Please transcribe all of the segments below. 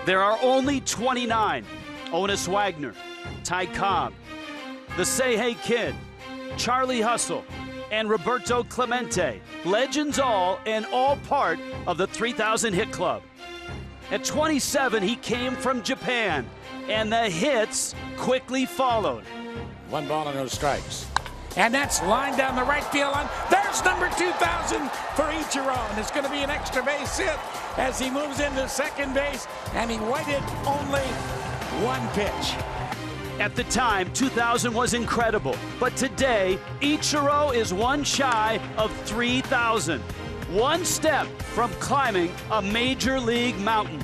There are only 29. Otis Wagner, Ty Cobb, the Say Hey Kid, Charlie Hustle, and Roberto Clemente. Legends all and all part of the 3,000 hit club. At 27, he came from Japan, and the hits quickly followed. 1 ball and no strikes. And that's lined down the right field line. There's number 2,000 for Ichiro. And it's going to be an extra base hit as he moves into second base. And he waited only 1 pitch. At the time, 2,000 was incredible. But today, Ichiro is one shy of 3,000. One step from climbing a major league mountain.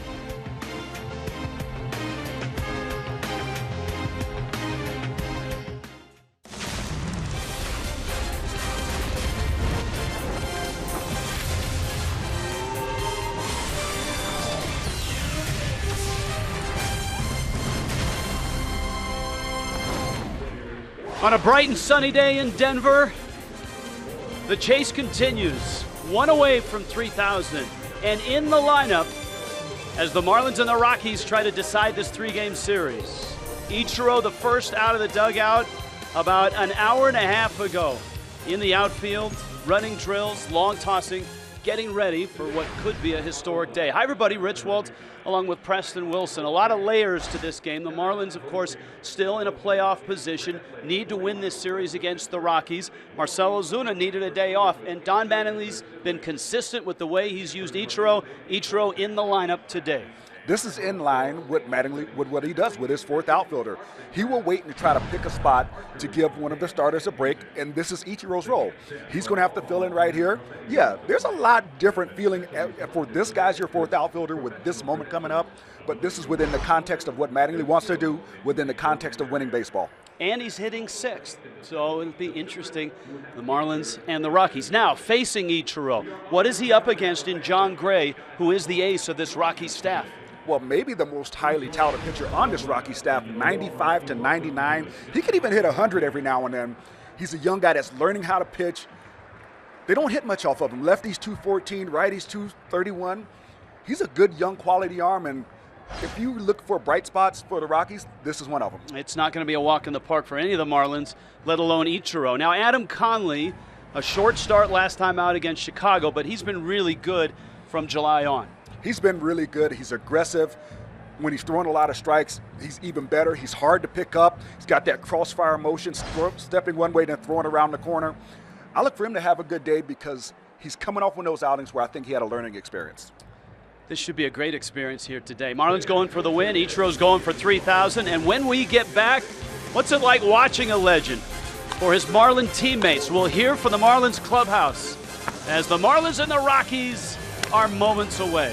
On a bright and sunny day in Denver, the chase continues. One away from 3,000, and in the lineup as the Marlins and the Rockies try to decide this 3-game series. Ichiro, the first out of the dugout about an hour and a half ago. In the outfield, running drills, long tossing, getting ready for what could be a historic day. Hi everybody, Rich Waltz along with Preston Wilson. A lot of layers to this game. The Marlins, of course, still in a playoff position, need to win this series against the Rockies. Marcell Ozuna needed a day off, and Don Mattingly's been consistent with the way he's used Ichiro. Ichiro in the lineup today. This is in line with Mattingly, with what he does with his 4th outfielder. He will wait and try to pick a spot to give one of the starters a break, and this is Ichiro's role. He's going to have to fill in right here. Yeah, there's a lot different feeling for this guy's your 4th outfielder with this moment coming up, but this is within the context of what Mattingly wants to do, within the context of winning baseball. And he's hitting 6th, so it'll be interesting, the Marlins and the Rockies. Now, facing Ichiro, what is he up against in John Gray, who is the ace of this Rocky staff? Well, maybe the most highly talented pitcher on this Rocky staff, 95 to 99. He can even hit 100 every now and then. He's a young guy that's learning how to pitch. They don't hit much off of him. Lefties 214, righties 231. He's a good young quality arm, and if you look for bright spots for the Rockies, this is one of them. It's not going to be a walk in the park for any of the Marlins, let alone Ichiro. Now, Adam Conley, a short start last time out against Chicago, but he's been really good from July on. He's been really good. He's aggressive. When he's throwing a lot of strikes, he's even better. He's hard to pick up. He's got that crossfire motion, stepping one way, then throwing around the corner. I look for him to have a good day because he's coming off one of those outings where I think he had a learning experience. This should be a great experience here today. Marlins going for the win. Ichiro's going for 3,000. And when we get back, what's it like watching a legend or his Marlin teammates? We'll hear from the Marlins clubhouse as the Marlins and the Rockies are moments away.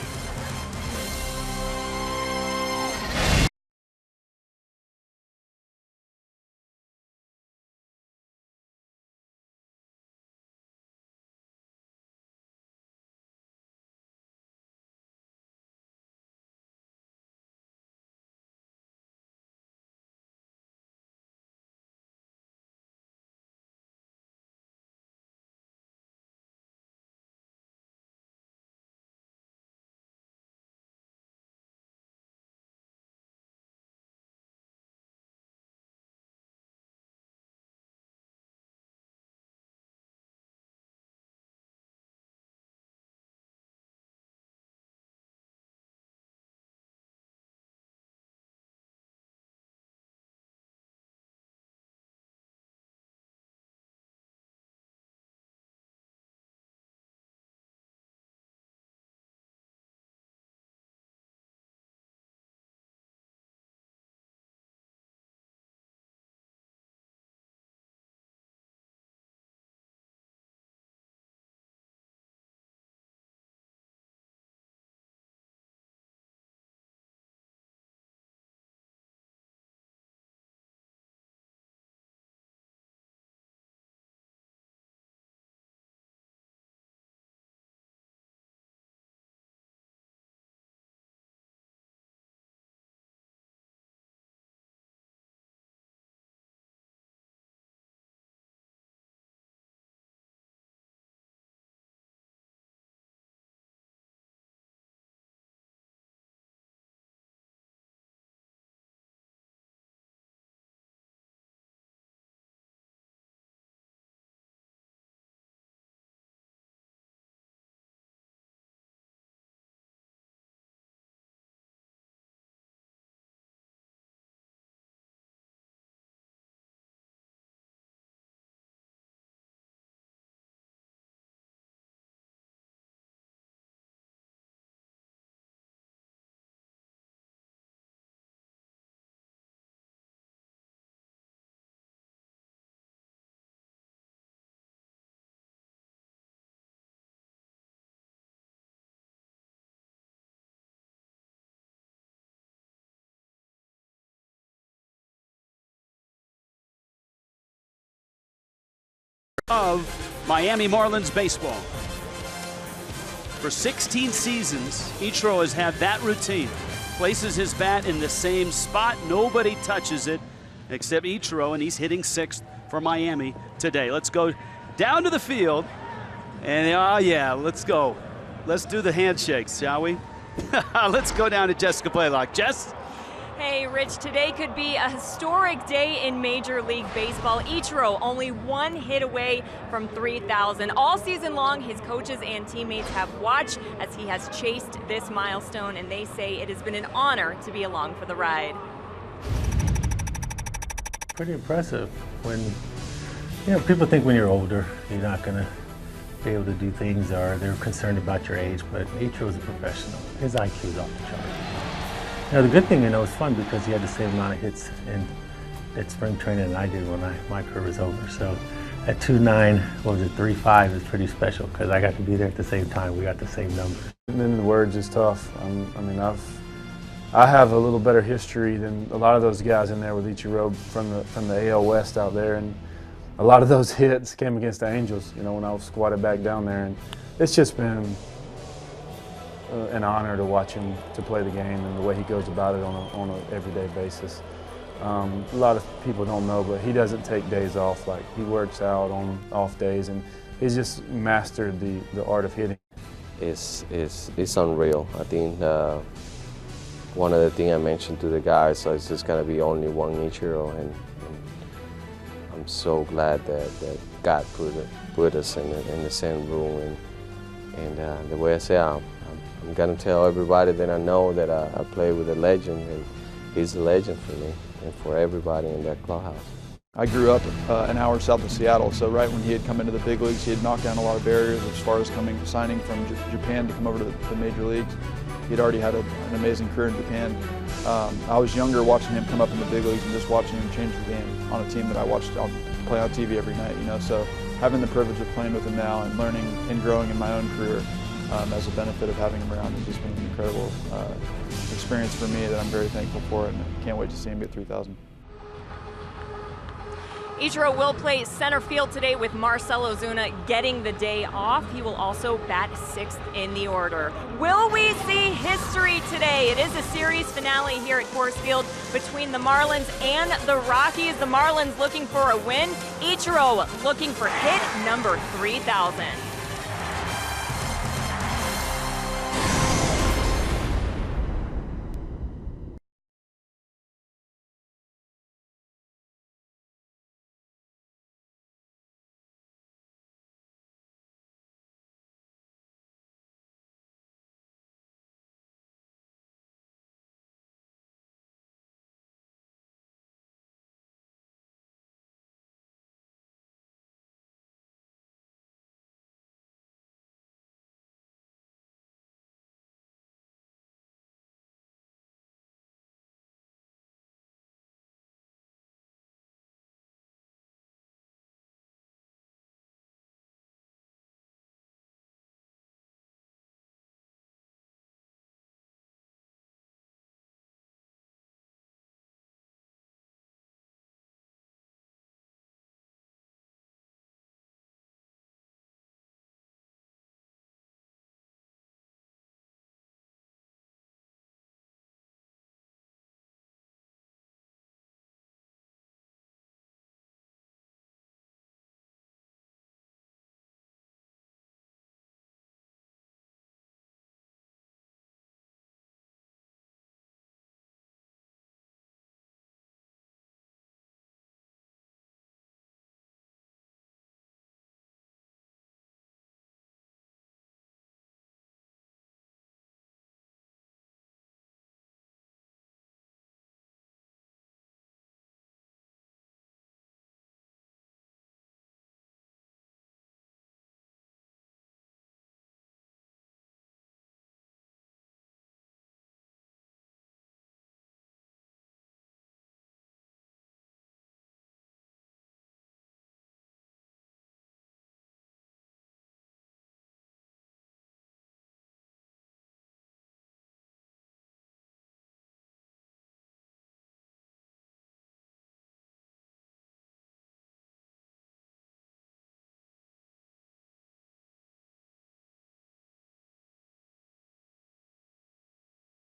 of Miami Marlins baseball. For 16 seasons, Ichiro has had that routine. Places his bat in the same spot. Nobody touches it except Ichiro, and he's hitting 6th for Miami today. Let's go down to the field. And, oh, yeah, let's go. Let's do the handshakes, shall we? Let's go down to Jessica Blaylock. Jess? Hey, Rich, today could be a historic day in Major League Baseball. Ichiro only 1 hit away from 3,000. All season long, his coaches and teammates have watched as he has chased this milestone, and they say it has been an honor to be along for the ride. Pretty impressive. When, people think when you're older, you're not going to be able to do things, or they're concerned about your age, but Ichiro's a professional. His IQ is off the charts. The good thing, it's fun because he had the same amount of hits at spring training that I did when my career was over. So at 2.9, 3.5 is pretty special because I got to be there at the same time. We got the same numbers. And then the words is tough. I have a little better history than a lot of those guys in there with Ichiro from the AL West out there, and a lot of those hits came against the Angels. When I was squatted back down there, and it's just been an honor to watch him to play the game and the way he goes about it on an everyday basis. A lot of people don't know, but he doesn't take days off. Like, he works out on off days, and he's just mastered the art of hitting. It's unreal. I think one of the things I mentioned to the guys, so it's just gonna be only one Ichiro, and I'm so glad that God put us in the same room, and the way I say, I'm gonna tell everybody that I know that I play with a legend, and he's a legend for me and for everybody in that clubhouse. I grew up an hour south of Seattle, so right when he had come into the big leagues, he had knocked down a lot of barriers as far as signing from Japan to come over to the major leagues. He'd already had an amazing career in Japan. I was younger watching him come up in the big leagues and just watching him change the game on a team that I watched play on TV every night. So having the privilege of playing with him now and learning and growing in my own career as a benefit of having him around has just been an incredible experience for me that I'm very thankful for, and I can't wait to see him get 3,000. Ichiro will play center field today with Marcell Ozuna getting the day off. He will also bat 6th in the order. Will we see history today? It is a series finale here at Coors Field between the Marlins and the Rockies. The Marlins looking for a win. Ichiro looking for hit number 3,000.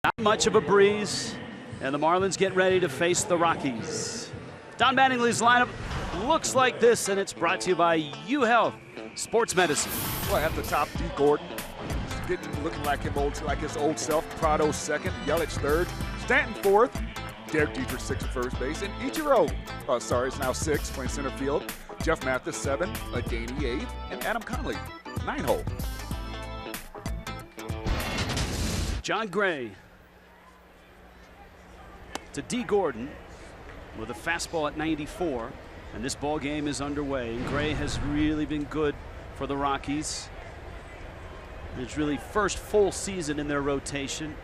Not much of a breeze, and the Marlins get ready to face the Rockies. Don Mattingly's lineup looks like this, and it's brought to you by UHealth Sports Medicine. Well, at the top, D. Gordon, looking like his old self. Prado second, Yelich third, Stanton fourth, Derek Dietrich sixth at first base, and Ichiro, it's now sixth, playing center field. Jeff Mathis seven, Adaney eighth, and Adam Conley 9-hole. John Gray to D. Gordon with a fastball at 94, and this ball game is underway. And Gray has really been good for the Rockies. It's really first full season in their rotation.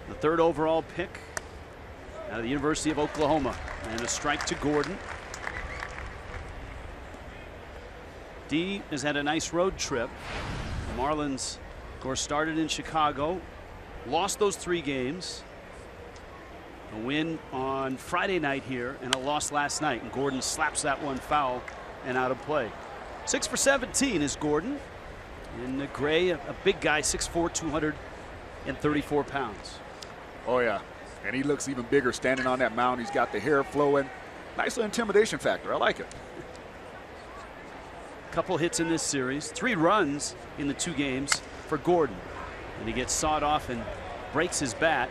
The third overall pick out of the University of Oklahoma, and a strike to Gordon. D has had a nice road trip. The Marlins, of course, started in Chicago, lost those 3 games. A win on Friday night here and a loss last night, and Gordon slaps that one foul and out of play. 6 for 17 is Gordon, and Gray, a big guy, 6'4", 234 pounds. Oh yeah, and he looks even bigger standing on that mound. He's got the hair flowing. Nice little intimidation factor. I like it. Couple hits in this series, 3 runs in the 2 games for Gordon, and he gets sawed off and breaks his bat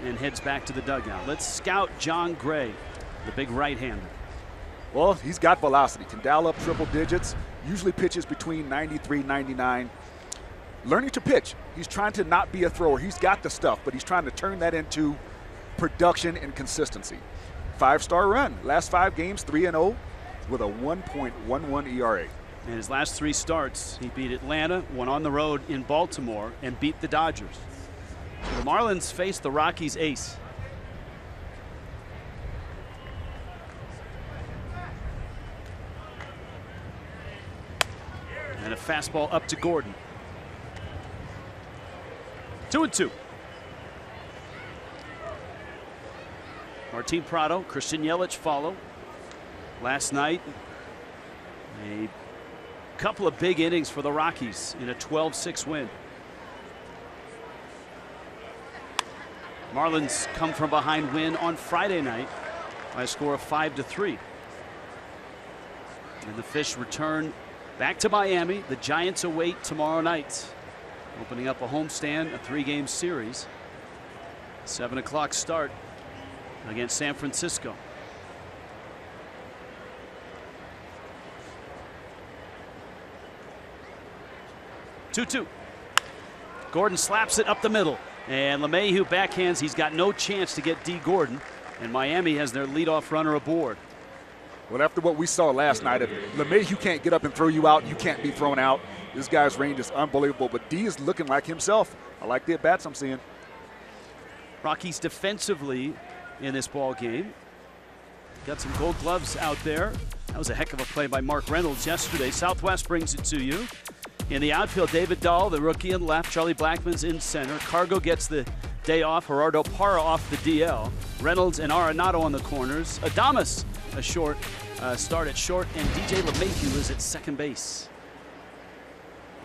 and heads back to the dugout. Let's scout John Gray, the big right-hander. Well, he's got velocity, can dial up triple digits, usually pitches between 93, 99. Learning to pitch. He's trying to not be a thrower. He's got the stuff, but he's trying to turn that into production and consistency. 5-star run. Last 5 games, 3-0 with a 1.11 ERA. And his last 3 starts, he beat Atlanta, won on the road in Baltimore, and beat the Dodgers. So the Marlins face the Rockies ace. And a fastball up to Gordon. 2-2. Martin Prado, Christian Yelich follow. Last night, a couple of big innings for the Rockies in a 12-6 win. Marlins come from behind win on Friday night by a score of 5-3. And the Fish return back to Miami. The Giants await tomorrow night, opening up a homestand, a 3-game series. 7 o'clock start against San Francisco. Two. Gordon slaps it up the middle, and LeMahieu backhands. He's got no chance to get D. Gordon, and Miami has their leadoff runner aboard. Well, after what we saw last night, if LeMahieu can't get up and throw you out, you can't be thrown out. This guy's range is unbelievable, but D is looking like himself. I like the at-bats I'm seeing. Rockies defensively in this ball game. Got some gold gloves out there. That was a heck of a play by Mark Reynolds yesterday. Southwest brings it to you. In the outfield, David Dahl, the rookie in left. Charlie Blackmon's in center. Cargo gets the day off. Gerardo Parra off the DL. Reynolds and Arenado on the corners. Adames a short start at short, and DJ LeMahieu is at second base.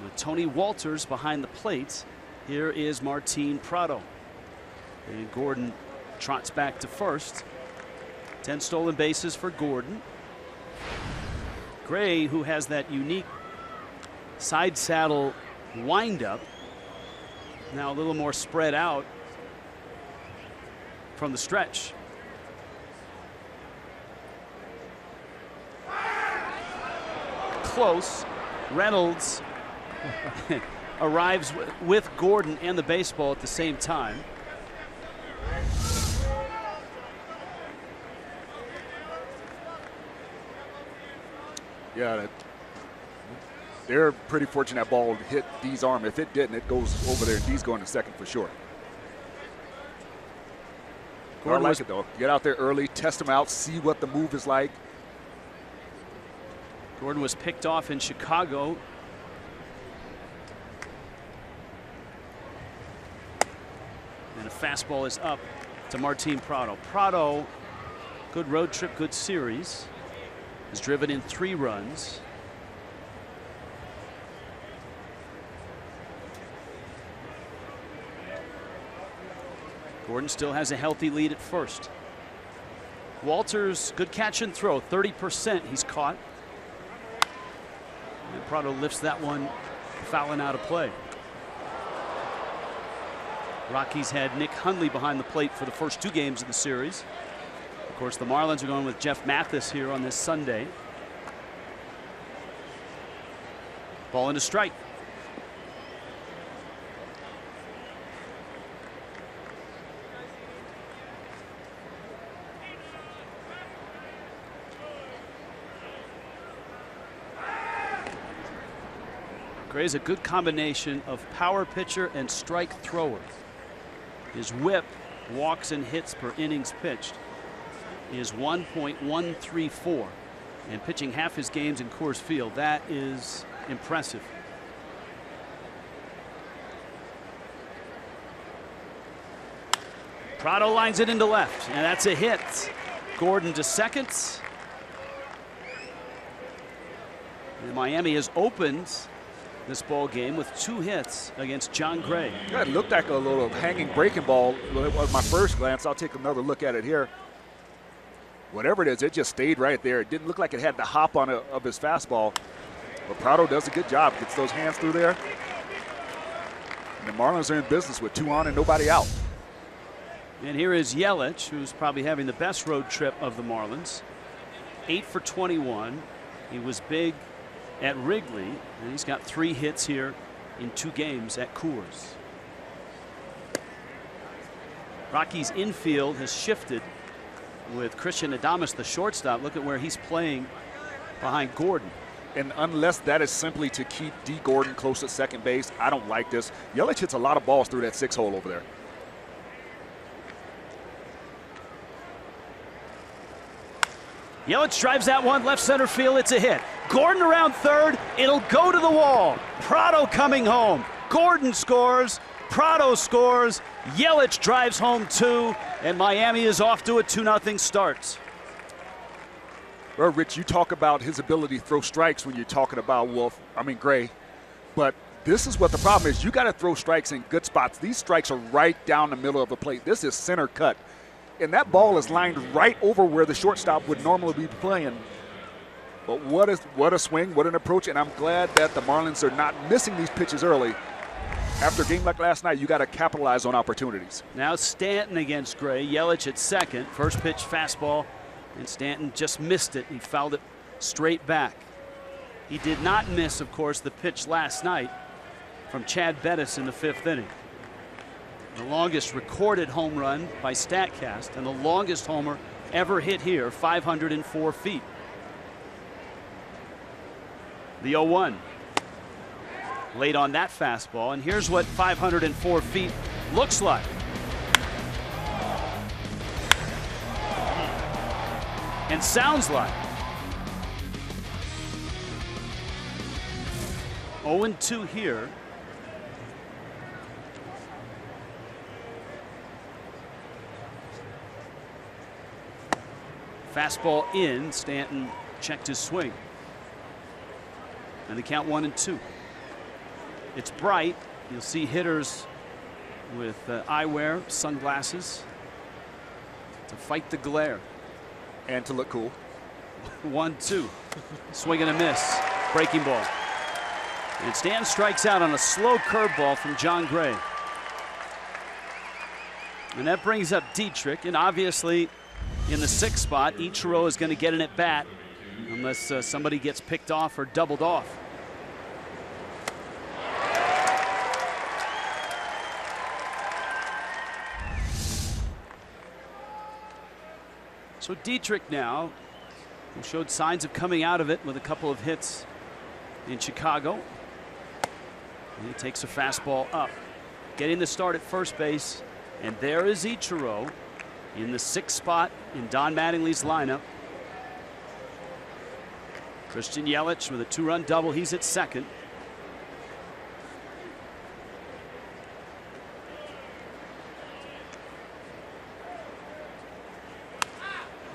With Tony Walters behind the plate, here is Martin Prado. And Gordon trots back to first. 10 stolen bases for Gordon. Gray, who has that unique side saddle windup, now a little more spread out from the stretch. Close. Reynolds arrives with Gordon and the baseball at the same time. Yeah, they're pretty fortunate that ball hit D's arm. If it didn't, it goes over there, and D's going to second for sure. I like it, though. Get out there early, test them out, see what the move is like. Gordon was picked off in Chicago. And a fastball is up to Martin Prado. Prado, good road trip, good series. Has driven in 3 runs. Gordon still has a healthy lead at first. Walters, good catch and throw, 30% he's caught. And Prado lifts that one, fouling out of play. Rockies had Nick Hundley behind the plate for the first 2 games of the series. Of course, the Marlins are going with Jeff Mathis here on this Sunday. Ball into strike. Gray's a good combination of power pitcher and strike thrower. His whip, walks and hits per innings pitched, is 1.134, and pitching half his games in Coors Field. That is impressive. Prado lines it into left, and that's a hit. Gordon to second. And Miami has opened this ball game with 2 hits against John Gray. Yeah, it looked like a little hanging breaking ball. It was my first glance. I'll take another look at it here. Whatever it is, it just stayed right there. It didn't look like it had the hop on it of his fastball. But Prado does a good job. Gets those hands through there. And the Marlins are in business with 2 on and nobody out. And here is Yelich, who's probably having the best road trip of the Marlins. 8 for 21. He was big at Wrigley, and he's got 3 hits here in 2 games at Coors. Rockies infield has shifted with Christian Adames, the shortstop. Look at where he's playing behind Gordon. And unless that is simply to keep D. Gordon close at second base, I don't like this. Yelich hits a lot of balls through that 6-hole over there. Yelich drives that one left center field. It's a hit. Gordon around third. It'll go to the wall. Prado coming home. Gordon scores. Prado scores. Yelich drives home 2, and Miami is off to a 2-0 start. Well, Rich, you talk about his ability to throw strikes when you're talking about Gray. But this is what the problem is. You got to throw strikes in good spots. These strikes are right down the middle of the plate. This is center cut. And that ball is lined right over where the shortstop would normally be playing. But what a swing, what an approach, and I'm glad that the Marlins are not missing these pitches early. After a game like last night, you got to capitalize on opportunities. Now Stanton against Gray. Yelich at second. First pitch fastball, and Stanton just missed it. He fouled it straight back. He did not miss, of course, the pitch last night from Chad Bettis in the 5th inning. The longest recorded home run by StatCast, and the longest homer ever hit here, 504 feet. The 0-1. Late on that fastball, and here's what 504 feet looks like. And sounds like. 0-2 here. Fastball in. Stanton checked his swing. And the count 1-2. It's bright. You'll see hitters with eyewear, sunglasses to fight the glare. And to look cool. 1-2. Swing and a miss. Breaking ball. And Stanton strikes out on a slow curveball from John Gray. And that brings up Dietrich, and obviously in the 6th spot, Ichiro is going to get an at-bat unless somebody gets picked off or doubled off. So Dietrich now, who showed signs of coming out of it with a couple of hits in Chicago. And he takes a fastball up, getting the start at first base. And there is Ichiro in the 6th spot in Don Mattingly's lineup. Christian Yelich with a 2-run double. He's at second.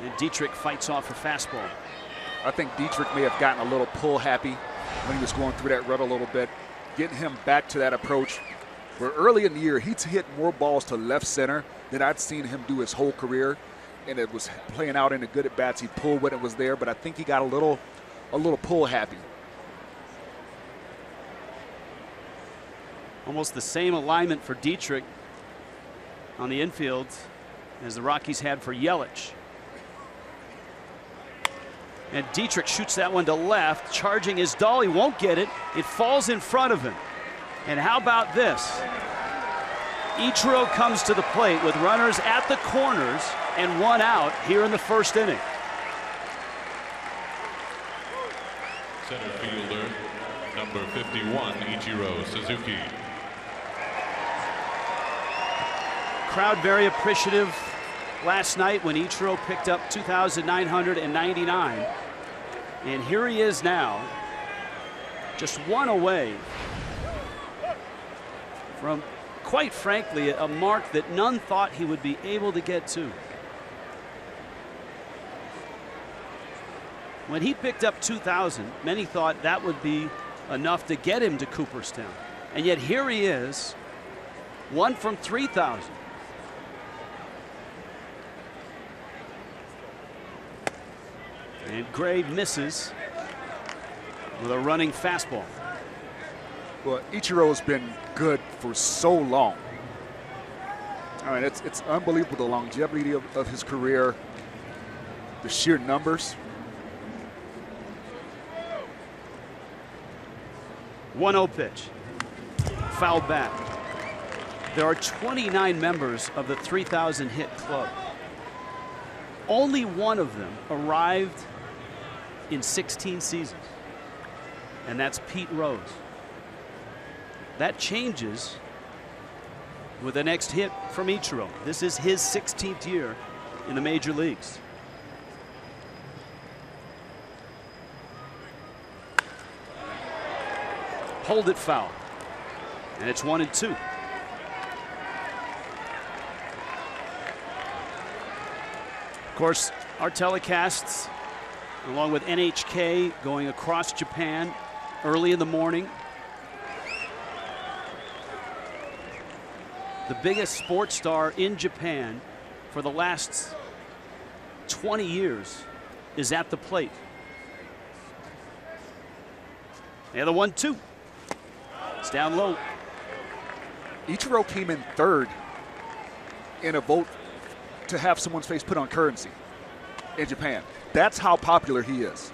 And Dietrich fights off a fastball. I think Dietrich may have gotten a little pull happy when he was going through that rut a little bit. Getting him back to that approach where early in the year he'd hit more balls to left center than I'd seen him do his whole career, and it was playing out in the good at bats. He'd pull when it was there, but I think he got a little pull happy. Almost the same alignment for Dietrich on the infield as the Rockies had for Yelich. And Dietrich shoots that one to left, charging his Dahl. He won't get it. It falls in front of him. And how about this? Ichiro comes to the plate with runners at the corners and one out here in the first inning. Center fielder, number 51, Ichiro Suzuki. Crowd very appreciative last night when Ichiro picked up 2,999. And here he is now, just one away from, quite frankly, a mark that none thought he would be able to get to. When he picked up 2,000, many thought that would be enough to get him to Cooperstown. And yet here he is, one from 3,000. And Gray misses with a running fastball. Well, Ichiro's been good for so long. I mean, it's unbelievable, the longevity of his career, the sheer numbers. 1-0 pitch. Fouled back. There are 29 members of the 3,000 hit club. Only one of them arrived in 16 seasons, and that's Pete Rose. That changes with the next hit from Ichiro. This is his 16th year in the major leagues. Hold it foul, and it's 1-2. Of course, our telecasts, along with NHK, going across Japan early in the morning. The biggest sports star in Japan for the last 20 years is at the plate. And the 1-2. It's down low. Ichiro came in third in a vote to have someone's face put on currency in Japan. That's how popular he is.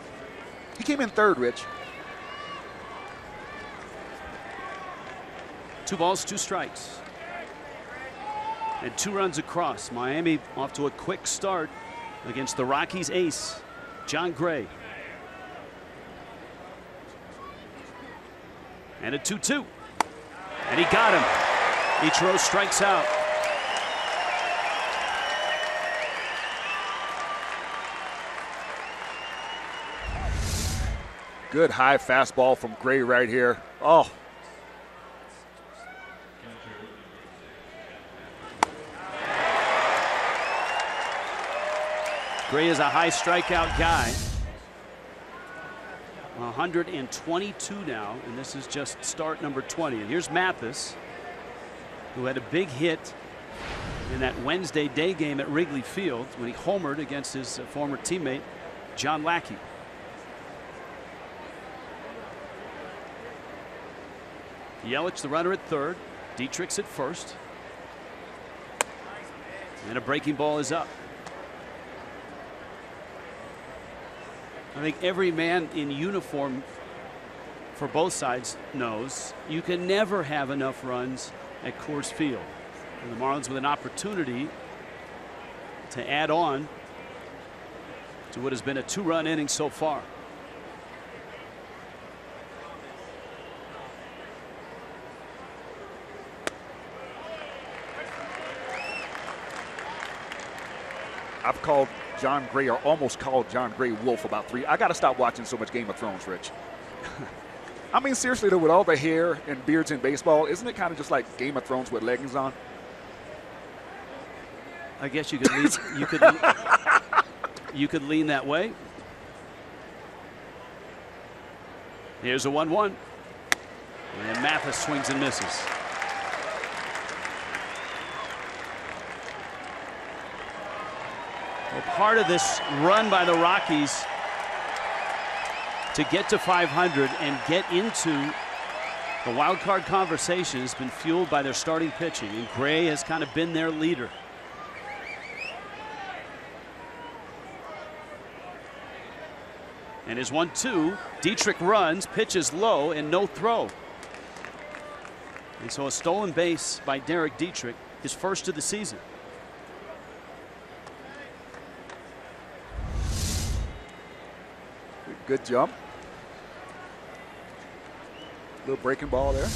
He came in third, Rich. 2 balls, 2 strikes. And 2 runs across. Miami off to a quick start against the Rockies ace, John Gray. And a 2-2. And he got him. Ichiro strikes out. Good high fastball from Gray right here. Oh. Gray is a high strikeout guy. 122 now, and this is just start number 20. And here's Mathis, who had a big hit in that Wednesday day game at Wrigley Field when he homered against his former teammate, John Lackey. Yelich, the runner, at third. Dietrich's at first. And a breaking ball is up. I think every man in uniform for both sides knows you can never have enough runs at Coors Field. And the Marlins with an opportunity to add on to what has been a 2-run inning so far. I've called John Gray, or almost called John Gray Wolf about 3. I got to stop watching so much Game of Thrones, Rich. I mean, seriously, though, with all the hair and beards in baseball, isn't it kind of just like Game of Thrones with leggings on? I guess you could lean, you could lean that way. Here's a 1-1. And Mathis swings and misses. Well, part of this run by the Rockies to get to 500 and get into the wild card conversation has been fueled by their starting pitching, and Gray has kind of been their leader. And his 1-2, Dietrich runs, pitches low, and no throw. And so a stolen base by Derek Dietrich, his first of the season. Good jump. Little breaking ball there.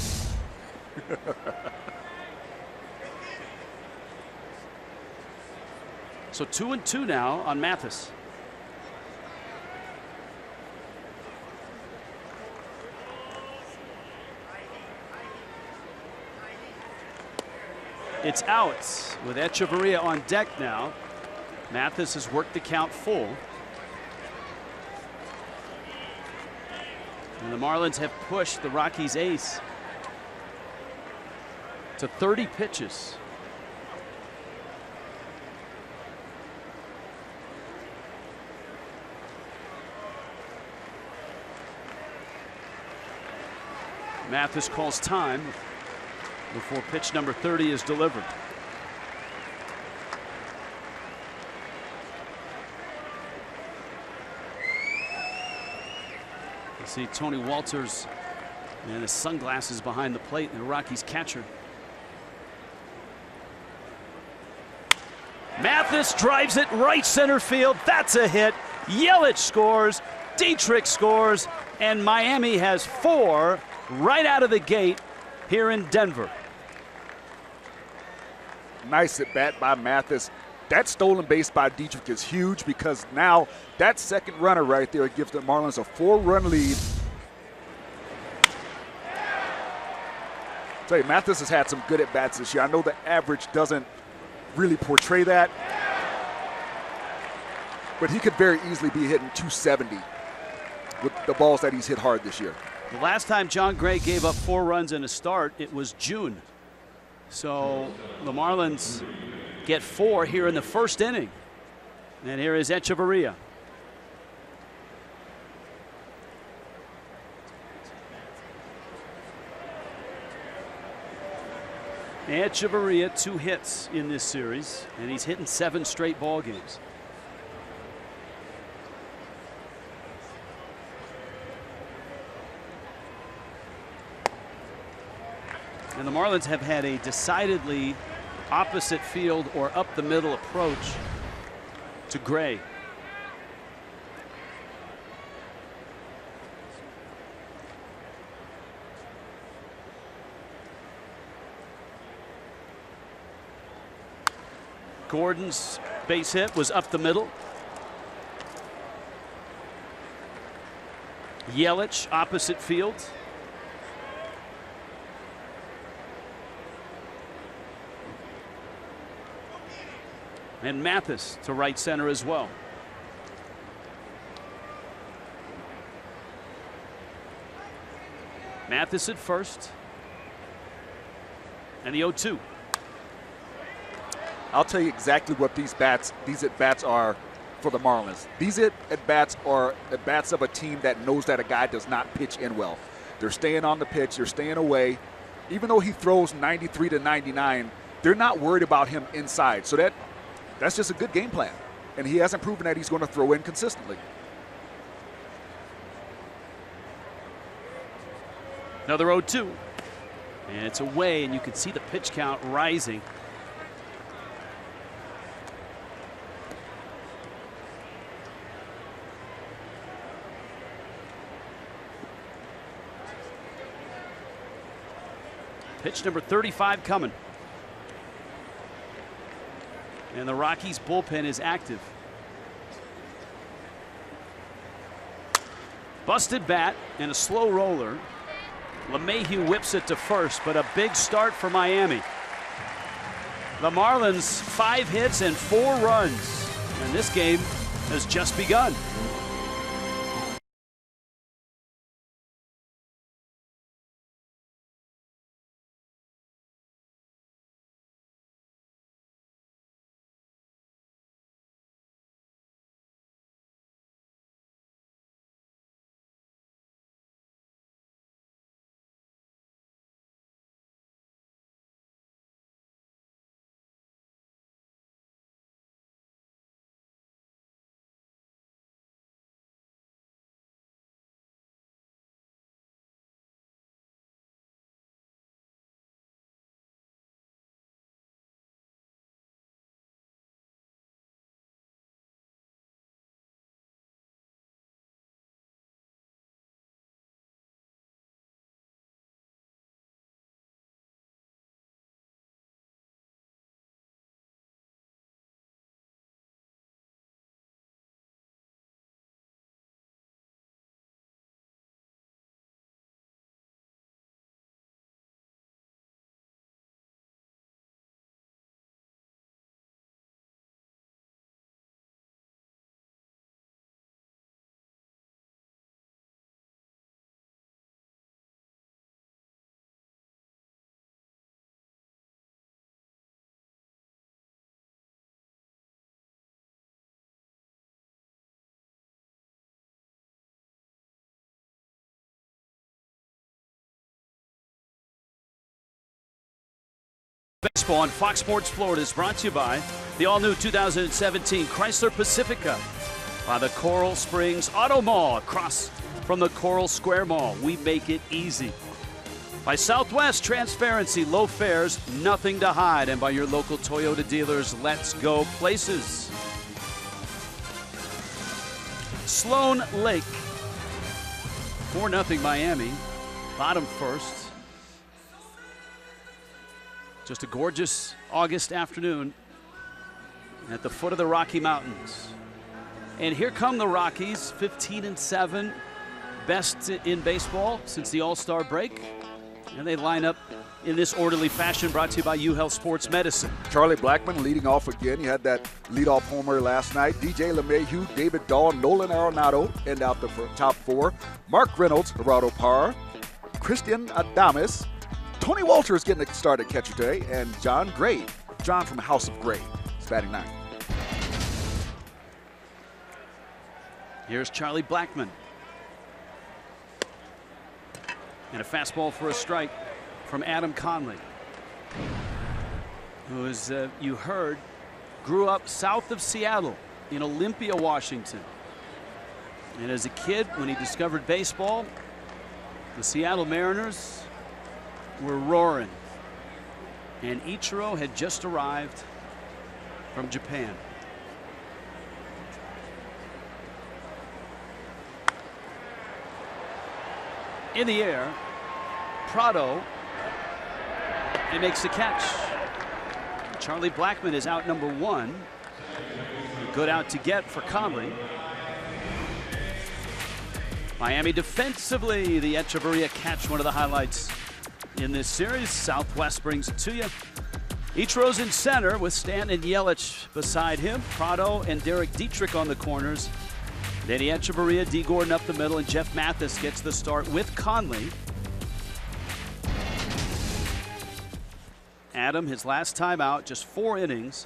So 2-2 now on Mathis. It's out with Echeverria on deck now. Mathis has worked the count full. And the Marlins have pushed the Rockies' ace to 30 pitches. Mathis calls time before pitch number 30 is delivered. You see Tony Walters and his sunglasses behind the plate, the Rockies catcher. Mathis drives it right center field. That's a hit. Yelich scores. Dietrich scores. And Miami has 4 right out of the gate here in Denver. Nice at bat by Mathis. That stolen base by Dietrich is huge because now that second runner right there gives the Marlins a 4-run lead. I'll tell you, Mathis has had some good at bats this year. I know the average doesn't really portray that, but he could very easily be hitting 270 with the balls that he's hit hard this year. The last time John Gray gave up 4 runs in a start, it was June. So the Marlins get 4 here in the first inning. And here is Echeverria. Echeverria 2 hits in this series, and he's hitting 7 straight ball games. And the Marlins have had a decidedly opposite field or up the middle approach to Gray. Gordon's base hit was up the middle. Yelich opposite field. And Mathis to right center as well. Mathis at first. And the 0-2. I'll tell you exactly what these at-bats are for the Marlins. These at-bats are at-bats of a team that knows that a guy does not pitch in well. They're staying on the pitch. They're staying away. Even though he throws 93 to 99, they're not worried about him inside. So that's just a good game plan. And he hasn't proven that he's going to throw in consistently. Another 0-2. And it's away, and you can see the pitch count rising. Pitch number 35 coming. And the Rockies bullpen is active. Busted bat and a slow roller. LeMahieu whips it to first, but a big start for Miami. The Marlins 5 hits and 4 runs. And this game has just begun. Baseball on Fox Sports Florida is brought to you by the all-new 2017 Chrysler Pacifica, by the Coral Springs Auto Mall across from the Coral Square Mall. We make it easy. By Southwest, transparency, low fares, nothing to hide. And by your local Toyota dealers, let's go places. Sloan Lake, 4-0 Miami, bottom first. Just a gorgeous August afternoon at the foot of the Rocky Mountains. And here come the Rockies, 15-7, best in baseball since the All-Star break. And they line up in this orderly fashion, brought to you by UHealth Sports Medicine. Charlie Blackmon leading off again. He had that leadoff homer last night. DJ LeMahieu, David Dahl, Nolan Arenado end out the top four. Mark Reynolds, Gerardo Parra, Christian Adames, Tony Walters getting a start at catcher today, and John Gray, John from House of Gray, is batting ninth. Here's Charlie Blackmon. And a fastball for a strike from Adam Conley, who, as you heard, grew up south of Seattle in Olympia, Washington. And as a kid, when he discovered baseball, the Seattle Mariners were roaring. And Ichiro had just arrived from Japan. In the air, Prado, and he makes the catch. Charlie Blackmon is out number one. Good out to get for Conley. Miami defensively, the Echeverria catch, one of the highlights in this series. Southwest brings it to you. Ichiro's in center with Stanton and Yelich beside him. Prado and Derek Dietrich on the corners. Danny Echeverria, D. Gordon up the middle, and Jeff Mathis gets the start with Conley. Adam, his last time out, just 4 innings,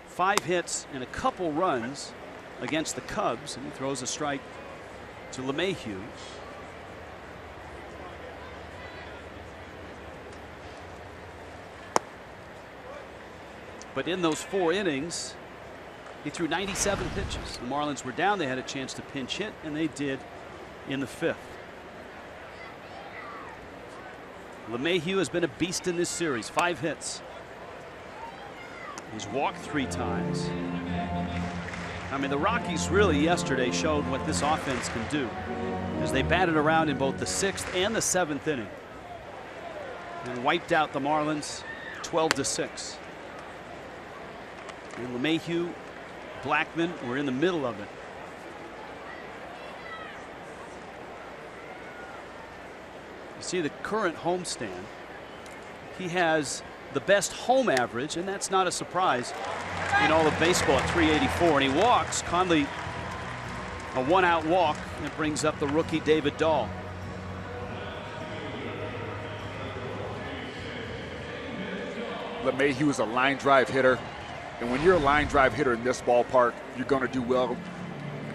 5 hits, and a couple runs against the Cubs, and he throws a strike to LeMahieu. But in those 4 innings, he threw 97 pitches. The Marlins were down. They had a chance to pinch hit, and they did in the 5th. LeMahieu has been a beast in this series. 5 hits. He's walked 3 times. I mean, the Rockies really yesterday showed what this offense can do, as they batted around in both the 6th and the 7th inning and wiped out the Marlins 12-6. And LeMahieu, Blackmon were in the middle of it. You see the current homestand. He has the best home average, and that's not a surprise in all of baseball at 384. And he walks. Conley, a 1-out walk, that brings up the rookie David Dahl. LeMahieu is a line drive hitter. And when you're a line drive hitter in this ballpark, you're going to do well.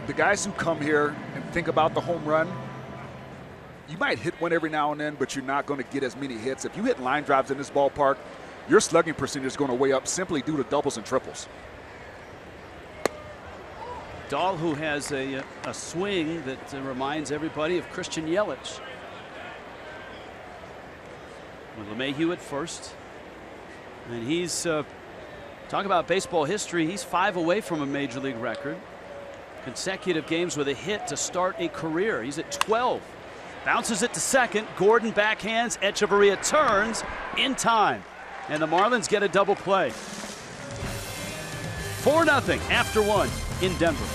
The guys who come here and think about the home run, you might hit one every now and then, but you're not going to get as many hits. If you hit line drives in this ballpark, your slugging percentage is going to way up simply due to doubles and triples. Dahl, who has a swing that reminds everybody of Christian Yelich. With LeMahieu at first. And he's... talk about baseball history. He's 5 away from a major league record. Consecutive games with a hit to start a career. He's at 12. Bounces it to second. Gordon backhands. Echeverria turns in time. And the Marlins get a double play. 4-0 after 1 in Denver.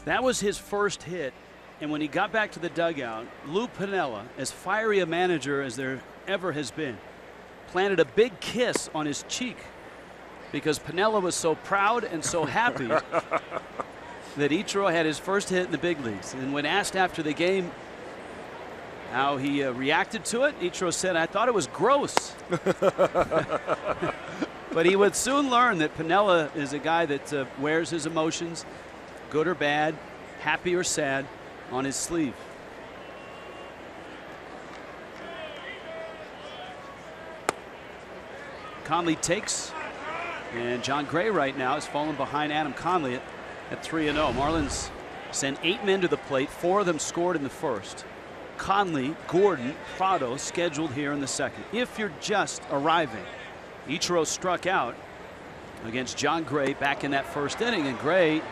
That was his first hit. And when he got back to the dugout, Lou Piniella, as fiery a manager as there ever has been, planted a big kiss on his cheek because Piniella was so proud and so happy that Ichiro had his first hit in the big leagues. And when asked after the game how he reacted to it, Ichiro said, "I thought it was gross." But he would soon learn that Piniella is a guy that wears his emotions, good or bad, happy or sad, on his sleeve. Conley takes, and John Gray right now is falling behind Adam Conley at 3-0. Marlins sent 8 men to the plate. 4 of them scored in the first. Conley, Gordon, Prado scheduled here in the second. If you're just arriving, Ichiro struck out against John Gray back in that first inning, and Gray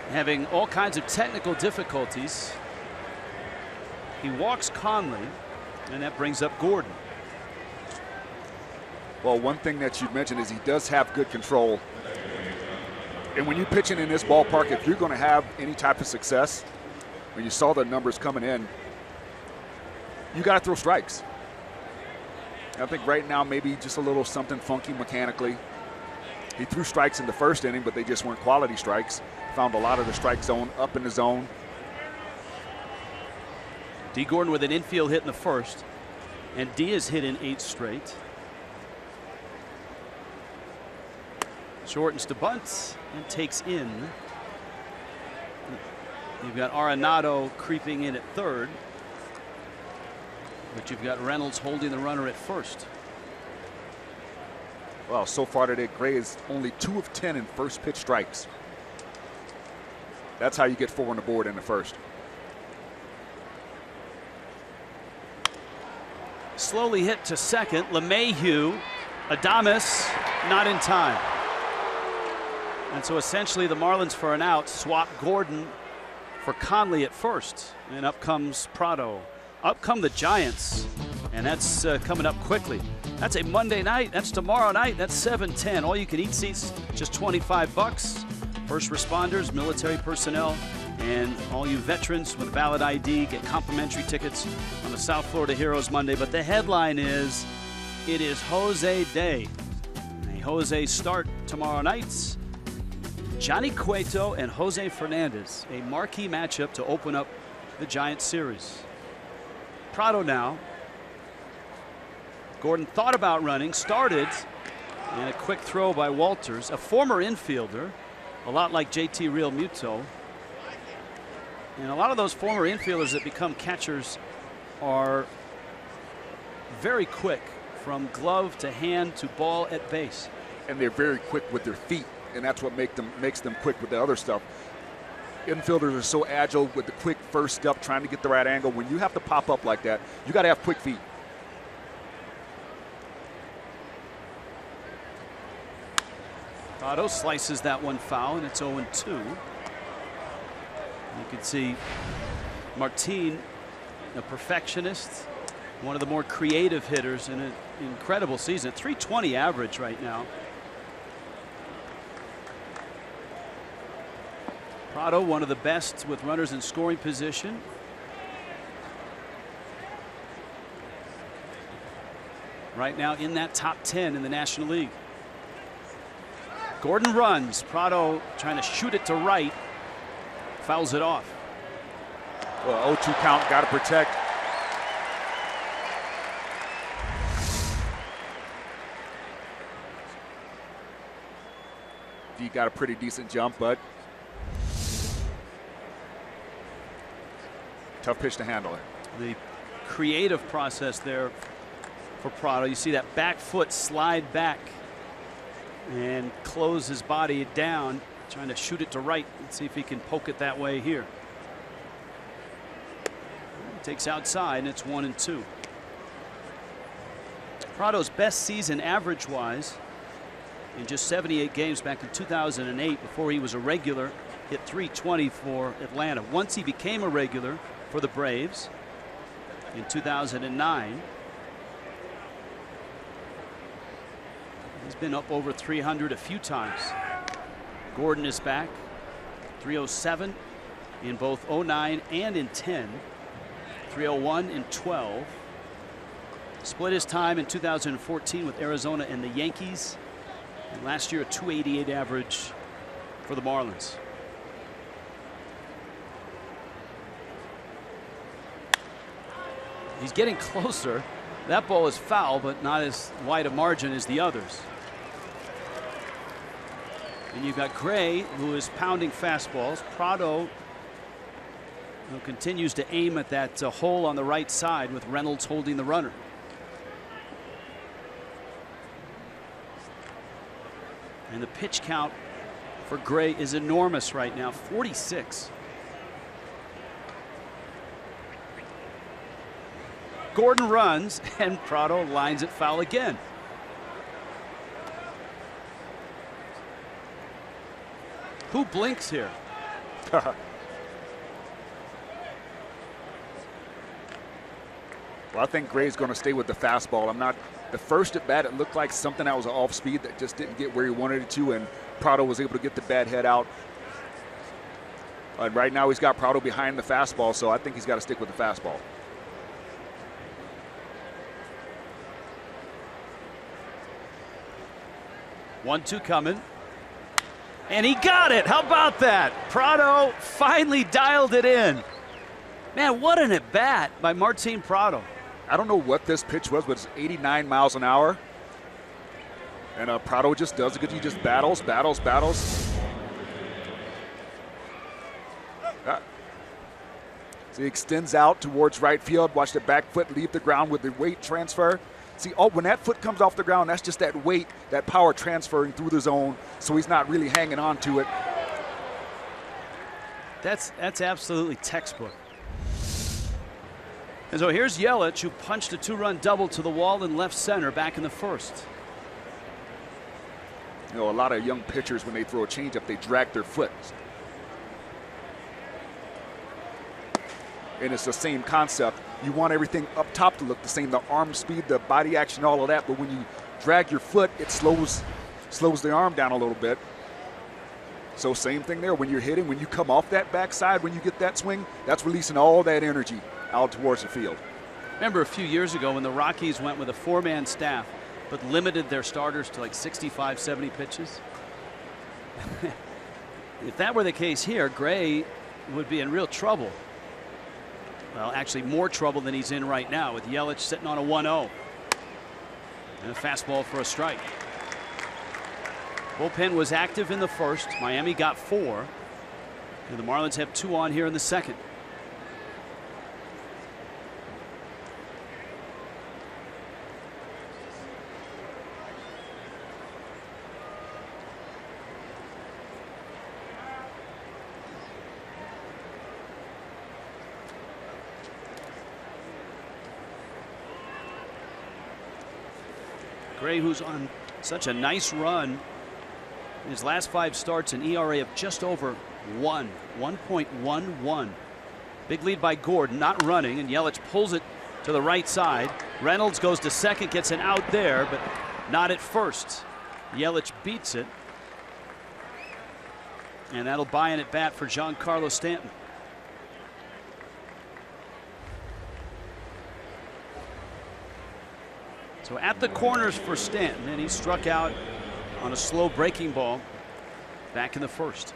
having all kinds of technical difficulties. He walks Conley, and that brings up Gordon. Well, one thing that you mentioned is he does have good control. And when you're pitching in this ballpark, if you're going to have any type of success, when you saw the numbers coming in, you got to throw strikes. I think right now maybe just a little something funky mechanically. He threw strikes in the first inning, but they just weren't quality strikes. Found a lot of the strike zone up in the zone. D. Gordon with an infield hit in the first, and D has hit in 8 straight. Shortens to bunt and takes in. You've got Arenado creeping in at third, but you've got Reynolds holding the runner at first. Well, so far today, Gray is only 2 of 10 in first pitch strikes. That's how you get 4 on the board in the first. Slowly hit to second. LeMahieu, Adames, not in time. And so essentially the Marlins for an out swap Gordon for Conley at first. And up comes Prado. Up come the Giants. And that's coming up quickly. That's a Monday night. That's tomorrow night. That's 7:10. All you can eat seats, just $25. First responders, military personnel, and all you veterans with a valid ID get complimentary tickets on the South Florida Heroes Monday. But the headline is, it is Jose Day. A Jose start tomorrow night. Johnny Cueto and Jose Fernandez, a marquee matchup to open up the Giants series. Prado now. Gordon thought about running, started, and a quick throw by Walters, a former infielder, a lot like JT Realmuto. And a lot of those former infielders that become catchers are very quick from glove to hand to ball at base. And they're very quick with their feet, and that's what makes them quick with the other stuff. Infielders are so agile with the quick first step, trying to get the right angle. When you have to pop up like that, you got to have quick feet. Prado slices that one foul, and it's 0-2. You can see Martin, a perfectionist, one of the more creative hitters in an incredible season. 320 average right now. Prado, one of the best with runners in scoring position. Right now in that top 10 in the National League. Gordon runs. Prado trying to shoot it to right. Fouls it off. Well, 0-2 count, got to protect. He got a pretty decent jump, but tough pitch to handle it. The creative process there for Prado. You see that back foot slide back and close his body down, trying to shoot it to right and see if he can poke it that way here. Takes outside, and it's 1-2. Prado's best season average-wise in just 78 games back in 2008, before he was a regular, hit .320 for Atlanta. Once he became a regular for the Braves in 2009. He's been up over 300 a few times. Gordon is back. 307 in both 09 and in 10. 301 in 12. Split his time in 2014 with Arizona and the Yankees. And last year a 288 average for the Marlins. He's getting closer. That ball is foul, but not as wide a margin as the others. And you've got Gray, who is pounding fastballs. Prado, who continues to aim at that hole on the right side with Reynolds holding the runner. And the pitch count for Gray is enormous right now, 46. Gordon runs, and Prado lines it foul again. Who blinks here? Well, I think Gray's going to stay with the fastball. I'm not. The first at bat, it looked like something that was off speed that just didn't get where he wanted it to, and Prado was able to get the bat head out. And right now he's got Prado behind the fastball, so I think he's got to stick with the fastball. One-two coming. And he got it. How about that? Prado finally dialed it in. Man, what an at-bat by Martin Prado. I don't know what this pitch was, but it's 89 miles an hour. And Prado just does it good. He just battles. So he extends out towards right field. Watch the back foot leave the ground with the weight transfer. See, when that foot comes off the ground, that's just that weight, that power transferring through the zone, so he's not really hanging on to it. That's absolutely textbook. And so here's Yelich, who punched a two-run double to the wall in left center back in the first. You know, a lot of young pitchers, when they throw a changeup, they drag their foot. And it's the same concept. You want everything up top to look the same, the arm speed, the body action, all of that. But when you drag your foot, it slows the arm down a little bit. So same thing there. When you're hitting, when you come off that backside, when you get that swing, that's releasing all that energy out towards the field. Remember a few years ago when the Rockies went with a four-man staff but limited their starters to like 65, 70 pitches? If that were the case here, Gray would be in real trouble. Well, actually more trouble than he's in right now with Yelich sitting on a 1-0. And a fastball for a strike. Bullpen was active in the first. Miami got 4. And the Marlins have 2 on here in the second. Gray, who's on such a nice run, in his last 5 starts, an ERA of just over 1.11. Big lead by Gordon, not running, and Yelich pulls it to the right side. Reynolds goes to second, gets an out there, but not at first. Yelich beats it, and that'll buy an at bat for Giancarlo Stanton. So at the corners for Stanton, and he struck out on a slow breaking ball back in the first.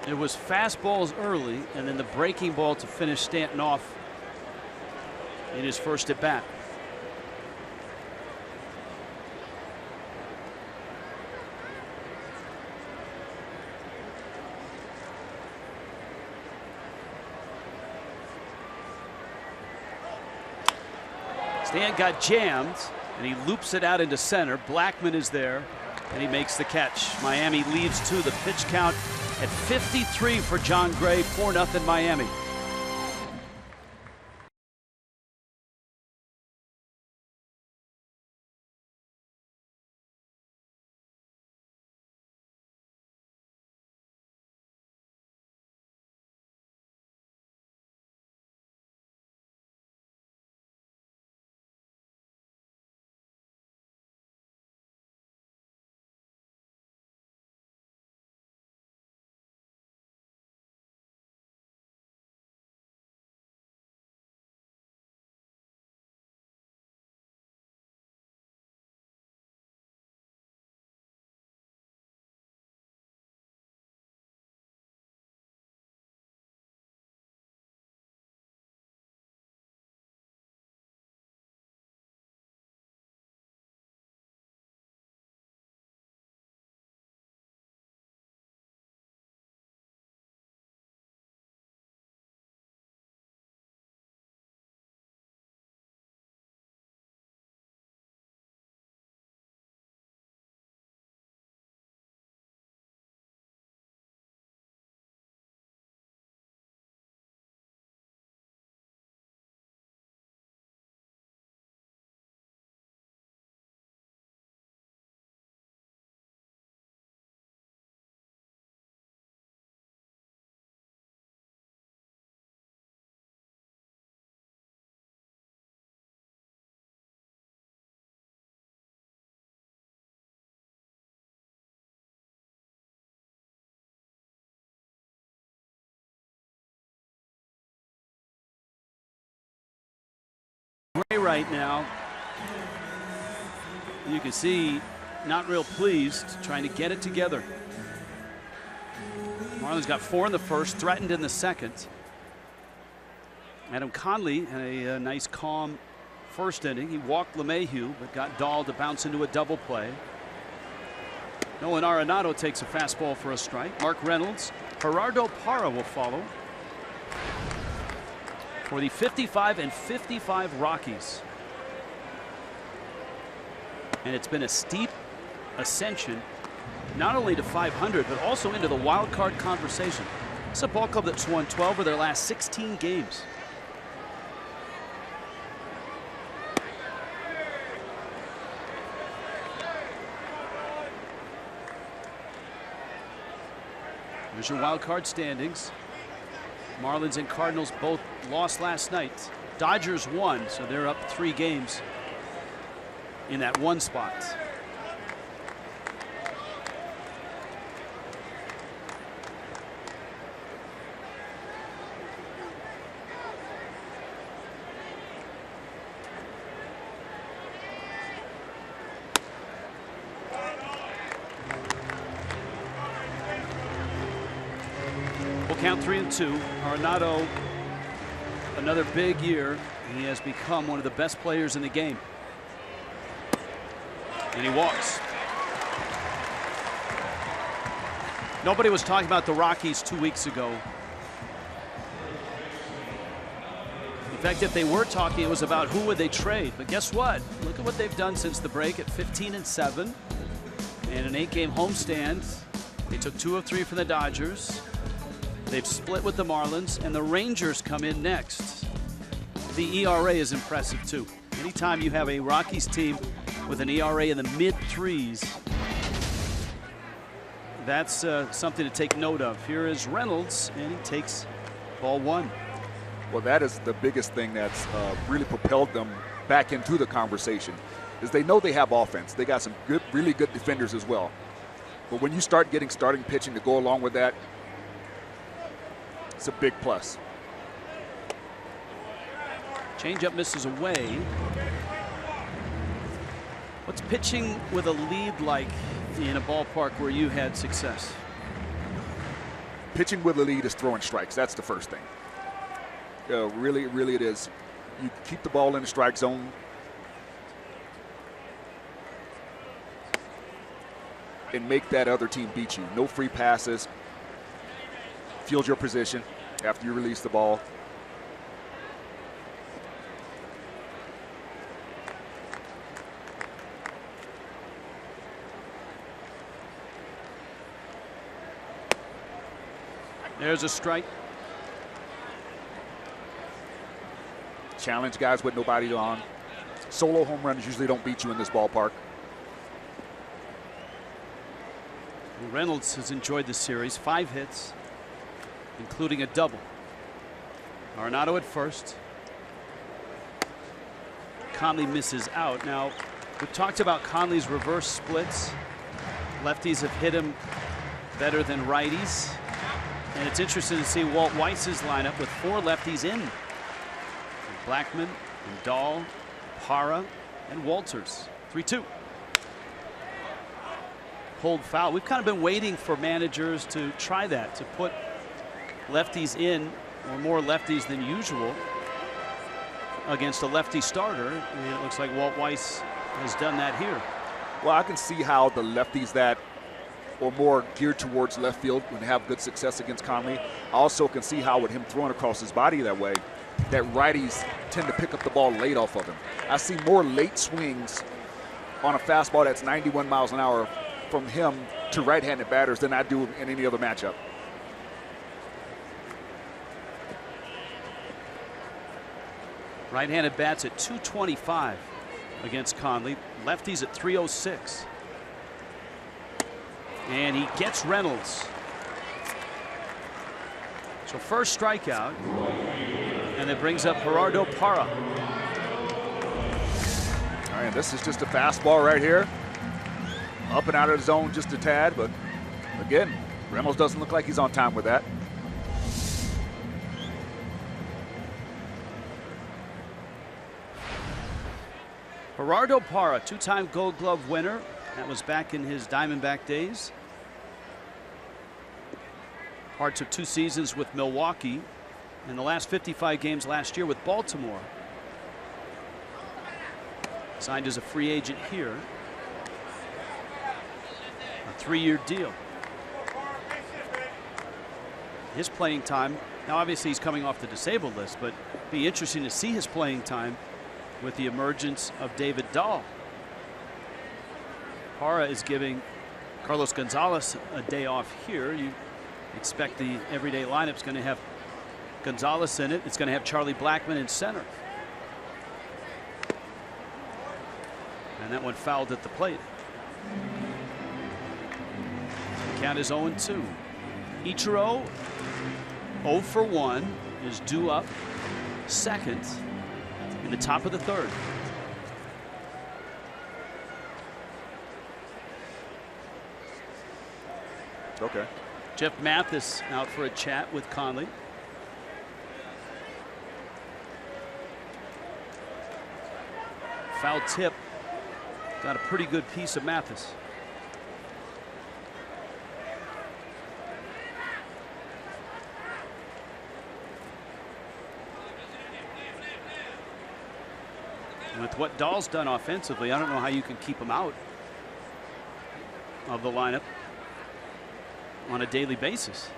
It was fastballs early, and then the breaking ball to finish Stanton off in his first at bat. Stan got jammed, and he loops it out into center. Blackman is there And he makes the catch. Miami leads to the pitch count at 53 for John Gray, 4-0 Miami. Gray right now, you can see, not real pleased, trying to get it together. Marlins got 4 in the first, threatened in the second. Adam Conley had a nice calm first inning. He walked LeMahieu, but got Dahl to bounce into a double play. Nolan Arenado takes a fastball for a strike. Mark Reynolds, Gerardo Parra will follow for the 55 and 55 Rockies. And it's been a steep ascension, not only to 500, but also into the wild card conversation. It's a ball club that's won 12 of their last 16 games. There's your wild card standings. Marlins and Cardinals both lost last night. Dodgers won, so they're up 3 games in that 1 spot. Count 3-2. Arenado, another big year. He has become one of the best players in the game. And he walks. Nobody was talking about the Rockies 2 weeks ago. In fact, if they were talking, it was about who would they trade. But guess what? Look at what they've done since the break at 15-7 and an 8-game homestand. They took 2 of 3 from the Dodgers. They've split with the Marlins, and the Rangers come in next. The ERA is impressive, too. Anytime you have a Rockies team with an ERA in the mid-3s, that's something to take note of. Here is Reynolds, and he takes ball 1. Well, that is the biggest thing that's really propelled them back into the conversation, is they know they have offense. They got some good, really good defenders as well. But when you start getting starting pitching to go along with that, it's a big plus. Changeup misses away. What's pitching with a lead like in a ballpark where you had success? Pitching with a lead is throwing strikes. That's the first thing. Really, really it is. You keep the ball in the strike zone. And make that other team beat you. No free passes. Field your position after you release the ball. There's a strike. Challenge guys with nobody on. Solo home runs usually don't beat you in this ballpark. Reynolds has enjoyed the series. 5 hits, including a double. Arenado at first. Conley misses out. Now, we've talked about Conley's reverse splits. Lefties have hit him better than righties. And it's interesting to see Walt Weiss's lineup with 4 lefties in. Blackman and Dahl, Parra, and Walters. 3-2. Pulled foul. We've kind of been waiting for managers to try that, to put lefties in, or more lefties than usual, against a lefty starter. And it looks like Walt Weiss has done that here. Well, I can see how the lefties that are more geared towards left field would have good success against Conley. I also can see how with him throwing across his body that way, that righties tend to pick up the ball late off of him. I see more late swings on a fastball that's 91 miles an hour from him to right-handed batters than I do in any other matchup. Right-handed bats at 225 against Conley. Lefties at 306. And he gets Reynolds. So first strikeout. And it brings up Gerardo Parra. All right, this is just a fastball right here. Up and out of the zone just a tad, but again, Reynolds doesn't look like he's on time with that. Gerardo Parra, 2-time Gold Glove winner. That was back in his Diamondback days. Parts of 2 seasons with Milwaukee and the last 55 games last year with Baltimore. Signed as a free agent here. A 3-year deal. His playing time, now obviously he's coming off the disabled list, but it'd be interesting to see his playing time with the emergence of David Dahl. Parra is giving Carlos Gonzalez a day off here. You expect the everyday lineup's going to have Gonzalez in it. It's going to have Charlie Blackman in center. And that one fouled at the plate. The count is 0-2. Ichiro 0 for 1 is due up second in the top of the 3rd. Okay. Jeff Mathis out for a chat with Conley. Foul tip. Got a pretty good piece of Mathis. With what Dahl's done offensively, I don't know how you can keep him out of the lineup on a daily basis.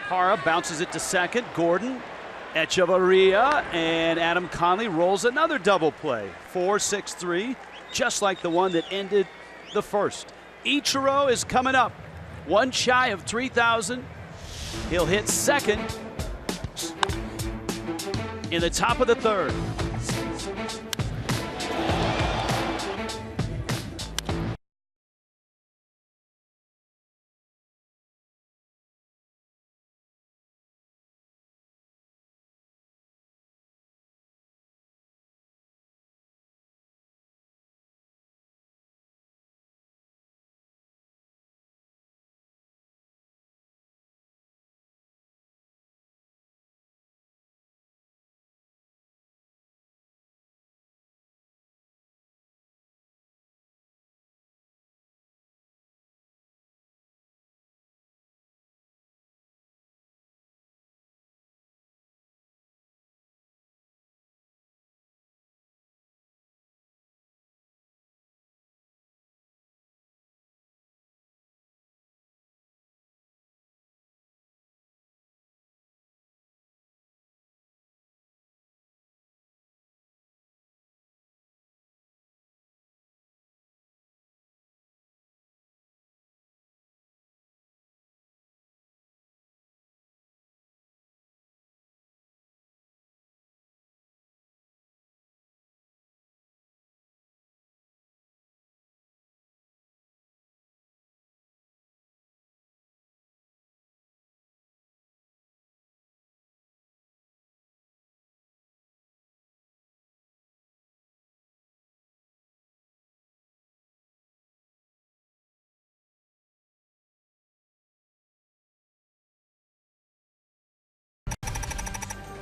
Parra bounces it to second. Gordon, Echevarria, and Adam Conley rolls another double play. 4-6-3, just like the one that ended the first. Ichiro is coming up. 1 shy of 3,000. He'll hit second in the top of the 3rd.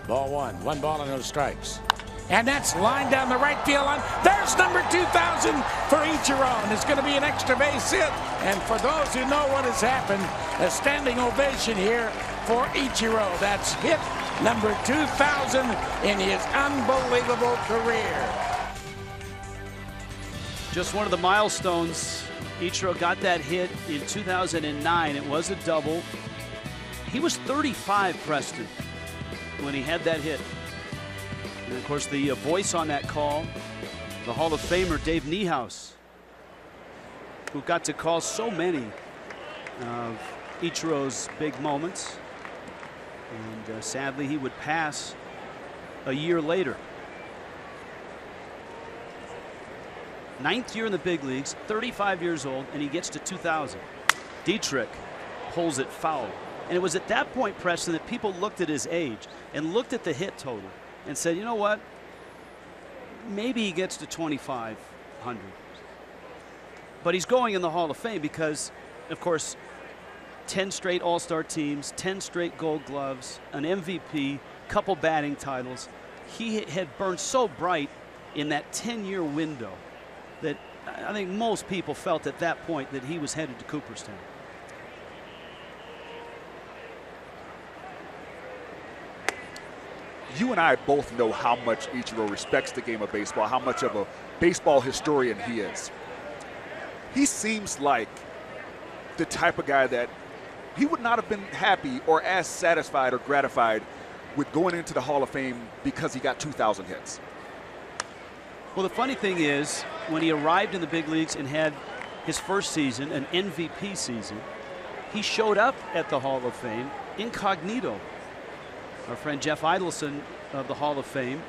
Ball one. 1 ball and no strikes. And that's lined down the right field line. There's number 2,000 for Ichiro. And it's going to be an extra base hit. And for those who know what has happened, a standing ovation here for Ichiro. That's hit number 2,000 in his unbelievable career. Just one of the milestones. Ichiro got that hit in 2009. It was a double. He was 35, Preston, when he had that hit. And of course, the voice on that call, the Hall of Famer Dave Niehaus, who got to call so many of Ichiro's big moments. And sadly, he would pass a year later. 9th year in the big leagues, 35 years old, and he gets to 2,000. Dietrich pulls it foul. And it was at that point, Preston, that people looked at his age and looked at the hit total and said, you know what? Maybe he gets to 2,500. But he's going in the Hall of Fame because, of course, 10 straight All-Star teams, 10 straight Gold Gloves, an MVP, couple batting titles. He had burned so bright in that 10-year window that I think most people felt at that point that he was headed to Cooperstown. You and I both know how much Ichiro respects the game of baseball, how much of a baseball historian he is. He seems like the type of guy that he would not have been happy or as satisfied or gratified with going into the Hall of Fame because he got 2,000 hits. Well, the funny thing is, when he arrived in the big leagues and had his first season, an MVP season, he showed up at the Hall of Fame incognito. Our friend Jeff Idelson of the Hall of Fame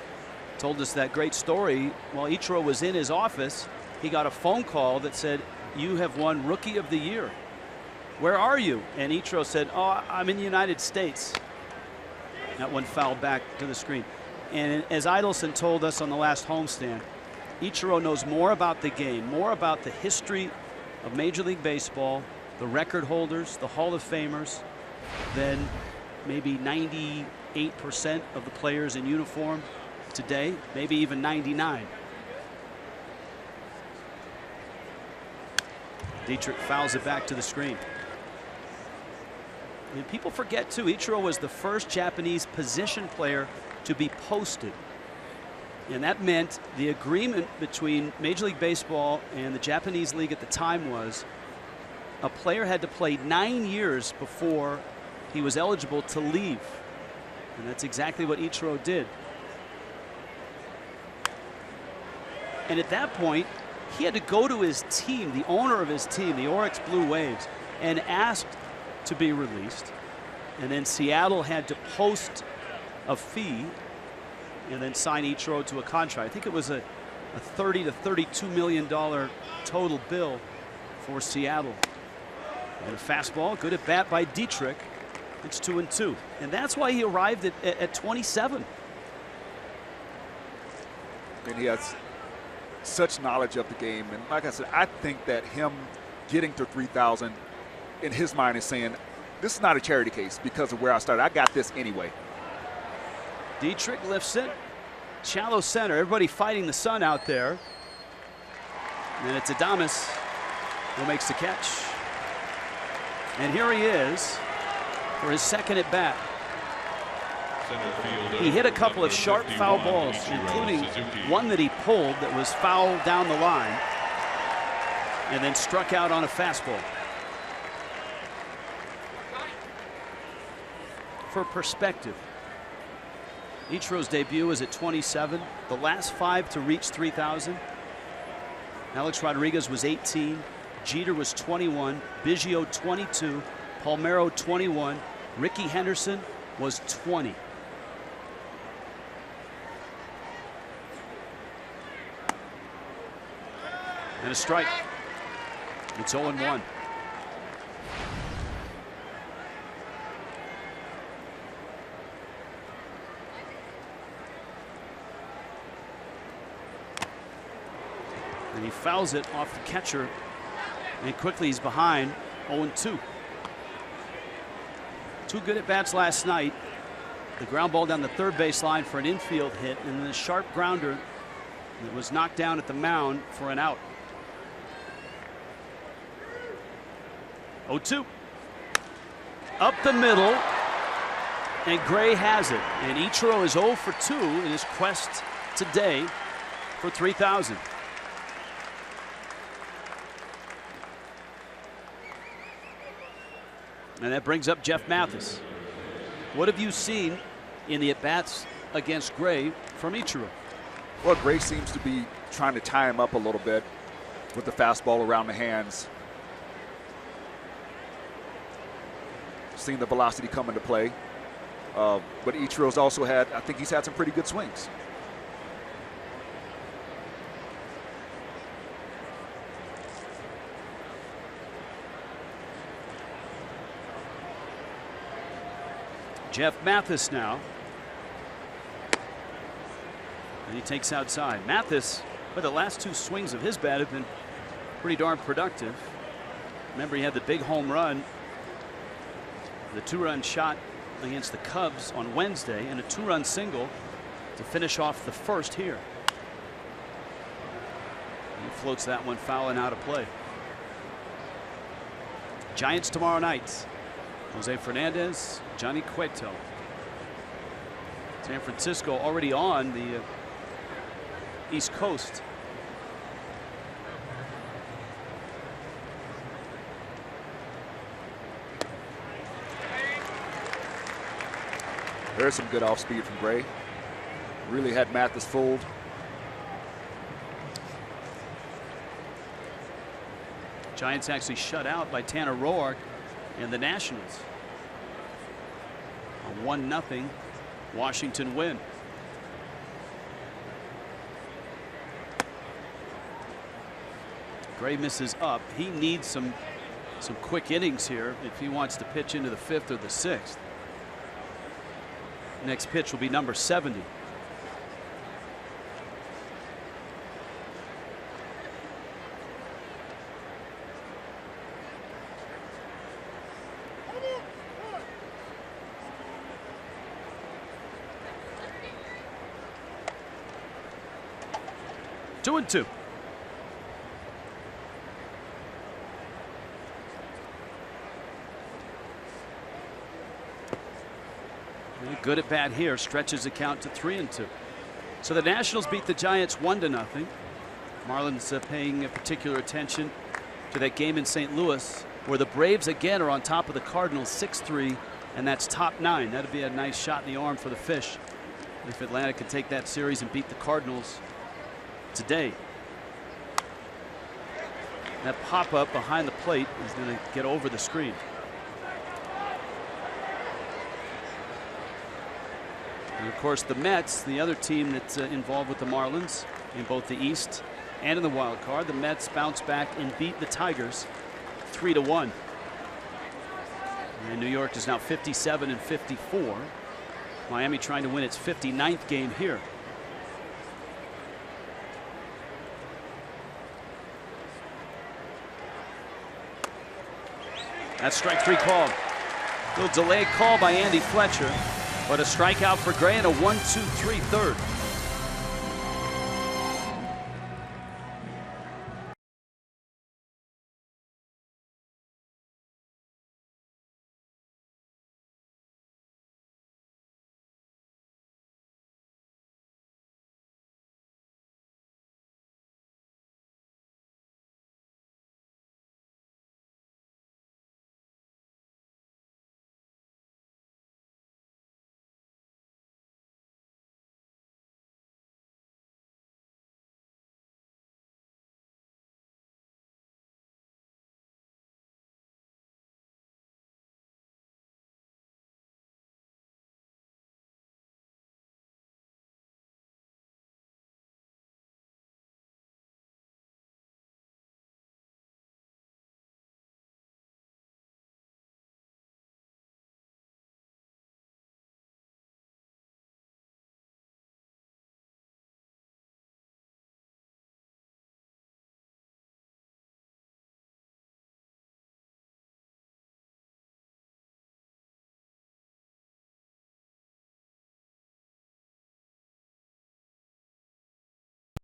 told us that great story. While Ichiro was in his office, he got a phone call that said, "You have won Rookie of the Year. Where are you?" And Ichiro said, "Oh, I'm in the United States." That one fouled back to the screen. And as Idelson told us on the last homestand, Ichiro knows more about the game, more about the history of Major League Baseball, the record holders, the Hall of Famers, than maybe 98% of the players in uniform today, maybe even 99. Dietrich fouls it back to the screen. And people forget too, Ichiro was the first Japanese position player to be posted. And that meant the agreement between Major League Baseball and the Japanese league at the time was a player had to play 9 years before he was eligible to leave. And that's exactly what Ichiro did. And at that point, he had to go to his team, the owner of his team, the Oryx Blue Waves, and asked to be released. And then Seattle had to post a fee and then sign Ichiro to a contract. I think it was a $30 to $32 million total bill for Seattle. And a fastball, good at bat by Dietrich. It's 2-2. And that's why he arrived at 27. And he has such knowledge of the game. And like I said, I think that him getting to 3,000 in his mind is saying, this is not a charity case because of where I started. I got this anyway. Dietrich lifts it. Shallow center. Everybody fighting the sun out there. And it's Adames who makes the catch. And here he is for his second at bat. He hit a couple of sharp foul balls, including one that he pulled that was foul down the line and then struck out on a fastball. For perspective, Ichiro's debut was at 27, the last 5 to reach 3,000. Alex Rodriguez was 18, Jeter was 21, Biggio 22, Palmeiro 21, Ricky Henderson was 20. And a strike. It's 0-1. And he fouls it off the catcher, and quickly he's behind 0-2. 2 good at bats last night. The ground ball down the third base line for an infield hit, and then a sharp grounder that was knocked down at the mound for an out. 0-2. Up the middle, and Gray has it. And Ichiro is 0 for 2 in his quest today for 3,000. And that brings up Jeff Mathis. What have you seen in the at-bats against Gray from Ichiro? Well, Gray seems to be trying to tie him up a little bit with the fastball around the hands. Seeing the velocity come into play. But Ichiro's also had, I think he's had some pretty good swings. Jeff Mathis now. And he takes outside. Mathis, but the last 2 swings of his bat have been pretty darn productive. Remember, he had the big home run, the 2-run shot against the Cubs on Wednesday, and a 2-run single to finish off the first here. He floats that one foul and out of play. Giants tomorrow night. Jose Fernandez, Johnny Cueto. San Francisco already on the East Coast. There's some good off speed from Gray. Really had Mathis fooled. Giants actually shut out by Tanner Roark and the Nationals. A 1-0 Washington win. Gray misses up. He needs some quick innings here if he wants to pitch into the 5th or the 6th. Next pitch will be number 70. Two and two. Good at bat here, stretches the count to 3-2. So the Nationals beat the Giants 1-0. Marlins paying particular attention to that game in St. Louis, where the Braves again are on top of the Cardinals 6-3, and that's top 9. That'd be a nice shot in the arm for the Fish if Atlanta could take that series and beat the Cardinals today. That pop-up behind the plate is going to get over the screen. And of course, the Mets, the other team that's involved with the Marlins in both the East and in the wild card, the Mets bounced back and beat the Tigers 3-1. And New York is now 57-54. Miami trying to win its 59th game here. That's strike 3 call. Little delayed call by Andy Fletcher, but a strikeout for Gray and a 1-2-3 third.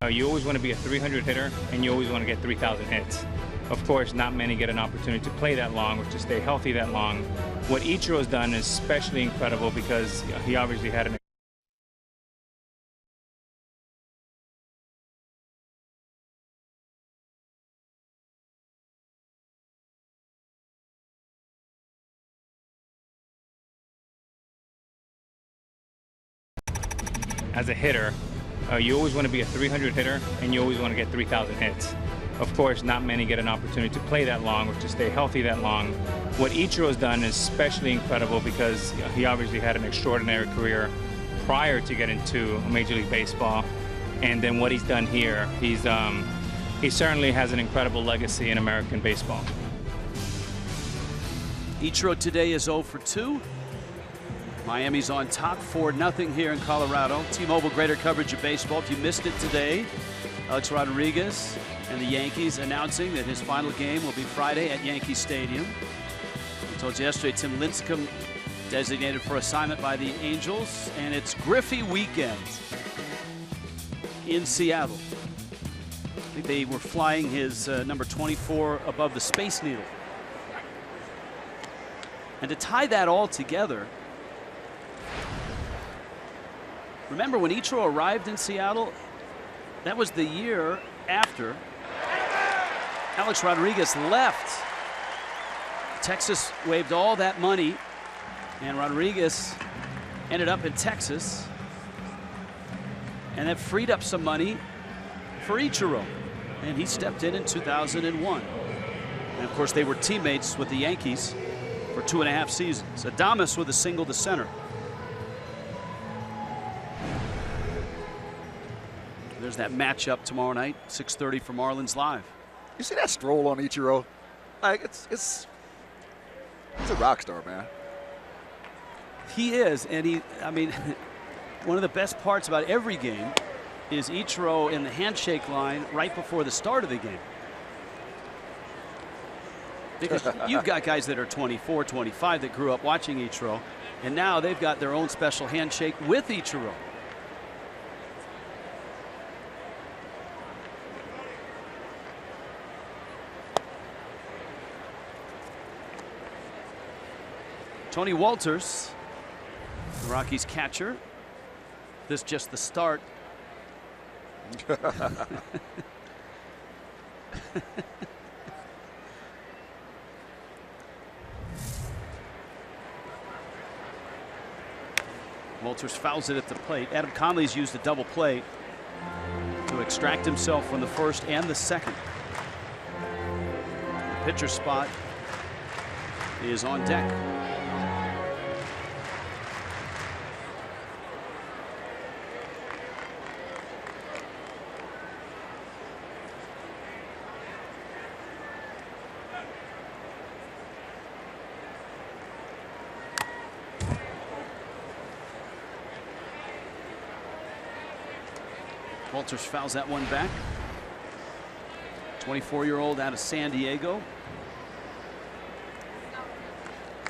You always want to be a 300 hitter, and you always want to get 3,000 hits. Of course, not many get an opportunity to play that long or to stay healthy that long. What Ichiro's done is especially incredible because he obviously had an as a hitter, you always want to be a 300 hitter, and you always want to get 3,000 hits. Of course, not many get an opportunity to play that long or to stay healthy that long. What Ichiro's done is especially incredible because he obviously had an extraordinary career prior to getting to Major League Baseball. And then what he's done here, he certainly has an incredible legacy in American baseball. Ichiro today is 0 for 2. Miami's on top 4-0 here in Colorado. T-Mobile greater coverage of baseball. If you missed it today, Alex Rodriguez and the Yankees announcing that his final game will be Friday at Yankee Stadium. I told you yesterday, Tim Lincecum designated for assignment by the Angels, and it's Griffey weekend in Seattle. I think they were flying his number 24 above the Space Needle. And to tie that all together, remember when Ichiro arrived in Seattle, that was the year after Alex Rodriguez left. Texas waived all that money, and Rodriguez ended up in Texas, and that freed up some money for Ichiro, and he stepped in 2001. And of course, they were teammates with the Yankees for 2.5 seasons. Adames with a single to center. There's that matchup tomorrow night, 6:30 for Marlins Live. You see that stroll on Ichiro? Like he's a rock star, man. He is, and I mean, one of the best parts about every game is Ichiro in the handshake line right before the start of the game. Because you've got guys that are 24, 25 that grew up watching Ichiro, and now they've got their own special handshake with Ichiro. Tony Walters, the Rockies catcher. This just the start. Walters fouls it at the plate. Adam Conley's used a double play to extract himself from the first and the second. The pitcher spot is on deck. Walters fouls that one back. 24-year-old out of San Diego.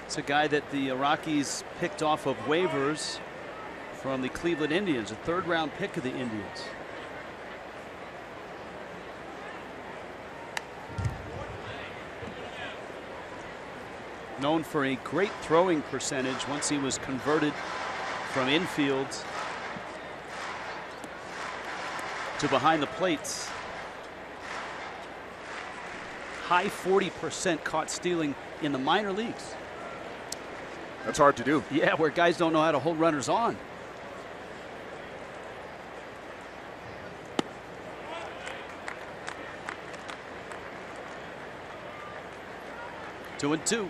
It's a guy that the Rockies picked off of waivers from the Cleveland Indians, a third-round pick of the Indians. Known for a great throwing percentage once he was converted from infield to behind the plates. High 40% caught stealing in the minor leagues. That's hard to do. Yeah, where guys don't know how to hold runners on. Two and two.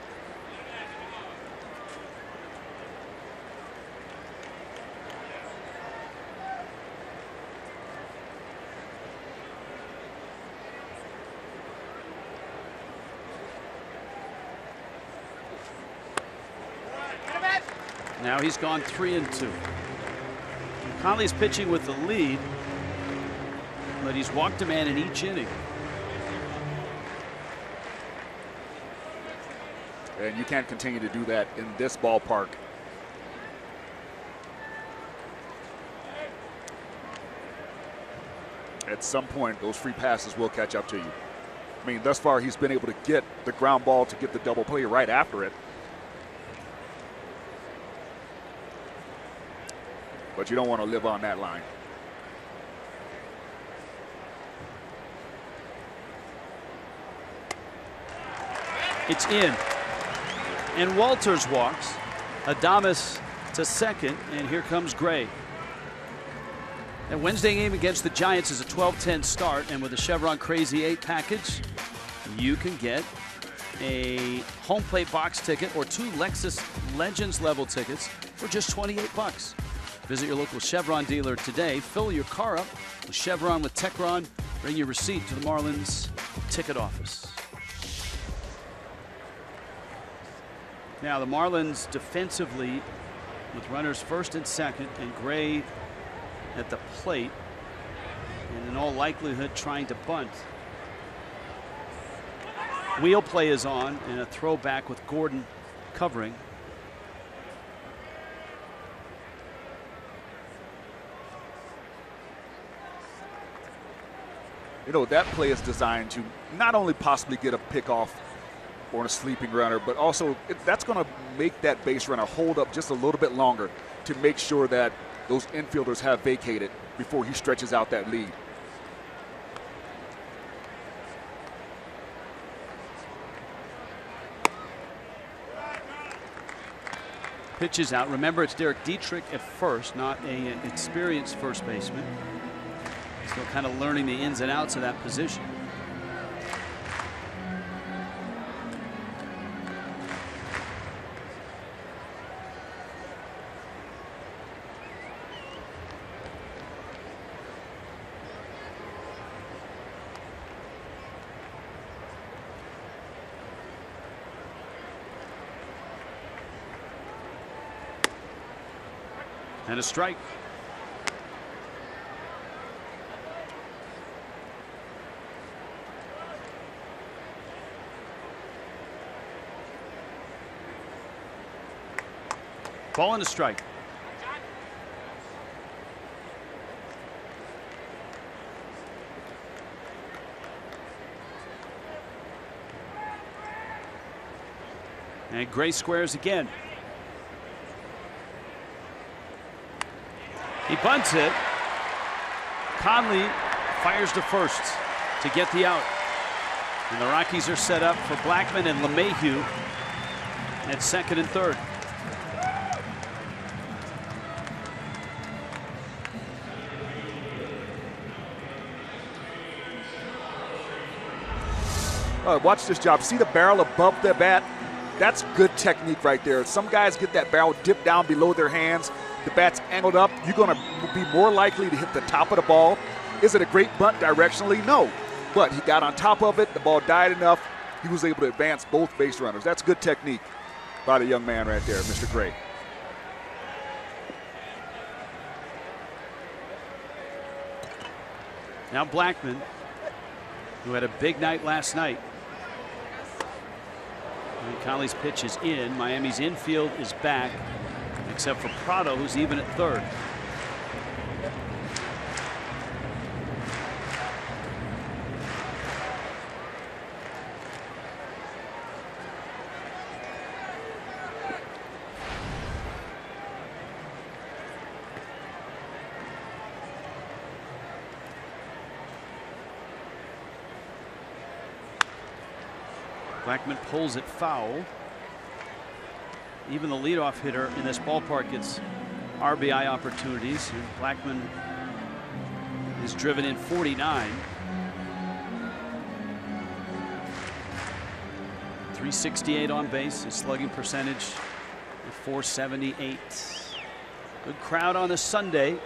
Now he's gone 3 and 2. Conley's pitching with the lead, but he's walked a man in each inning. And you can't continue to do that in this ballpark. At some point, those free passes will catch up to you. I mean, thus far, he's been able to get the ground ball to get the double play right after it. But you don't want to live on that line. It's in. And Walters walks. Adames to second, and here comes Gray. That Wednesday game against the Giants is a 12-10 start, and with a Chevron Crazy 8 package, you can get a home plate box ticket or 2 Lexus Legends level tickets for just 28 bucks. Visit your local Chevron dealer today. Fill your car up with Chevron with Techron. Bring your receipt to the Marlins ticket office. Now the Marlins defensively with runners first and second, and Gray at the plate, and in all likelihood trying to bunt. Wheel play is on, and a throwback with Gordon covering. You know, that play is designed to not only possibly get a pick off or a sleeping runner, but also that's going to make that base runner hold up just a little bit longer to make sure that those infielders have vacated before he stretches out that lead. Pitches out. Remember, it's Derek Dietrich at first, not an experienced first baseman. Still kind of learning the ins and outs of that position. And a strike. Ball and a strike. And Gray squares again. He bunts it. Conley fires to first to get the out. And the Rockies are set up for Blackman and LeMahieu at second and third. Watch this job. See the barrel above the bat? That's good technique right there. Some guys get that barrel dipped down below their hands. The bat's angled up. You're going to be more likely to hit the top of the ball. Is it a great bunt directionally? No. But he got on top of it. The ball died enough. He was able to advance both base runners. That's good technique by the young man right there, Mr. Gray. Now Blackman, who had a big night last night. And Conley's pitch is in. Miami's infield is back, except for Prado, who's even at third. Blackman pulls it foul. Even the leadoff hitter in this ballpark gets RBI opportunities. And Blackman is driven in 49. 368 on base. His slugging percentage at 478. Good crowd on a Sunday.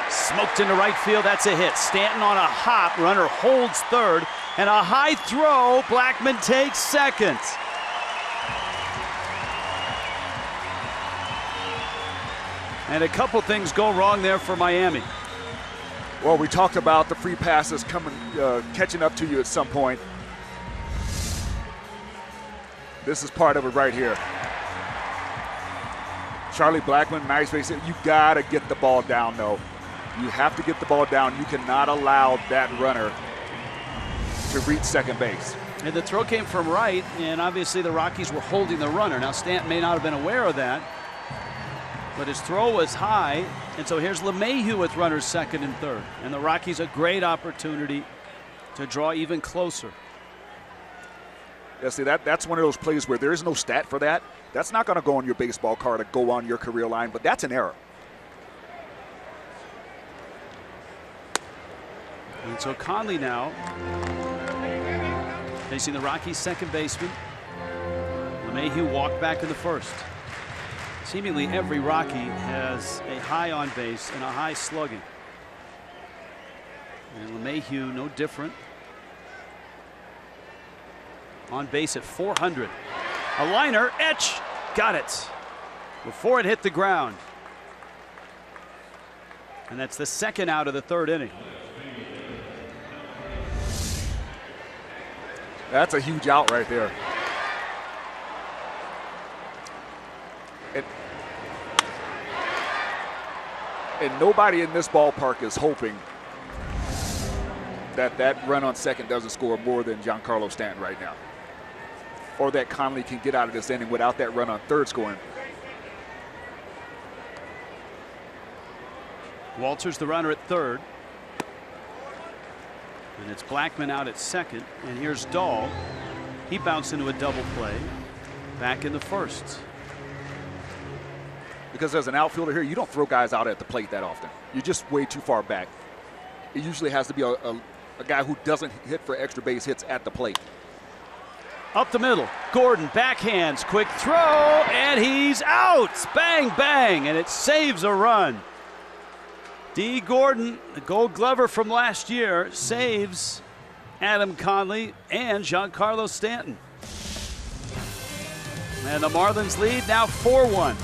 Smoked into right field. That's a hit. Stanton on a hop. Runner holds third. And a high throw. Blackman takes second. And a couple things go wrong there for Miami. Well, we talked about the free passes coming, catching up to you at some point. This is part of it right here. Charlie Blackmon, nice base hit. You got to get the ball down, though. You have to get the ball down. You cannot allow that runner to reach second base. And the throw came from right, and obviously the Rockies were holding the runner. Now, Stanton may not have been aware of that, but his throw was high, and so here's LeMahieu with runners second and third. And the Rockies a great opportunity to draw even closer. Yeah, see, that's one of those plays where there is no stat for that. That's not going to go on your baseball card to go on your career line, but that's an error. And so Conley now facing the Rockies second baseman. LeMahieu walked back in the first. Seemingly every Rocky has a high on base and a high slugging. And LeMahieu no different. On base at 400. A liner, Etch, got it before it hit the ground. And that's the second out of the third inning. That's a huge out right there. And nobody in this ballpark is hoping that run on second doesn't score more than Giancarlo Stanton right now, or that Conley can get out of this inning without that run on third scoring. Walters the runner at third. And it's Blackmon out at second. And here's Dahl. He bounced into a double play back in the first. Because as an outfielder here, you don't throw guys out at the plate that often. You're just way too far back. It usually has to be a guy who doesn't hit for extra base hits at the plate. Up the middle, Gordon backhands, quick throw, and he's out. Bang, bang, and it saves a run. D. Gordon, the Gold Glover from last year, saves Adam Conley and Giancarlo Stanton. And the Marlins lead now 4-1.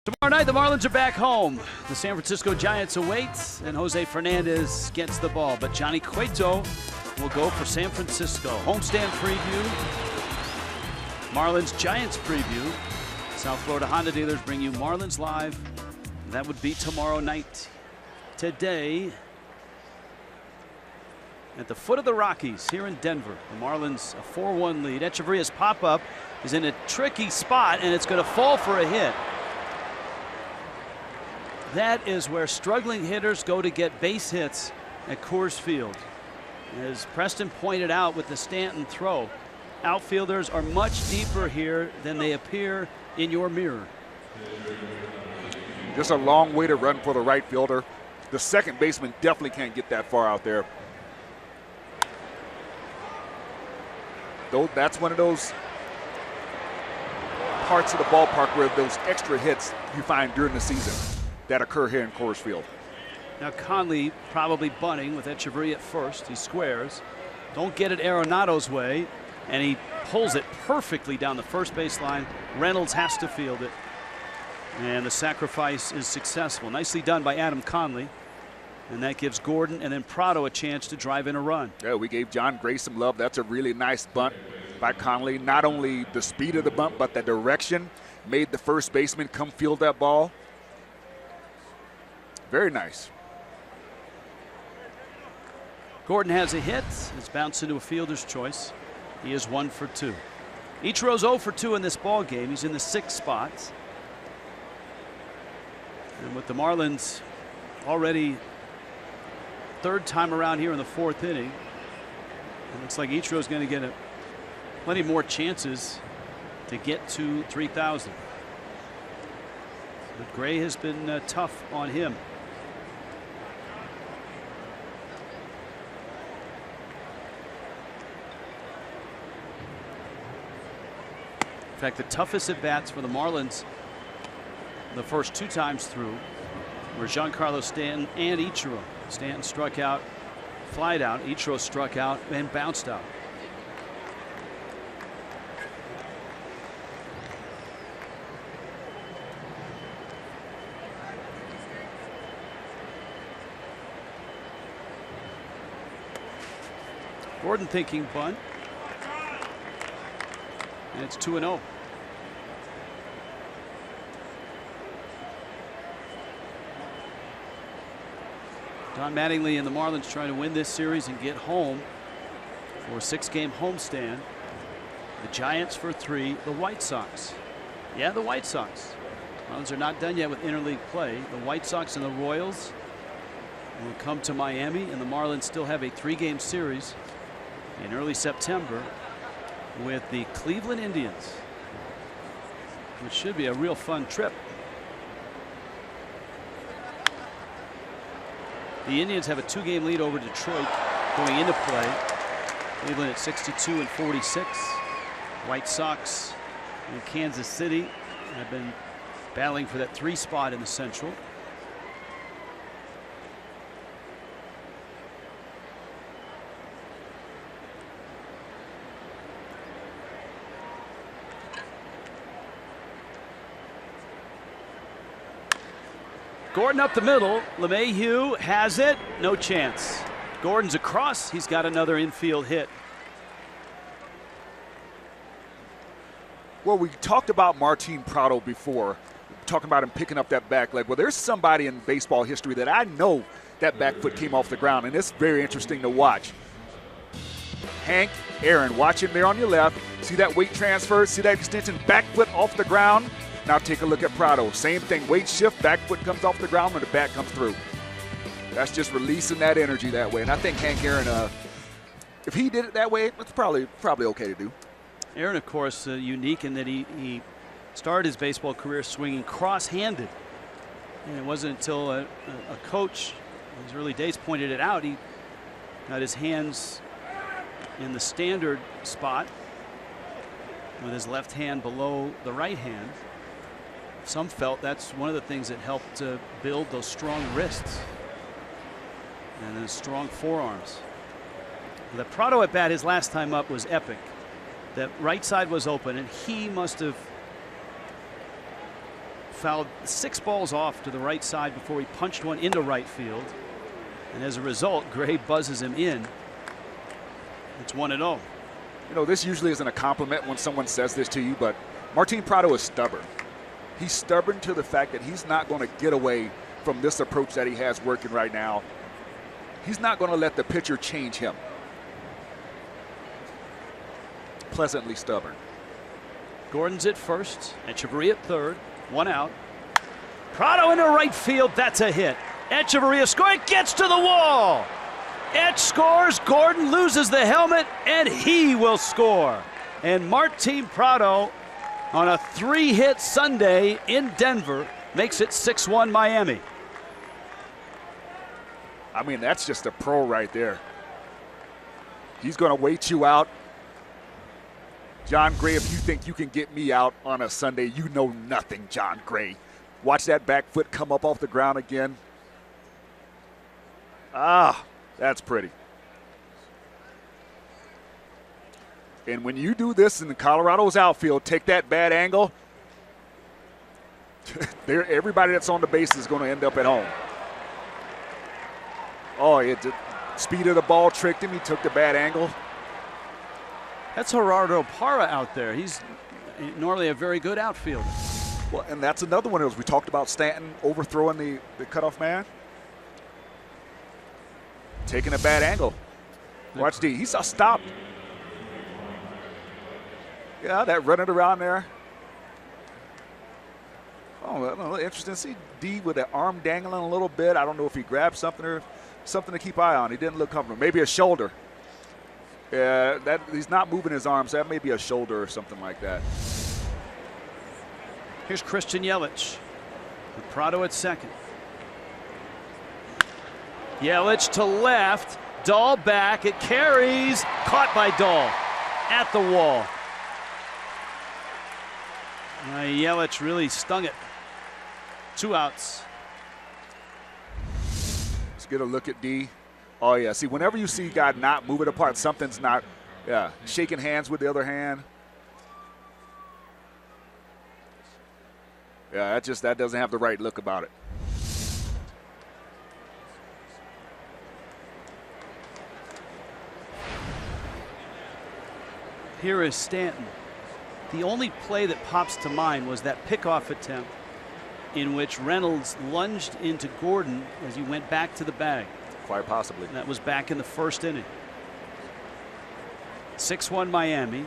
Tomorrow night, the Marlins are back home. The San Francisco Giants await, and Jose Fernandez gets the ball. But Johnny Cueto will go for San Francisco. Homestand preview. Marlins Giants preview. South Florida Honda dealers bring you Marlins Live. That would be tomorrow night. Today, at the foot of the Rockies here in Denver, the Marlins a 4-1 lead. Echeverria's pop-up is in a tricky spot, and it's going to fall for a hit. That is where struggling hitters go to get base hits at Coors Field. As Preston pointed out with the Stanton throw, outfielders are much deeper here than they appear in your mirror. Just a long way to run for the right fielder. The second baseman definitely can't get that far out there. That's one of those parts of the ballpark where those extra hits you find during the season that occur here in Coors Field. Now Conley probably bunting with Echeverria at first. He squares. Don't get it Arenado's way, and he pulls it perfectly down the first baseline. Reynolds has to field it, and the sacrifice is successful. Nicely done by Adam Conley, and that gives Gordon and then Prado a chance to drive in a run. Yeah, we gave John Gray some love. That's a really nice bunt by Conley. Not only the speed of the bunt, but the direction made the first baseman come field that ball. Very nice. Gordon has a hit. It's bounced into a fielder's choice. He is 1 for 2. Ichiro's 0 for 2 in this ball game. He's in the 6th spot. And with the Marlins already third time around here in the 4th inning, it looks like Ichiro's going to get plenty more chances to get to 3,000. But Gray has been tough on him. In fact, the toughest at bats for the Marlins the first 2 times through were Giancarlo Stanton and Ichiro. Stanton struck out, flied out. Ichiro struck out and bounced out. Gordon thinking bunt. And it's 2-0. Don Mattingly and the Marlins trying to win this series and get home for a 6-game homestand. The Giants for 3, the White Sox. Yeah, the White Sox. Marlins are not done yet with interleague play. The White Sox and the Royals will come to Miami, and the Marlins still have a 3-game series in early September with the Cleveland Indians, which should be a real fun trip. The Indians have a 2-game lead over Detroit going into play. Cleveland at 62 and 46. White Sox in Kansas City have been battling for that 3 spot in the Central. Gordon up the middle. LeMahieu has it. No chance. Gordon's across. He's got another infield hit. Well, we talked about Martin Prado before, talking about him picking up that back leg. Well, there's somebody in baseball history that I know that back foot came off the ground, and it's very interesting to watch. Hank Aaron, watch him there on your left. See that weight transfer? See that extension? Back foot off the ground. Now take a look at Prado. Same thing, weight shift, back foot comes off the ground when the bat comes through. That's just releasing that energy that way. And I think Hank Aaron, if he did it that way, it's probably okay to do. Aaron, of course, unique in that he started his baseball career swinging cross-handed. And it wasn't until a coach in his early days pointed it out. He got his hands in the standard spot with his left hand below the right hand. Some felt that's one of the things that helped build those strong wrists and those strong forearms. The Prado at bat his last time up was epic. That right side was open, and he must have fouled 6 balls off to the right side before he punched one into right field. And as a result, Gray buzzes him in. It's 1-0. You know, this usually isn't a compliment when someone says this to you, but Martin Prado is stubborn. He's stubborn to the fact that he's not going to get away from this approach that he has working right now. He's not going to let the pitcher change him. Pleasantly stubborn. Gordon's at first, Echeverria at third, 1 out. Prado into right field, that's a hit. Echeverria scores, gets to the wall. Etch scores, Gordon loses the helmet, and he will score. And Martin Prado, on a 3-hit Sunday in Denver, makes it 6-1 Miami. I mean, that's just a pro right there. He's going to wait you out. John Gray, if you think you can get me out on a Sunday, you know nothing, John Gray. Watch that back foot come up off the ground again. Ah, that's pretty. And when you do this in Colorado's outfield, take that bad angle, everybody that's on the base is going to end up at home. Oh, the speed of the ball tricked him. He took the bad angle. That's Gerardo Parra out there. He's normally a very good outfielder. Well, and that's another one of those. We talked about Stanton overthrowing the cutoff man. Taking a bad angle. Watch D. He's stopped. Yeah, that running around there. Oh, interesting to see D with the arm dangling a little bit. I don't know if he grabbed something or something to keep eye on. He didn't look comfortable. Maybe a shoulder. Yeah, that he's not moving his arms. That may be a shoulder or something like that. Here's Christian Yelich with Prado at second. Yelich to left. Dahl back. It carries. Caught by Dahl at the wall. Yelich really stung it. 2 outs. Let's get a look at D. Oh, yeah. See, whenever you see a guy not moving apart, something's not, shaking hands with the other hand. Yeah, that doesn't have the right look about it. Here is Stanton. The only play that pops to mind was that pickoff attempt in which Reynolds lunged into Gordon as he went back to the bag. Quite possibly. And that was back in the first inning. 6-1 Miami.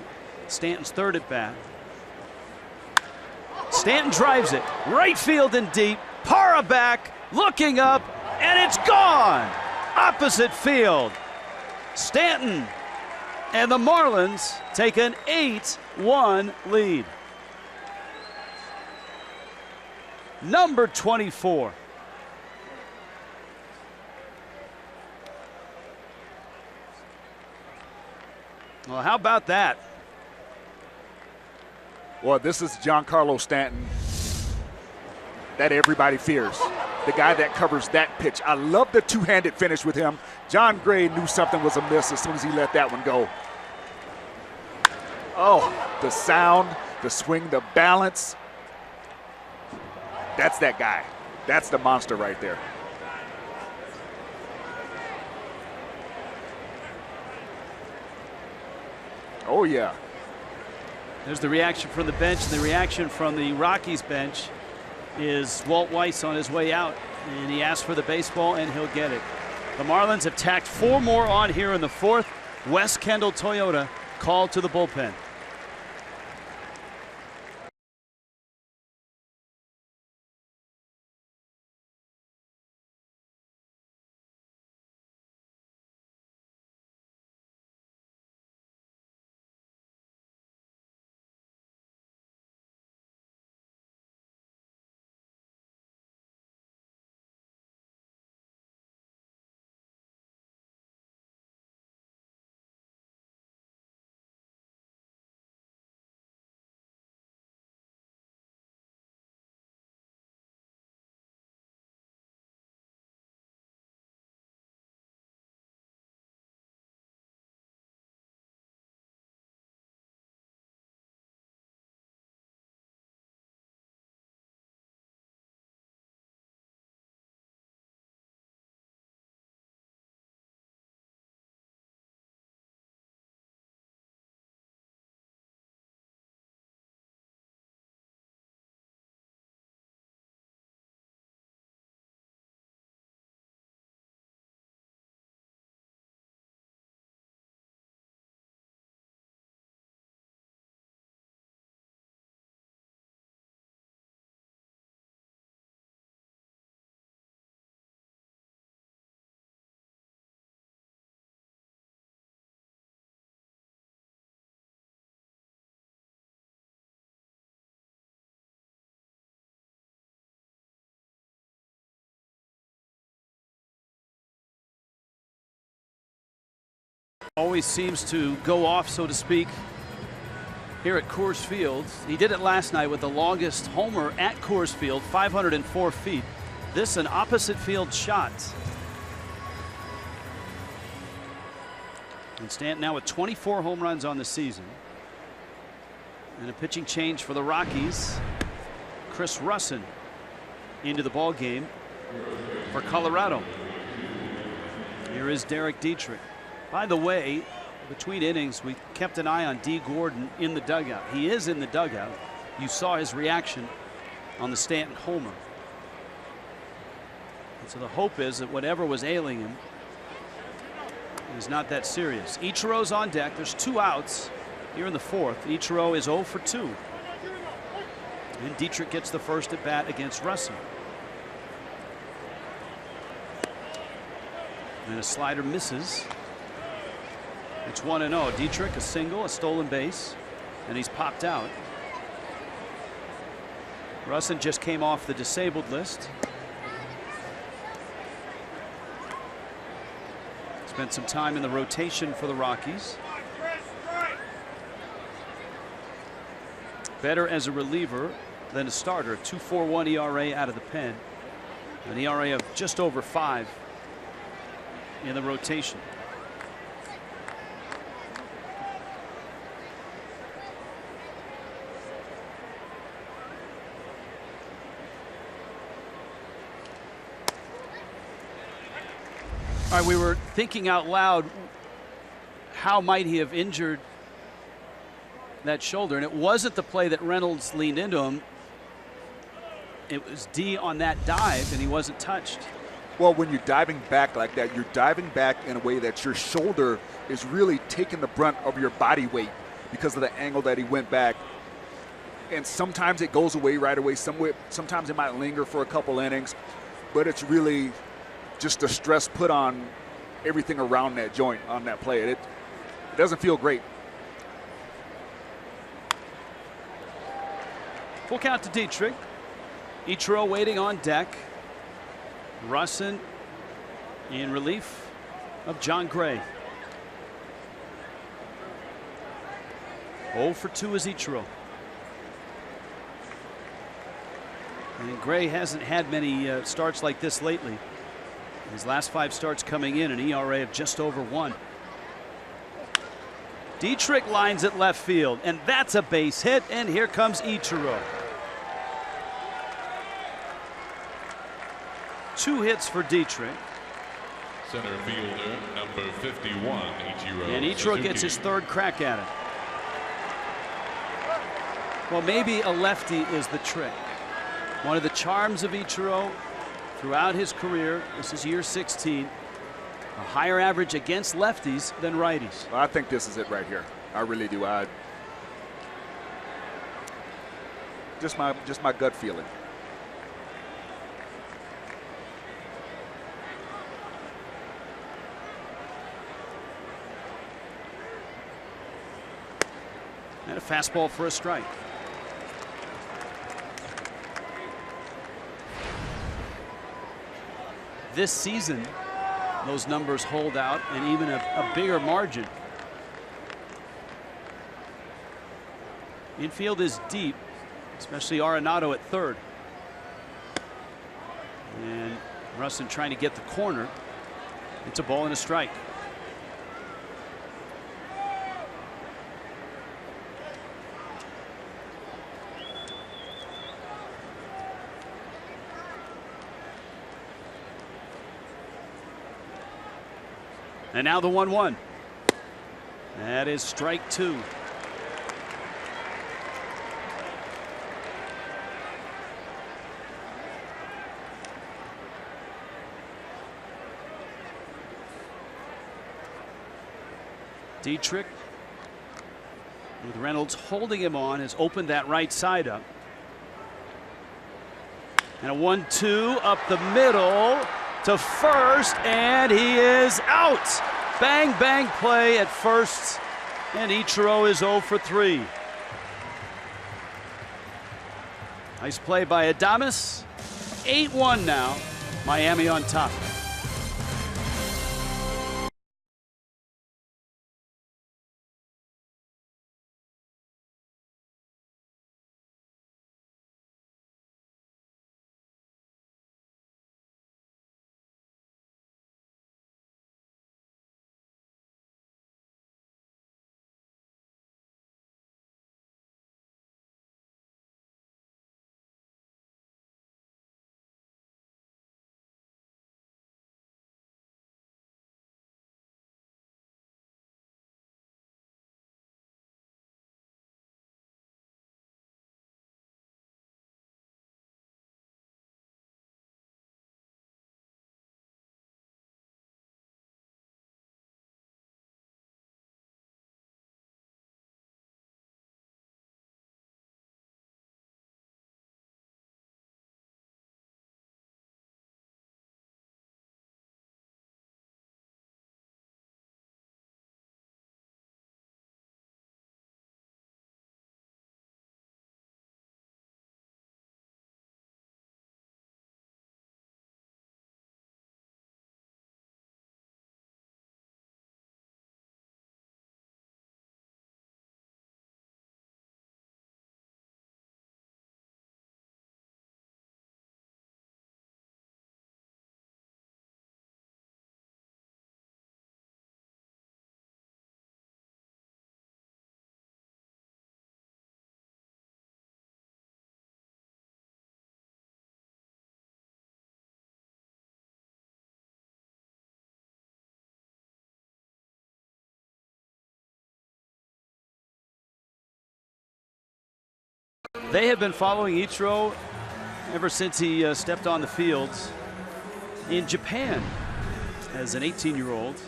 Stanton's third at bat. Stanton drives it. Right field and deep. Parra back, looking up, and it's gone. Opposite field. Stanton and the Marlins take an 8-1 lead. Number 24. Well, how about that? Well, this is Giancarlo Stanton that everybody fears. The guy that covers that pitch. I love the two-handed finish with him. John Gray knew something was amiss as soon as he let that one go. Oh, the sound, the swing, the balance. That's that guy. That's the monster right there. Oh, yeah. There's the reaction from the bench. The reaction from the Rockies bench is Walt Weiss on his way out. And he asked for the baseball, and he'll get it. The Marlins have tacked 4 more on here in the 4th. Wes Kendall Toyota called to the bullpen. Always seems to go off, so to speak, here at Coors Field. He did it last night with the longest homer at Coors Field, 504 feet. This an opposite field shot. And Stanton now with 24 home runs on the season. And a pitching change for the Rockies. Chris Russin into the ball game for Colorado. Here is Derek Dietrich. By the way, between innings, we kept an eye on D. Gordon in the dugout. He is in the dugout. You saw his reaction on the Stanton homer. And so the hope is that whatever was ailing him is not that serious. Ichiro's on deck. There's 2 outs here in the 4th. Ichiro is 0 for 2. And Dietrich gets the first at bat against Russin. And a slider misses. It's 1-0. Dietrich, a single, a stolen base, and he's popped out. Russin just came off the disabled list. Spent some time in the rotation for the Rockies. Better as a reliever than a starter. 2.41 ERA out of the pen. An ERA of just over 5 in the rotation. All right, we were thinking out loud, how might he have injured that shoulder? And it wasn't the play that Reynolds leaned into him. It was D on that dive, and he wasn't touched. Well, when you're diving back like that, you're diving back in a way that your shoulder is really taking the brunt of your body weight because of the angle that he went back. And sometimes it goes away right away. Sometimes it might linger for a couple innings, but it's really just the stress put on everything around that joint on that play. It doesn't feel great. Full count to Dietrich. Ichiro waiting on deck. Russin in relief of John Gray. 0 for 2 is Ichiro. And Gray hasn't had many starts like this lately. His last 5 starts coming in an ERA of just over 1. Dietrich lines at left field, and that's a base hit, and here comes Ichiro. 2 hits for Dietrich. Center fielder number 51, Ichiro. And Ichiro gets his 3rd crack at it. Well, maybe a lefty is the trick. One of the charms of Ichiro throughout his career, this is year 16, a higher average against lefties than righties. Well, I think this is it right here. I really do. Just my gut feeling. And a fastball for a strike. This season, those numbers hold out, and even a bigger margin. Infield is deep, especially Arenado at 3rd. And Russin trying to get the corner. It's a ball and a strike. And now the 1-1. That is strike 2. Dietrich, with Reynolds holding him on, has opened that right side up. And a 1-2 up the middle to first, and he is out. Bang, bang play at first, and Ichiro is 0 for 3. Nice play by Adames. 8-1 now. Miami on top. They have been following Ichiro ever since he stepped on the fields in Japan as an 18-year-old.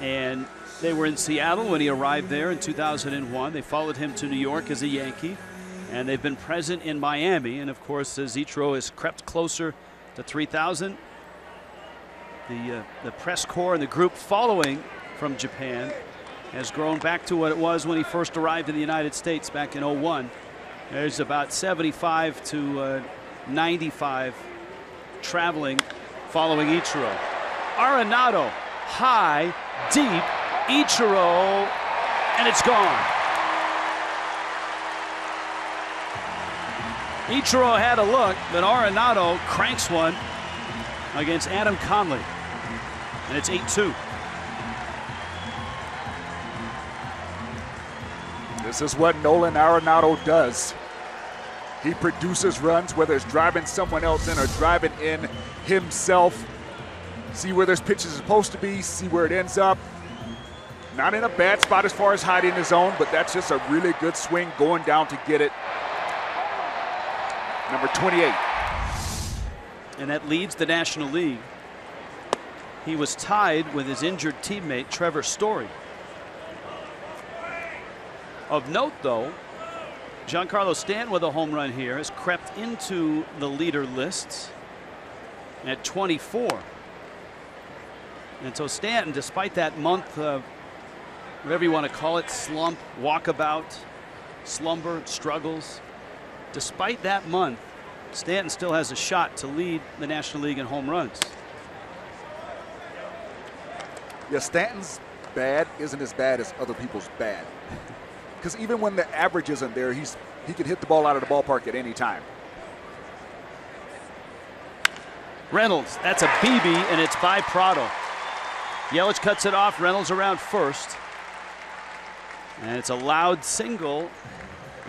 And they were in Seattle when he arrived there in 2001. They followed him to New York as a Yankee. And they've been present in Miami. And, of course, as Ichiro has crept closer to 3,000, the press corps and the group following from Japan has grown back to what it was when he first arrived in the United States back in 01. There's about 75 to 95 traveling following Ichiro. Arenado, high, deep, Ichiro, and it's gone. Ichiro had a look, but Arenado cranks one against Adam Conley, and it's 8-2. This is what Nolan Arenado does. He produces runs, whether it's driving someone else in or driving in himself. See where this pitch is supposed to be, see where it ends up. Not in a bad spot as far as hiding his zone, but that's just a really good swing going down to get it. Number 28. And that leads the National League. He was tied with his injured teammate Trevor Story. Of note, though, Giancarlo Stanton with a home run here has crept into the leader lists at 24. And so Stanton, despite that month of whatever you want to call it, slump, walkabout, slumber, struggles, despite that month, Stanton still has a shot to lead the National League in home runs. Yeah, Stanton's bad isn't as bad as other people's bad. Because even when the average isn't there, he can hit the ball out of the ballpark at any time. Reynolds, that's a BB, and it's by Prado. Yelich cuts it off, Reynolds around first. And it's a loud single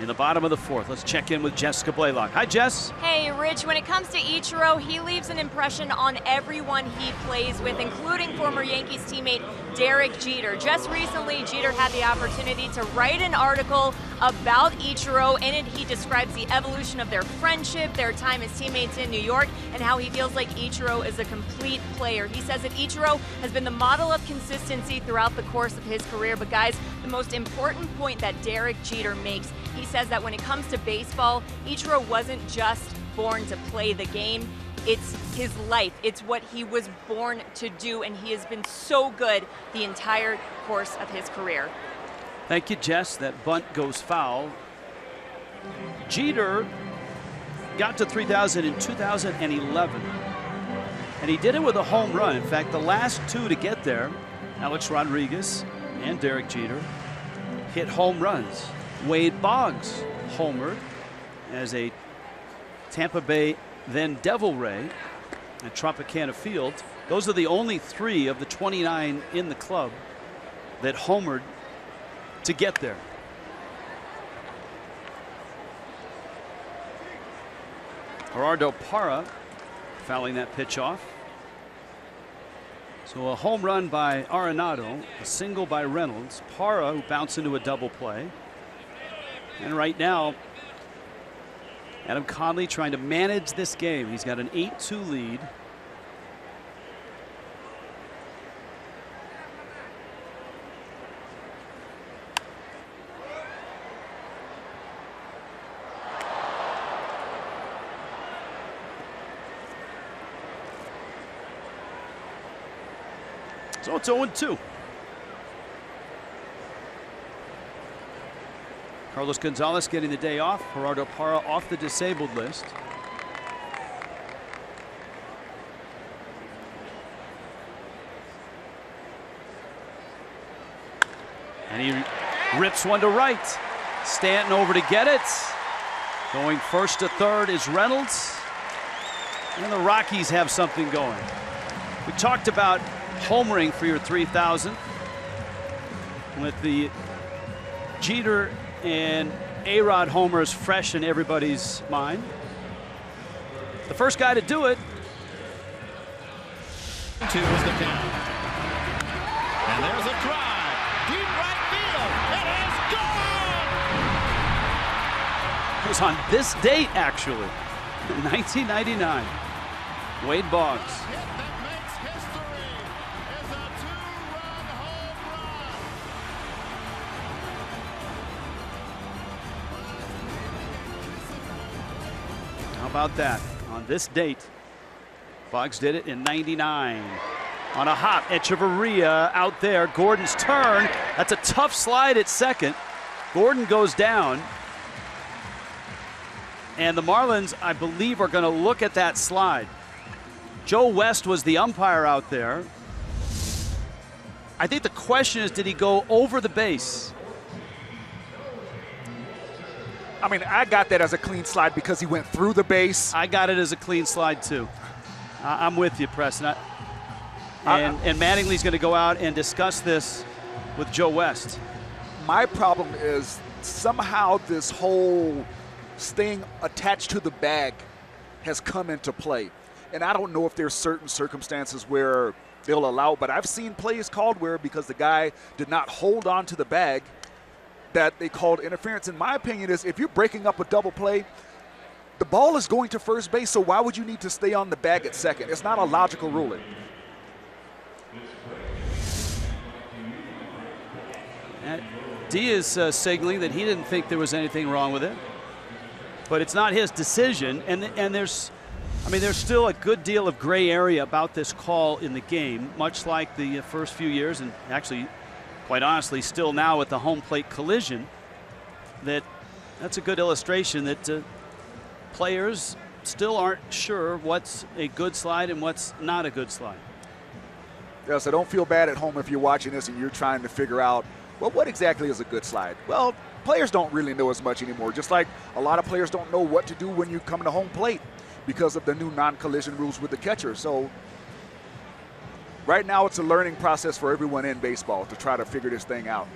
in the bottom of the fourth. Let's check in with Jessica Blaylock. Hi, Jess. Hey, Rich. When it comes to Ichiro, he leaves an impression on everyone he plays with, including former Yankees teammate Derek Jeter. Just recently, Jeter had the opportunity to write an article about Ichiro. In it, he describes the evolution of their friendship, their time as teammates in New York, and how he feels like Ichiro is a complete player. He says that Ichiro has been the model of consistency throughout the course of his career. But guys, the most important point that Derek Jeter makes, he says that when it comes to baseball, Ichiro wasn't just born to play the game. It's his life. It's what he was born to do, and he has been so good the entire course of his career. Thank you, Jess. That bunt goes foul. Jeter got to 3,000 in 2011, and he did it with a home run. In fact, the last two to get there, Alex Rodriguez and Derek Jeter, hit home runs. Wade Boggs homered as a Tampa Bay then Devil Ray at Tropicana Field. Those are the only three of the 29 in the club that homered to get there. Gerardo Parra fouling that pitch off. So a home run by Arenado, a single by Reynolds, Parra who bounced into a double play. And right now, Adam Conley trying to manage this game. He's got an 8-2 lead. So it's 0-2. Carlos Gonzalez getting the day off. Gerardo Parra off the disabled list. And he rips one to right. Stanton over to get it. Going first to third is Reynolds. And the Rockies have something going. We talked about homering for your 3,000 with the Jeter and A-Rod homers fresh in everybody's mind. The first guy to do it. 2 is the count. And there's a drive. Deep right field. It is was on this date, actually, in 1999. Wade Boggs. How about that? On this date, Boggs did it in 99. On a hop, Echeverria out there. Gordon's turn. That's a tough slide at second. Gordon goes down. And the Marlins, I believe, are going to look at that slide. Joe West was the umpire out there. I think the question is, did he go over the base? I mean, I got that as a clean slide because he went through the base. I got it as a clean slide, too. I'm with you, Preston. And Mattingly's going to go out and discuss this with Joe West. My problem is somehow this whole staying attached to the bag has come into play. And I don't know if there's certain circumstances where they'll allow, but I've seen plays called where because the guy did not hold on to the bag that they called interference. In my opinion is if you're breaking up a double play, the ball is going to first base, so why would you need to stay on the bag at second? It's not a logical ruling. D is signaling that he didn't think there was anything wrong with it, but it's not his decision. And there's still a good deal of gray area about this call in the game, much like the first few years, and actually, quite honestly, still now with the home plate collision. That's a good illustration that players still aren't sure what's a good slide and what's not a good slide. Yeah, so don't feel bad at home if you're watching this and you're trying to figure out, well, what exactly is a good slide? Well, players don't really know as much anymore, just like a lot of players don't know what to do when you come to home plate because of the new non-collision rules with the catcher. So right now it's a learning process for everyone in baseball to try to figure this thing out.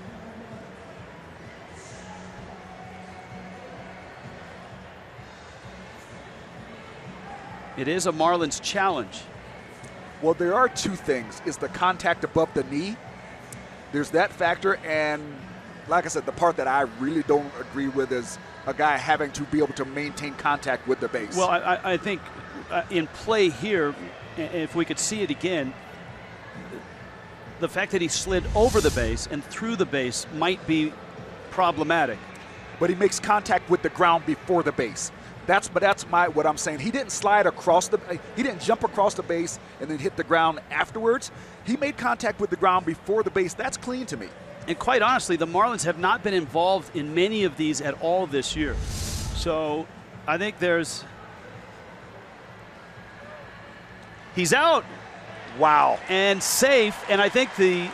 It is a Marlins challenge. Well, there are two things. Is the contact above the knee. There's that factor, and like I said, the part that I really don't agree with is a guy having to be able to maintain contact with the base. Well, I think in play here, if we could see it again, the fact that he slid over the base and through the base might be problematic. But he makes contact with the ground before the base. That's what I'm saying. He didn't slide across he didn't jump across the base and then hit the ground afterwards. He made contact with the ground before the base. That's clean to me. And quite honestly, the Marlins have not been involved in many of these at all this year. So I think he's out. Wow. And safe. And I think the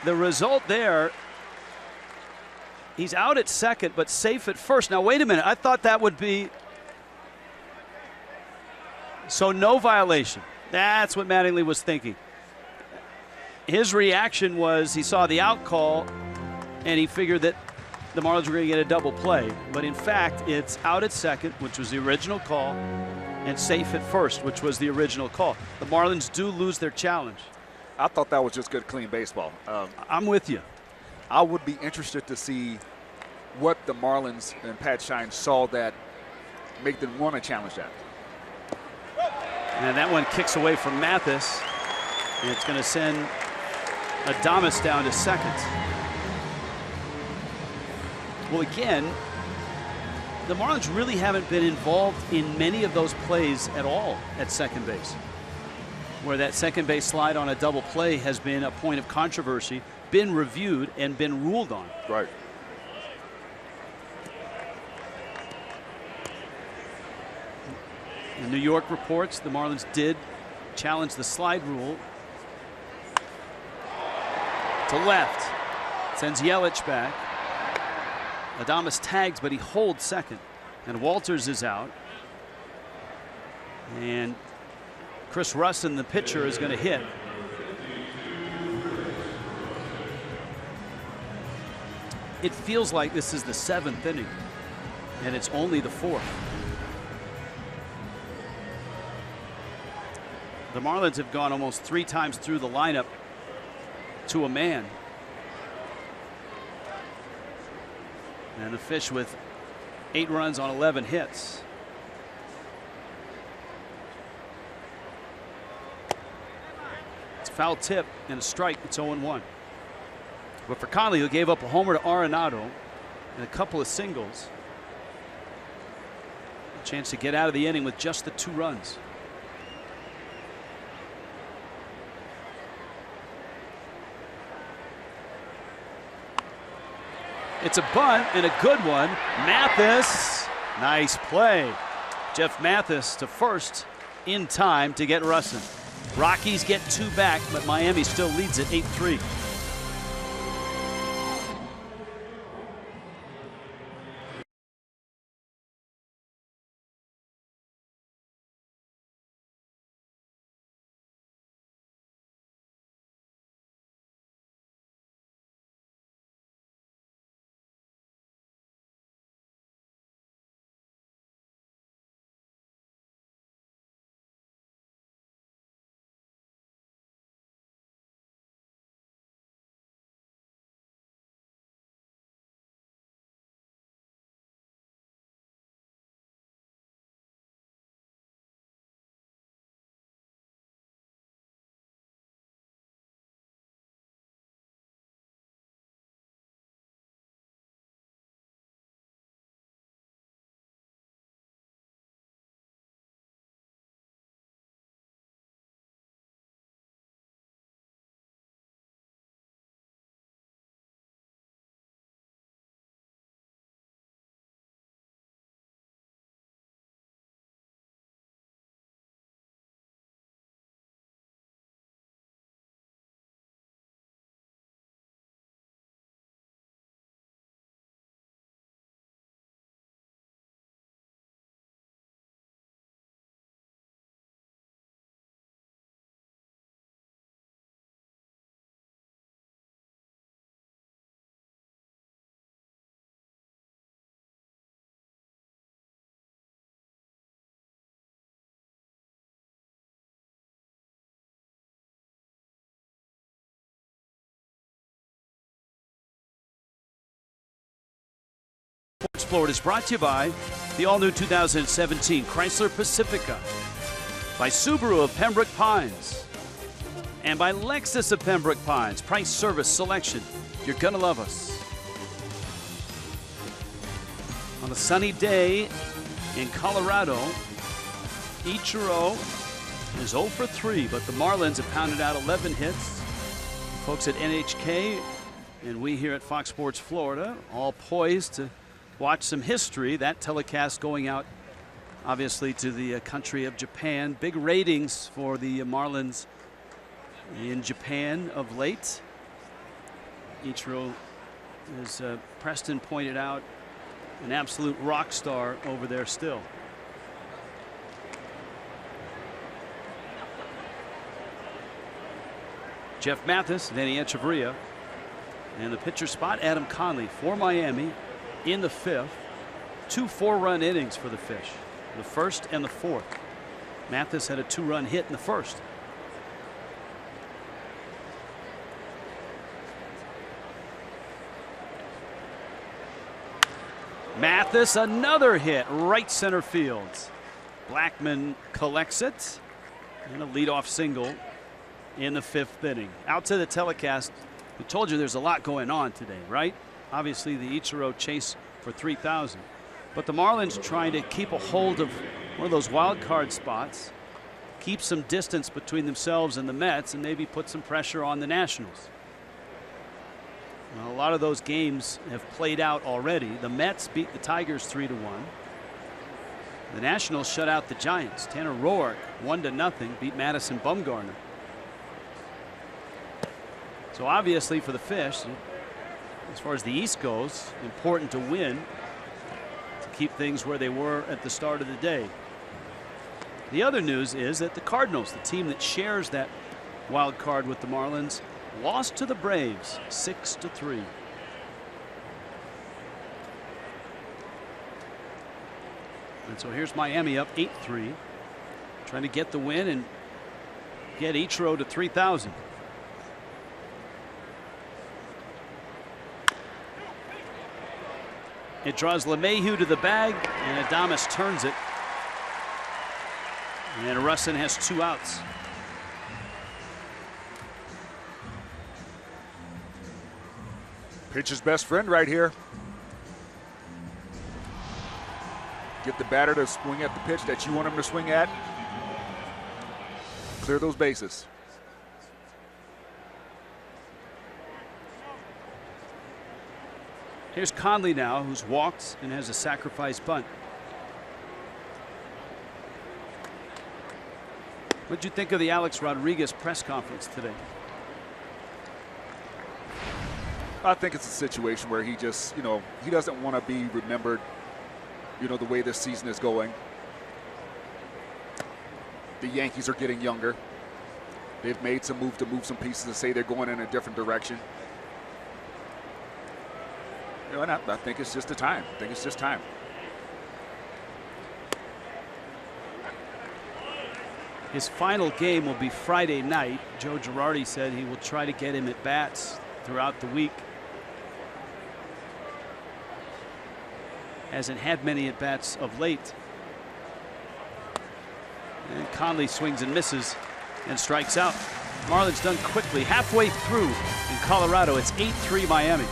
result there, he's out at second, but safe at first. Now, wait a minute. I thought that would be. So no violation. That's what Mattingly was thinking. His reaction was he saw the out call, and he figured that the Marlins were going to get a double play. But in fact, it's out at second, which was the original call, and safe at first, which was the original call. The Marlins do lose their challenge. I thought that was just good, clean baseball. I'm with you. I would be interested to see what the Marlins and Pat Shine saw that make them want to challenge that. And that one kicks away from Mathis, and it's going to send Adames down to second. Well, again, the Marlins really haven't been involved in many of those plays at all at second base, where that second base slide on a double play has been a point of controversy, been reviewed, and been ruled on. Right. The New York reports the Marlins did challenge the slide rule. To left. Sends Yelich back. Adames tags, but he holds second. And Walters is out. And Chris Russin, the pitcher, is going to hit. It feels like this is the 7th inning, and it's only the 4th. The Marlins have gone almost 3 times through the lineup to a man. And the Fish with 8 runs on 11 hits. It's a foul tip and a strike. It's 0-1. But for Conley, who gave up a homer to Arenado and a couple of singles, a chance to get out of the inning with just the 2 runs. It's a bunt and a good one. Mathis, nice play. Jeff Mathis to first in time to get Russin. Rockies get 2 back, but Miami still leads it 8-3. Sports Florida is brought to you by the all-new 2017 Chrysler Pacifica, by Subaru of Pembroke Pines, and by Lexus of Pembroke Pines. Price, service, selection. You're gonna love us. On a sunny day in Colorado, Ichiro is 0 for 3, but the Marlins have pounded out 11 hits. Folks at NHK and we here at Fox Sports Florida all poised to watch some history. That telecast going out obviously to the country of Japan. Big ratings for the Marlins in Japan of late. Ichiro, as Preston pointed out, an absolute rock star over there still. Jeff Mathis, Danny Echeverria, and the pitcher spot, Adam Conley for Miami in the 5th. 2 4-run innings for the Fish, the 1st and the 4th. Mathis had a 2-run hit in the 1st. Mathis, another hit, right center field. Blackman collects it, and a leadoff single in the 5th inning. Out to the telecast. We told you there's a lot going on today, right? Obviously the Ichiro chase for 3,000, but the Marlins trying to keep a hold of one of those wild card spots, keep some distance between themselves and the Mets, and maybe put some pressure on the Nationals. Well, a lot of those games have played out already. The Mets beat the Tigers 3-1. The Nationals shut out the Giants. Tanner Roark 1-0 beat Madison Bumgarner. So obviously for the Fish, as far as the East goes, important to win to keep things where they were at the start of the day. The other news is that the Cardinals, the team that shares that wild card with the Marlins, lost to the Braves 6-3. And so here's Miami up 8-3, trying to get the win and get Ichiro to 3,000. It draws LeMahieu to the bag, and Adames turns it. And Russin has 2 outs. Pitcher's best friend right here. Get the batter to swing at the pitch that you want him to swing at. Clear those bases. Here's Conley now, who's walked and has a sacrifice bunt. What'd you think of the Alex Rodriguez press conference today? I think it's a situation where he just, he doesn't want to be remembered, the way this season is going. The Yankees are getting younger. They've made some move to move some pieces to say they're going in a different direction. And I think it's just a time. I think it's just time. His final game will be Friday night. Joe Girardi said he will try to get him at bats throughout the week. Hasn't had many at bats of late. And Conley swings and misses and strikes out. Marlins done quickly. Halfway through in Colorado, it's 8-3 Miami.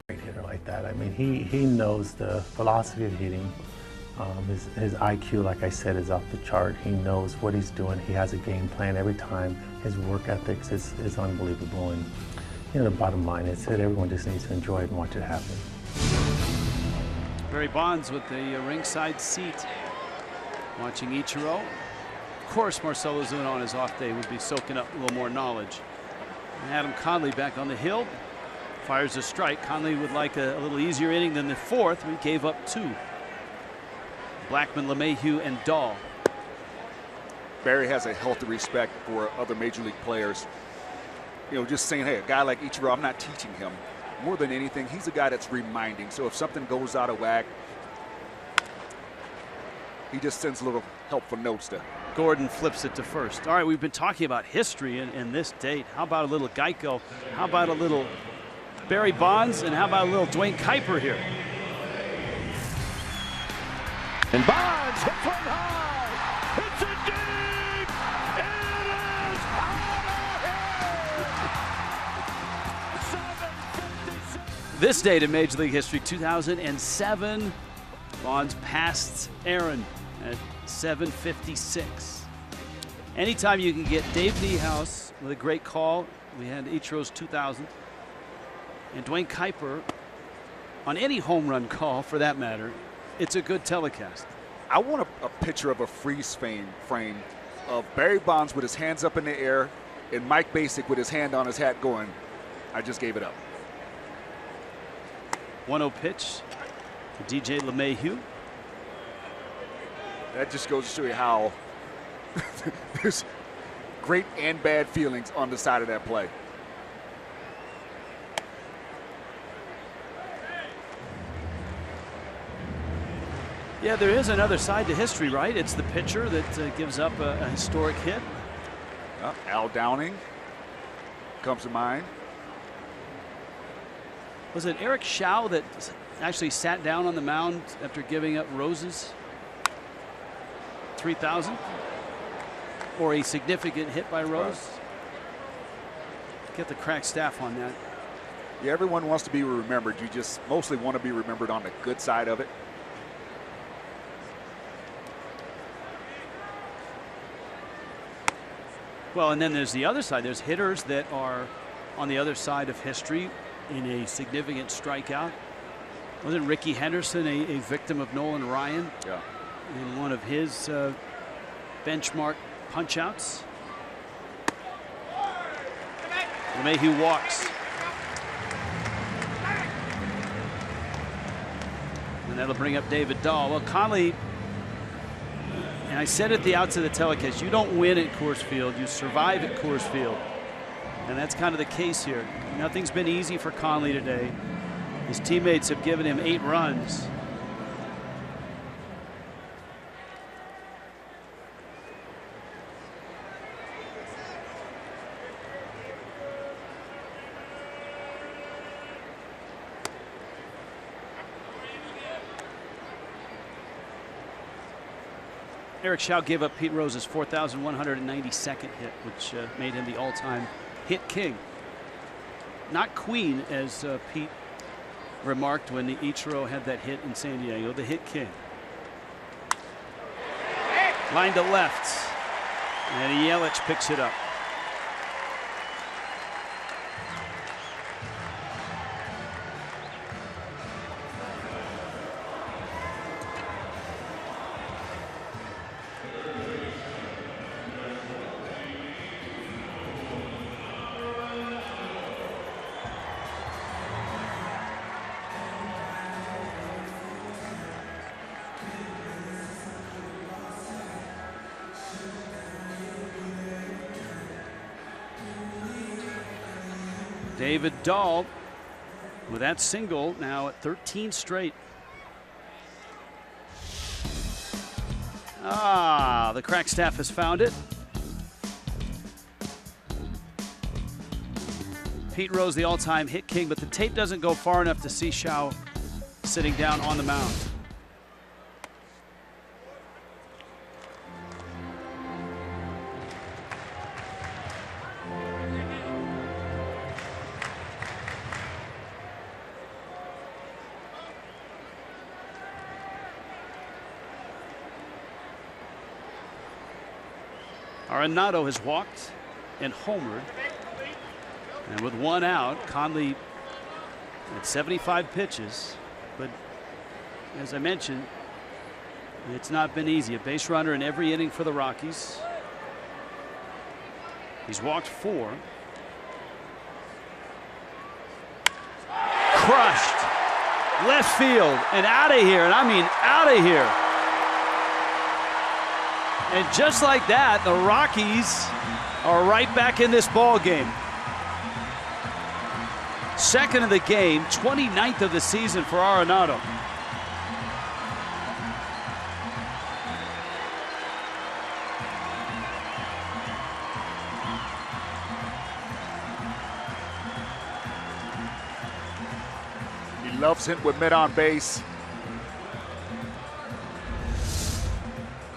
Hitter like that. I mean, he knows the philosophy of hitting. His IQ, like I said, is off the chart. He knows what he's doing. He has a game plan every time. His work ethics is unbelievable. And the bottom line is that everyone just needs to enjoy it and watch it happen. Barry Bonds with the ringside seat, watching Ichiro. Of course, Marcell Ozuna on his off day would be soaking up a little more knowledge. And Adam Conley back on the hill. Fires a strike. Conley would like a little easier inning than the 4th. We gave up 2. Blackman, LeMahieu, and Dahl. Barry has a healthy respect for other major league players. Just saying, hey, a guy like Ichiro, I'm not teaching him. More than anything, he's a guy that's reminding. So if something goes out of whack, he just sends a little helpful notes to. Gordon flips it to first. All right, we've been talking about history in this date. How about a little Geico? How about a little Barry Bonds, and how about a little Dwayne Kuiper here? And Bonds hits one high. It's a deep. It is out of here. This date in Major League history, 2007. Bonds passed Aaron at 7:56. Anytime you can get Dave Niehaus with a great call. We had Ichiro's 2000. And Dwayne Kuiper on any home run call, for that matter, it's a good telecast. I want a picture of a freeze frame of Barry Bonds with his hands up in the air and Mike Basic with his hand on his hat going, I just gave it up. 1-0 pitch to DJ LeMahieu. That just goes to show you how there's great and bad feelings on the side of that play. Yeah, there is another side to history, right? It's the pitcher that gives up a historic hit. Al Downing comes to mind. Was it Eric Schau that actually sat down on the mound after giving up Rose's 3,000? Or a significant hit by Rose? Get the crack staff on that. Yeah, everyone wants to be remembered. You just mostly want to be remembered on the good side of it. Well, and then there's the other side. There's hitters that are on the other side of history in a significant strikeout. Wasn't Ricky Henderson a victim of Nolan Ryan? Yeah. In one of his benchmark punch-outs? LeMahieu walks. And that'll bring up David Dahl. Well, Conley, and I said at the outset of the telecast, you don't win at Coors Field, you survive at Coors Field. And that's kind of the case here. Nothing's been easy for Conley today. His teammates have given him 8 runs. Eric Schau gave up Pete Rose's 4,192nd hit, which made him the all-time hit king. Not queen, as Pete remarked when Ichiro had that hit in San Diego, the hit king. Line to left, and Yelich picks it up. David Dahl with that single now at 13 straight. The crack staff has found it. Pete Rose, the all-time hit king, but the tape doesn't go far enough to see Schau sitting down on the mound. Arenado has walked and homered. And with 1 out, Conley at 75 pitches. But as I mentioned, it's not been easy. A base runner in every inning for the Rockies. He's walked 4. Crushed. Left field and out of here. And I mean out of here. And just like that, the Rockies are right back in this ball game. Second of the game, 29th of the season for Arenado. He loves hitting with men on base.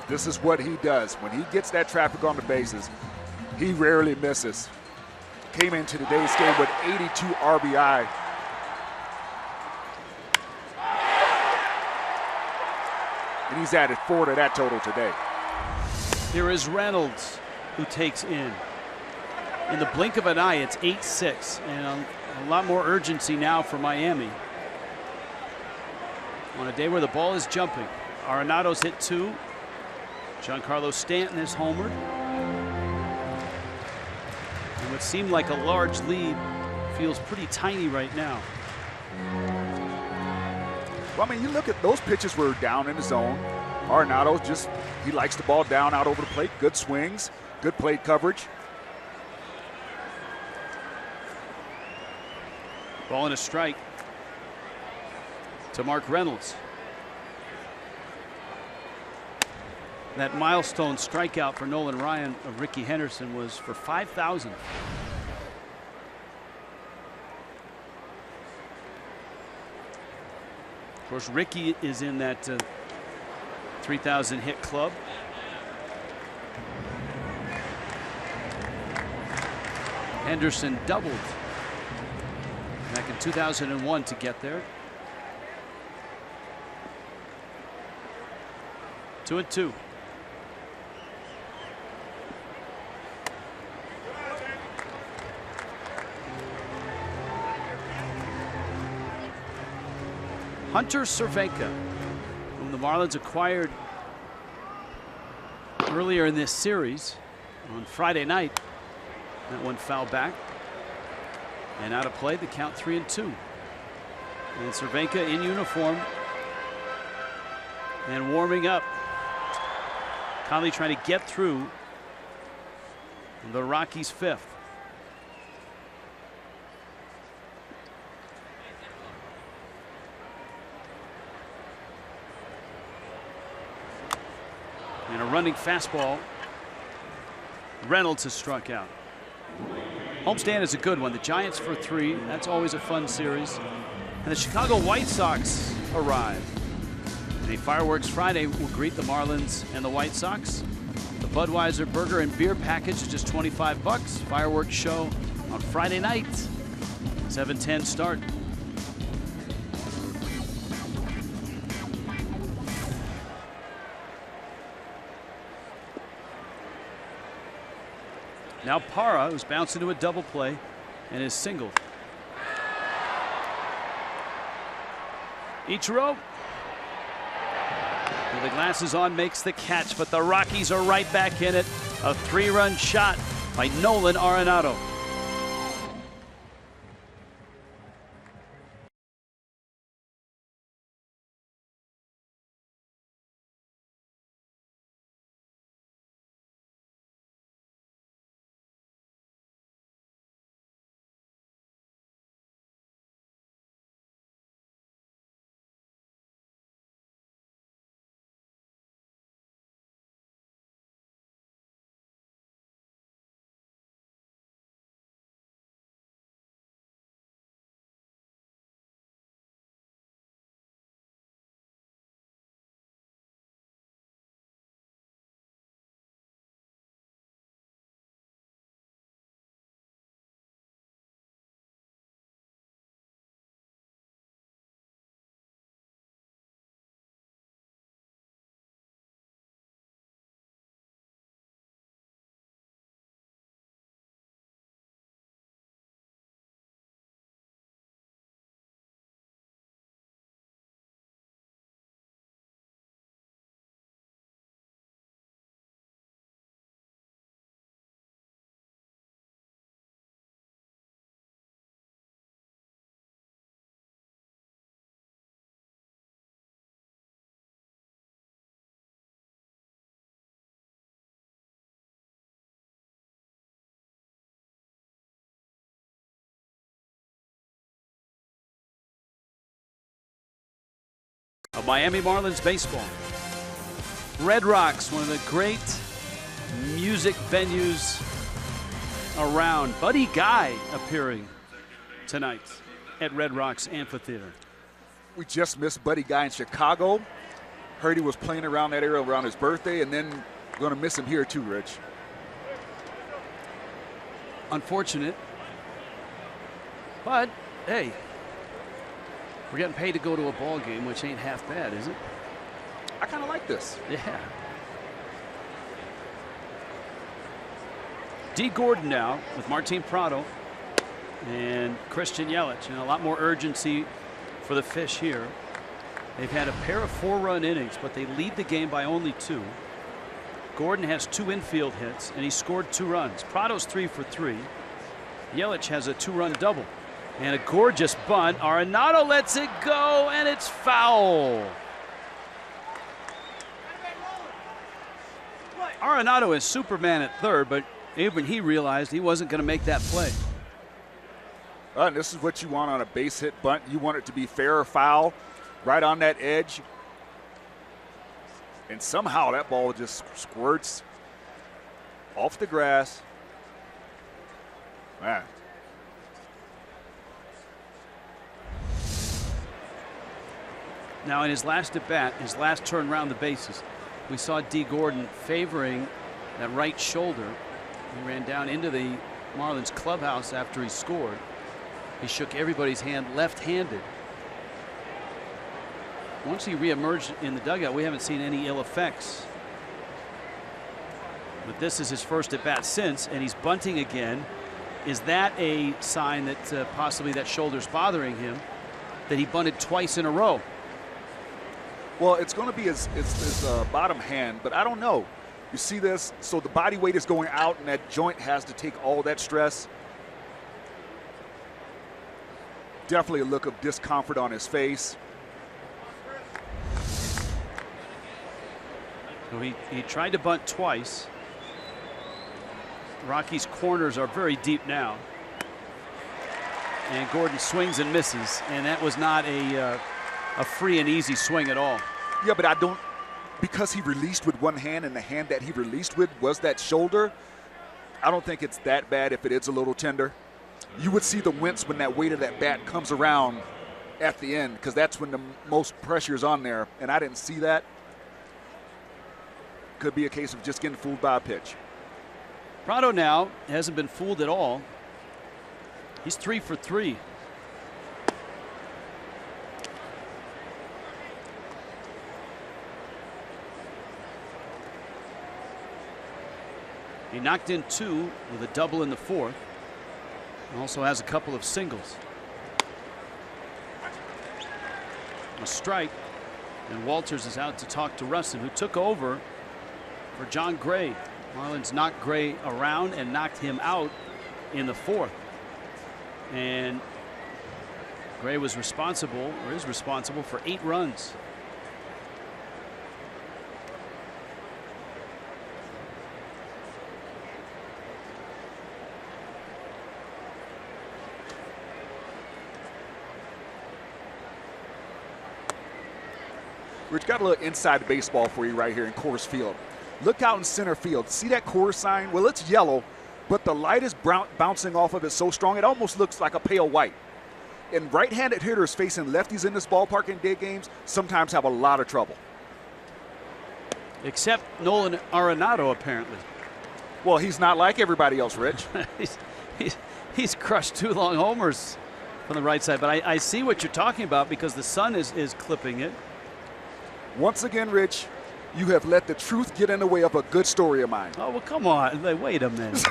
This is what he does. When he gets that traffic on the bases, he rarely misses. Came into today's game with 82 RBI. And he's added 4 to that total today. Here is Reynolds, who takes in the blink of an eye, it's 8-6. And a lot more urgency now for Miami. On a day where the ball is jumping. Arenado's hit 2. Giancarlo Stanton is homered. And what seemed like a large lead feels pretty tiny right now. Well, I mean, you look at those pitches were down in the zone. Arenado just, he likes the ball down out over the plate. Good swings, good plate coverage. Ball and a strike to Mark Reynolds. That milestone strikeout for Nolan Ryan of Ricky Henderson was for 5,000. Of course, Ricky is in that 3,000 hit club. Henderson doubled back in 2001 to get there. 2-2. Hunter Cervenka, whom the Marlins acquired earlier in this series on Friday night. That one fouled back and out of play. The count 3-2. And Cervenka in uniform and warming up. Conley trying to get through the Rockies' fifth. And a running fastball. Reynolds has struck out. Homestand is a good one. The Giants for 3. That's always a fun series. And the Chicago White Sox arrive. A Fireworks Friday will greet the Marlins and the White Sox. The Budweiser burger and beer package is just $25. Fireworks show on Friday night. 7:10 start. Now Parra, who's bounced into a double play and is singled. Ichiro, with the glasses on, makes the catch, but the Rockies are right back in it. A 3-run shot by Nolan Arenado. Of Miami Marlins baseball. Red Rocks, one of the great music venues around. Buddy Guy appearing tonight at Red Rocks Amphitheater. We just missed Buddy Guy in Chicago. Heard he was playing around that area around his birthday, and then we're going to miss him here too, Rich. Unfortunate. But, hey, we're getting paid to go to a ball game, which ain't half bad, is it? I kind of like this. Yeah. D. Gordon now with Martin Prado and Christian Yelich. And a lot more urgency for the Fish here. They've had a pair of 4-run innings, but they lead the game by only 2. Gordon has 2 infield hits, and he scored 2 runs. Prado's 3 for 3. Yelich has a 2-run double. And a gorgeous bunt. Arenado lets it go, and it's foul. Arenado is Superman at third, but even he realized he wasn't going to make that play. And this is what you want on a base hit bunt. You want it to be fair or foul, right on that edge. And somehow that ball just squirts off the grass. Man. Now in his last at bat, his last turn around the bases, we saw D. Gordon favoring that right shoulder. He ran down into the Marlins clubhouse after he scored. He shook everybody's hand left-handed. Once he reemerged in the dugout, we haven't seen any ill effects. But this is his first at bat since, and he's bunting again. Is that a sign that possibly that shoulder's bothering him, that he bunted twice in a row? Well, it's going to be his bottom hand, but I don't know. You see this? So the body weight is going out, and that joint has to take all that stress. Definitely a look of discomfort on his face. So he tried to bunt twice. Rockies' corners are very deep now. And Gordon swings and misses, and that was not a free and easy swing at all. Yeah, but I don't, because he released with one hand and the hand that he released with was that shoulder, I don't think it's that bad if it is a little tender. You would see the wince when that weight of that bat comes around at the end, because that's when the most pressure is on there, and I didn't see that. Could be a case of just getting fooled by a pitch. Prado now hasn't been fooled at all. He's 3 for 3. He knocked in 2 with a double in the 4th. Also has a couple of singles. A strike, and Walters is out to talk to Russin, who took over for John Gray. Marlins knocked Gray around and knocked him out in the 4th. And Gray was responsible, or is responsible, for 8 runs. Rich, got a little inside baseball for you right here in Coors Field. Look out in center field. See that Coors sign? Well, it's yellow, but the light is bouncing off of it so strong it almost looks like a pale white. And right-handed hitters facing lefties in this ballpark in day games sometimes have a lot of trouble. Except Nolan Arenado, apparently. Well, he's not like everybody else, Rich. he's crushed 2 long homers from the right side, but I see what you're talking about because the sun is clipping it. Once again, Rich, you have let the truth get in the way of a good story of mine. Oh, well, come on. Wait a minute.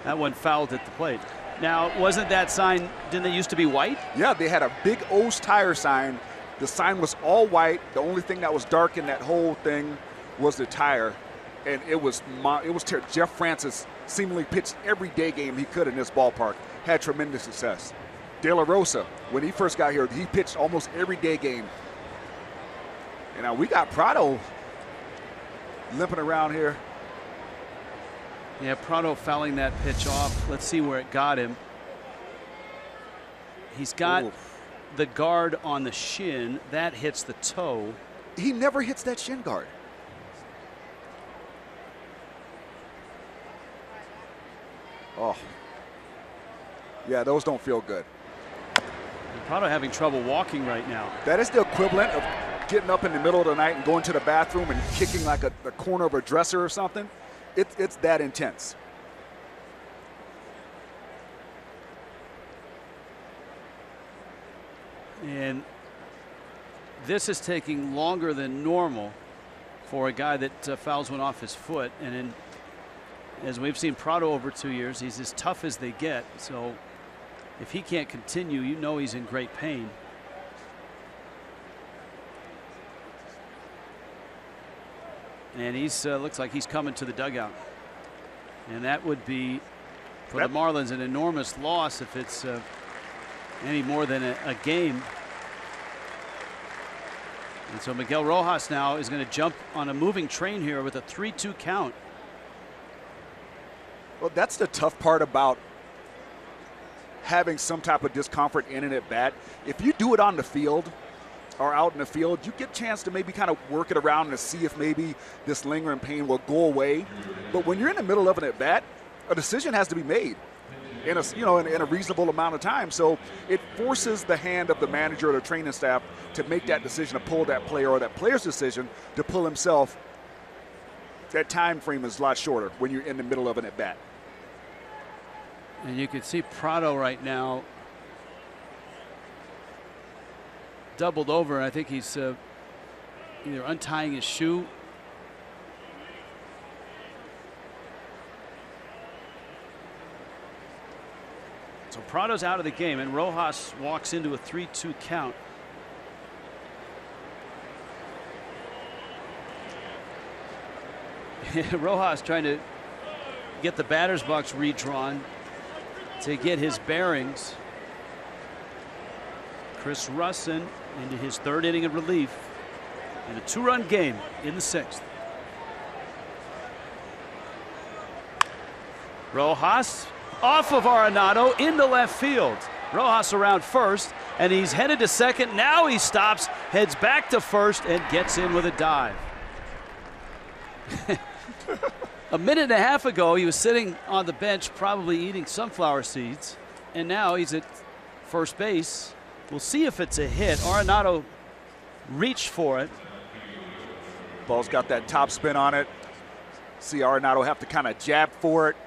That one fouled at the plate. Now, wasn't that sign, didn't they used to be white? Yeah, they had a big O's tire sign. The sign was all white. The only thing that was dark in that whole thing was the tire. And it was terrible. Jeff Francis seemingly pitched every day game he could in this ballpark. Had tremendous success. De La Rosa, when he first got here, he pitched almost every day game. And now we got Prado limping around here. Yeah, Prado fouling that pitch off. Let's see where it got him. He's got the guard on the shin. That hits the toe. He never hits that shin guard. Oh. Yeah, those don't feel good. And Prado having trouble walking right now. That is the equivalent of getting up in the middle of the night and going to the bathroom and kicking like the corner of a dresser or something. It's that intense. And this is taking longer than normal for a guy that fouls one off his foot. And as we've seen Prado over 2 years, he's as tough as they get. So if he can't continue, you know he's in great pain. And he's looks like he's coming to the dugout. And that would be, for the Marlins, an enormous loss if it's any more than a game. And so Miguel Rojas now is going to jump on a moving train here with a 3-2 count. Well, that's the tough part about having some type of discomfort in and at bat. If you do it on the field or out in the field, you get a chance to maybe kind of work it around and see if maybe this lingering pain will go away. But when you're in the middle of an at bat, a decision has to be made in a reasonable amount of time. So it forces the hand of the manager or the training staff to make that decision to pull that player, or that player's decision to pull himself. That time frame is a lot shorter when you're in the middle of an at bat. And you can see Prado right now doubled over. I think he's either untying his shoe. So Prado's out of the game, and Rojas walks into a 3-2 count. Rojas trying to get the batter's box redrawn to get his bearings. Chris Russin into his third inning of relief in a 2-run game in the 6th. Rojas off of Arenado into left field. Rojas around first, and he's headed to second. Now he stops, heads back to first, and gets in with a dive. A minute and a half ago, he was sitting on the bench, probably eating sunflower seeds, and now he's at first base. We'll see if it's a hit. Arenado reached for it. Ball's got that top spin on it. See Arenado have to kind of jab for it.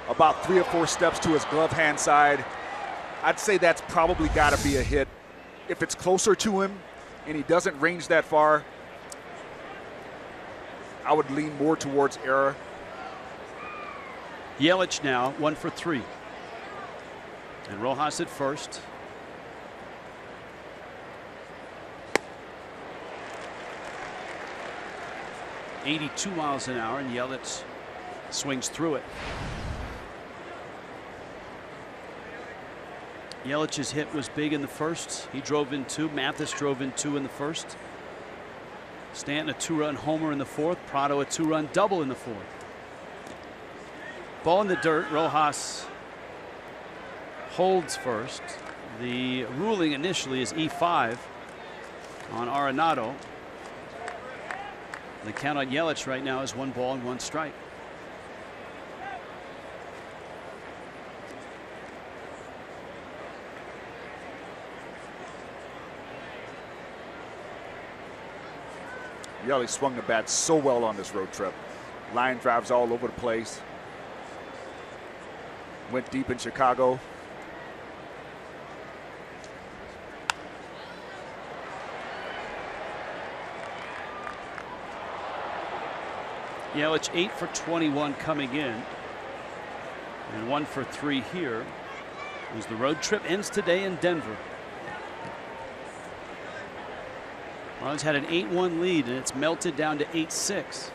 About 3 or 4 steps to his glove hand side. I'd say that's probably got to be a hit. If it's closer to him and he doesn't range that far, I would lean more towards error. Yelich now 1 for 3. And Rojas at first. .82 miles an hour, and Yelich swings through it. Yelich's hit was big in the first. He drove in 2. Mathis drove in 2 in the first. Stanton a 2-run homer in the 4th. Prado a 2-run double in the 4th. Ball in the dirt. Rojas holds first. The ruling initially is E5 on Arenado. The count on Yelich right now is 1 ball and 1 strike. Yelich swung the bat so well on this road trip. Line drives all over the place. Went deep in Chicago. Yelich 8 for 21 coming in, and 1 for 3 here as the road trip ends today in Denver. Marlins had an 8-1 lead, and it's melted down to 8-6.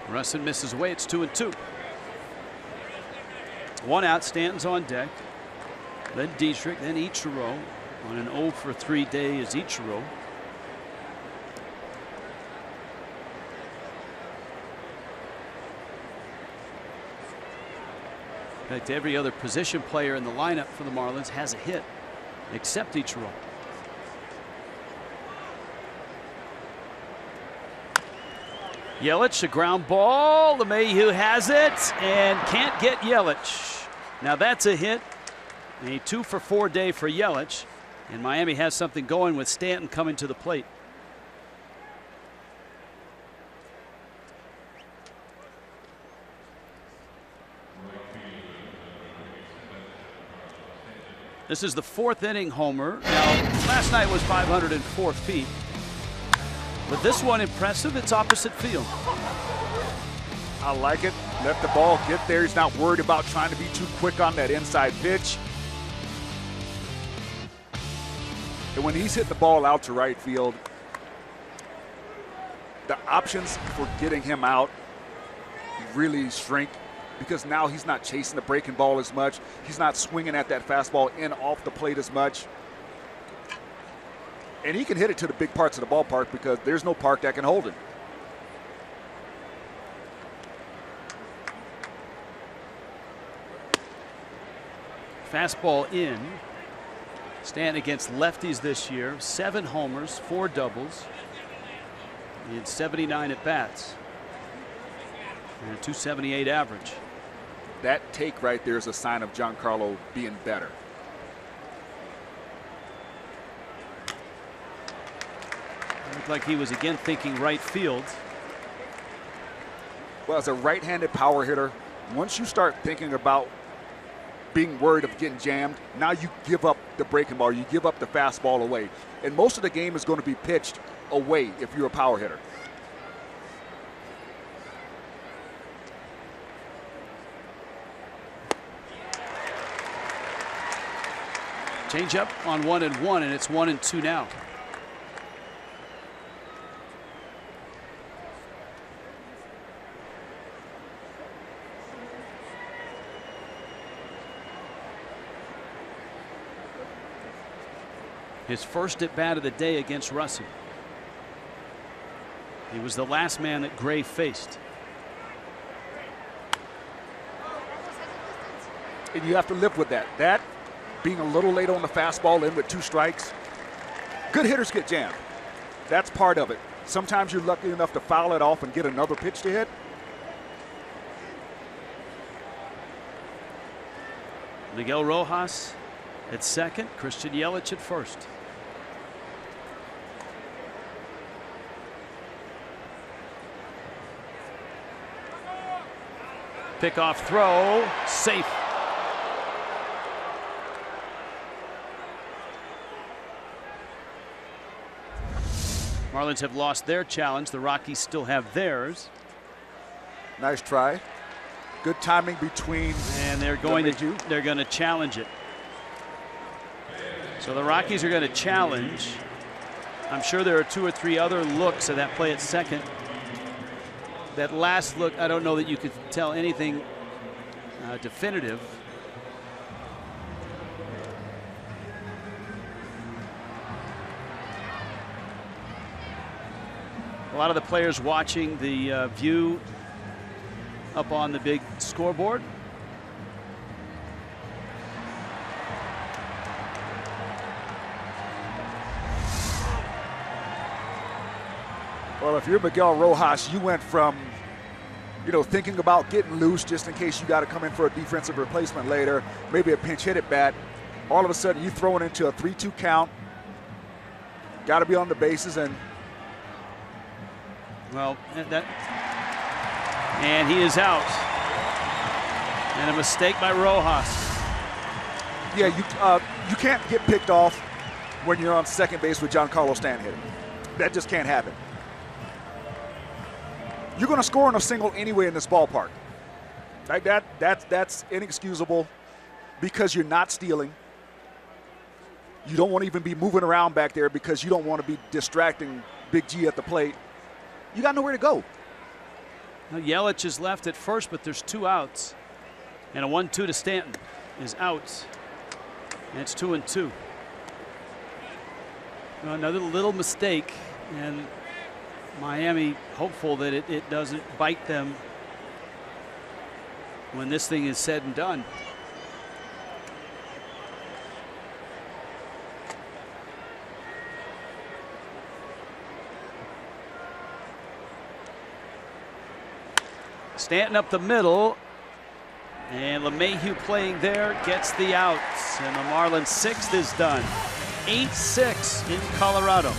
Russin misses away. It's 2-2. 1 out. Stanton's on deck. Then Dietrich, then Ichiro. On an 0 for 3 day is Ichiro. In fact, every other position player in the lineup for the Marlins has a hit, except Ichiro. Yelich, a ground ball. LeMahieu has it and can't get Yelich. Now that's a hit. A 2 for 4 day for Yelich. And Miami has something going with Stanton coming to the plate. This is the 4th inning homer. Now, last night was 504 feet. But this one impressive. It's opposite field. I like it. Let the ball get there. He's not worried about trying to be too quick on that inside pitch. And when he's hitting the ball out to right field, the options for getting him out really shrink, because now he's not chasing the breaking ball as much. He's not swinging at that fastball in off the plate as much. And he can hit it to the big parts of the ballpark because there's no park that can hold him. Fastball in. Stanton against lefties this year. 7 homers, 4 doubles. He had 79 at bats. And a 278 average. That take right there is a sign of Giancarlo being better. Looked like he was again thinking right field. Well, as a right-handed power hitter, once you start thinking about being worried of getting jammed, now you give up the breaking ball, you give up the fastball away. And most of the game is going to be pitched away if you're a power hitter. Change up on 1-1, and it's 1-2 now. His first at bat of the day against Russell. He was the last man that Gray faced. And you have to live with that. That being a little late on the fastball in with 2 strikes. Good hitters get jammed. That's part of it. Sometimes you're lucky enough to foul it off and get another pitch to hit. Miguel Rojas at second, Christian Yelich at first. Pickoff throw, safe. Marlins have lost their challenge. The Rockies still have theirs. Nice try. Good timing between. And they're going to challenge it. So the Rockies are going to challenge. I'm sure there are 2 or 3 other looks at that play at second. That last look, I don't know that you could tell anything definitive. A lot of the players watching the view up on the big scoreboard. Well, if you're Miguel Rojas, you went from, thinking about getting loose just in case you got to come in for a defensive replacement later, maybe a pinch hit at bat. All of a sudden, you throw it into a 3-2 count. Got to be on the bases, and well, and he is out. And a mistake by Rojas. Yeah, you can't get picked off when you're on second base with Giancarlo Stanton hitting. That just can't happen. You're going to score on a single anyway in this ballpark. Like that's inexcusable because you're not stealing. You don't want to even be moving around back there because you don't want to be distracting Big G at the plate. You got nowhere to go. Now Yelich is left at first, but there's 2 outs. And a 1-2 to Stanton is out. And it's 2-2. Another little mistake, and Miami hopeful that it doesn't bite them when this thing is said and done. Stanton up the middle, and LeMahieu playing there gets the outs, and the Marlins' 6th is done. 8-6 in Colorado.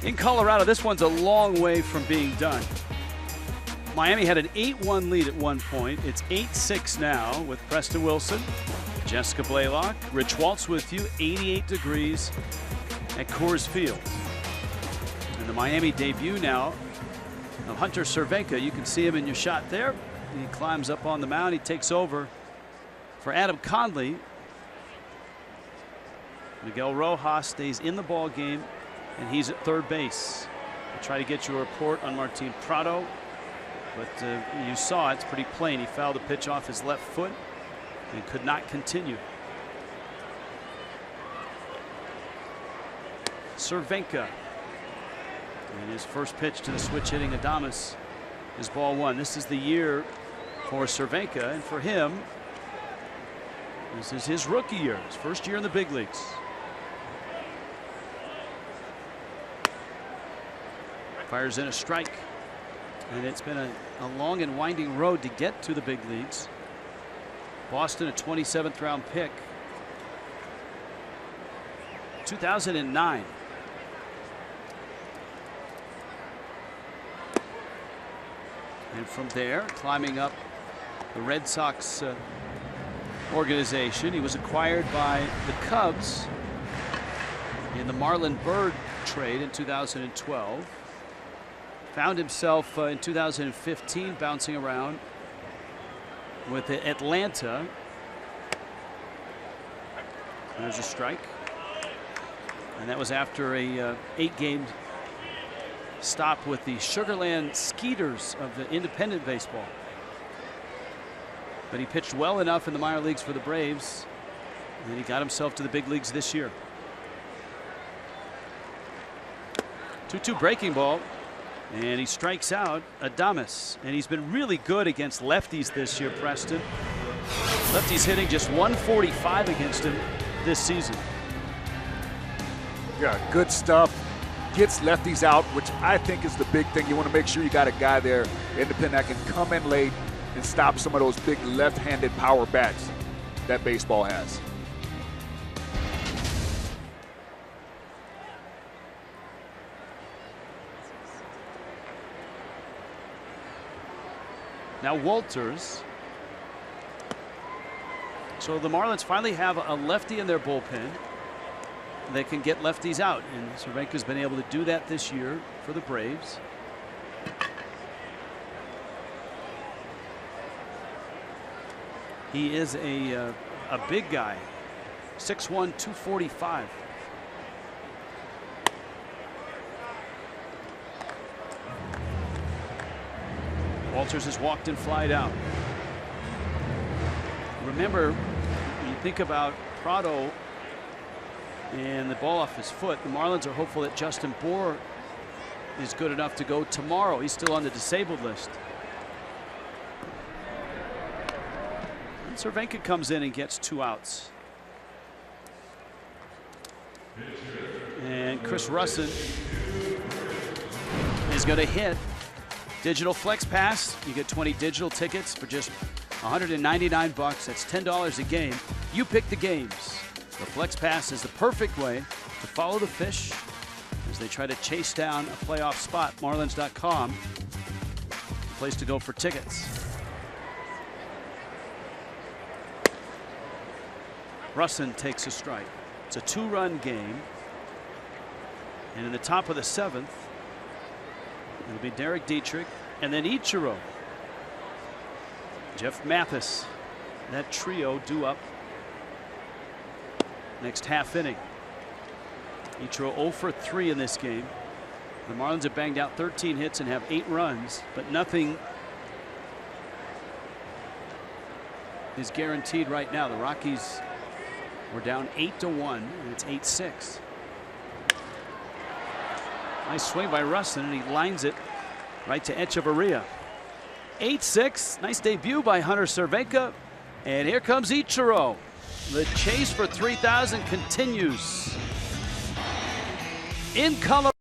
In Colorado, this one's a long way from being done. Miami had an 8-1 lead at one point. It's 8-6 now with Preston Wilson, Jessica Blaylock, Rich Waltz with you. 88 degrees at Coors Field. And the Miami debut now of Hunter Cervenka. You can see him in your shot there. He climbs up on the mound. He takes over for Adam Conley. Miguel Rojas stays in the ball game, and he's at third base. I'll try to get you a report on Martin Prado, but you saw it's pretty plain. He fouled a pitch off his left foot and could not continue. Cervenka, and his first pitch to the switch hitting Adames is ball one. This is the year for Cervenka, and for him, this is his rookie year, his first year in the big leagues. Fires in a strike, and it's been a long and winding road to get to the big leagues. Boston, a 27th round pick, 2009. And from there, climbing up the Red Sox organization, he was acquired by the Cubs in the Marlon Byrd trade in 2012. Found himself in 2015 bouncing around with Atlanta. There's a strike, and that was after a 8-game stop with the Sugarland Skeeters of the independent baseball. But he pitched well enough in the minor leagues for the Braves, and he got himself to the big leagues this year. 2-2 breaking ball, and he strikes out Adames, and he's been really good against lefties this year, Preston. Lefties hitting just 145 against him this season. Yeah, good stuff. Gets lefties out, which I think is the big thing. You want to make sure you got a guy there, independent, that can come in late and stop some of those big left-handed power bats that baseball has. Now Walters. So the Marlins finally have a lefty in their bullpen that can get lefties out, and Cervenka's been able to do that this year for the Braves. He is a big guy, 6'1", 245. Walters has walked and flied out. Remember, when you think about Prado and the ball off his foot, the Marlins are hopeful that Justin Bour is good enough to go tomorrow. He's still on the disabled list. And Cervenka comes in and gets 2 outs. And Chris Russin is going to hit. Digital Flex Pass. You get 20 digital tickets for just $199. That's $10 a game. You pick the games. The Flex Pass is the perfect way to follow the fish as they try to chase down a playoff spot. Marlins.com, the place to go for tickets. Russin takes a strike. It's a 2-run game. And in the top of the 7th, it'll be Derek Dietrich and then Ichiro. Jeff Mathis. That trio due up next half inning. Ichiro 0 for 3 in this game. The Marlins have banged out 13 hits and have 8 runs, but nothing is guaranteed right now. The Rockies were down 8-1, and it's 8-6. Nice swing by Russin, and he lines it right to Echeverria. 8-6. Nice debut by Hunter Cervenka. And here comes Ichiro. The chase for 3,000 continues in Colorado.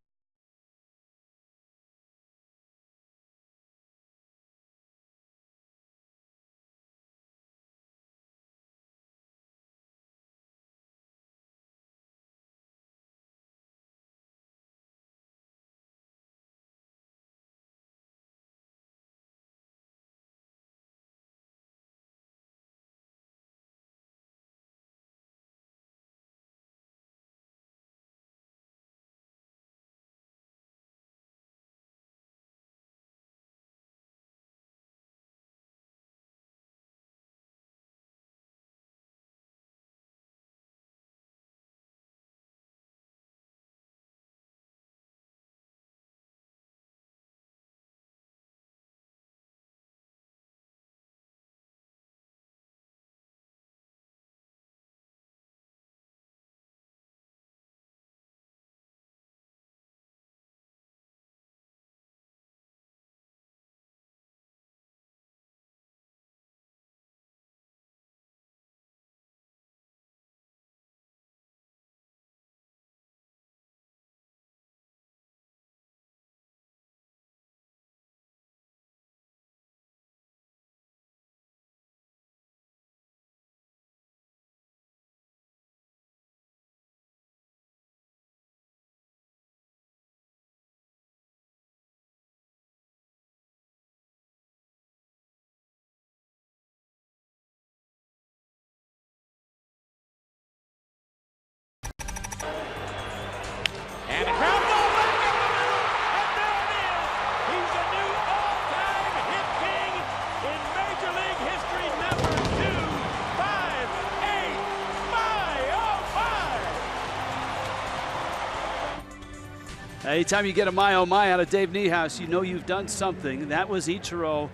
Anytime you get a my oh my out of Dave Niehaus, you know you've done something. That was Ichiro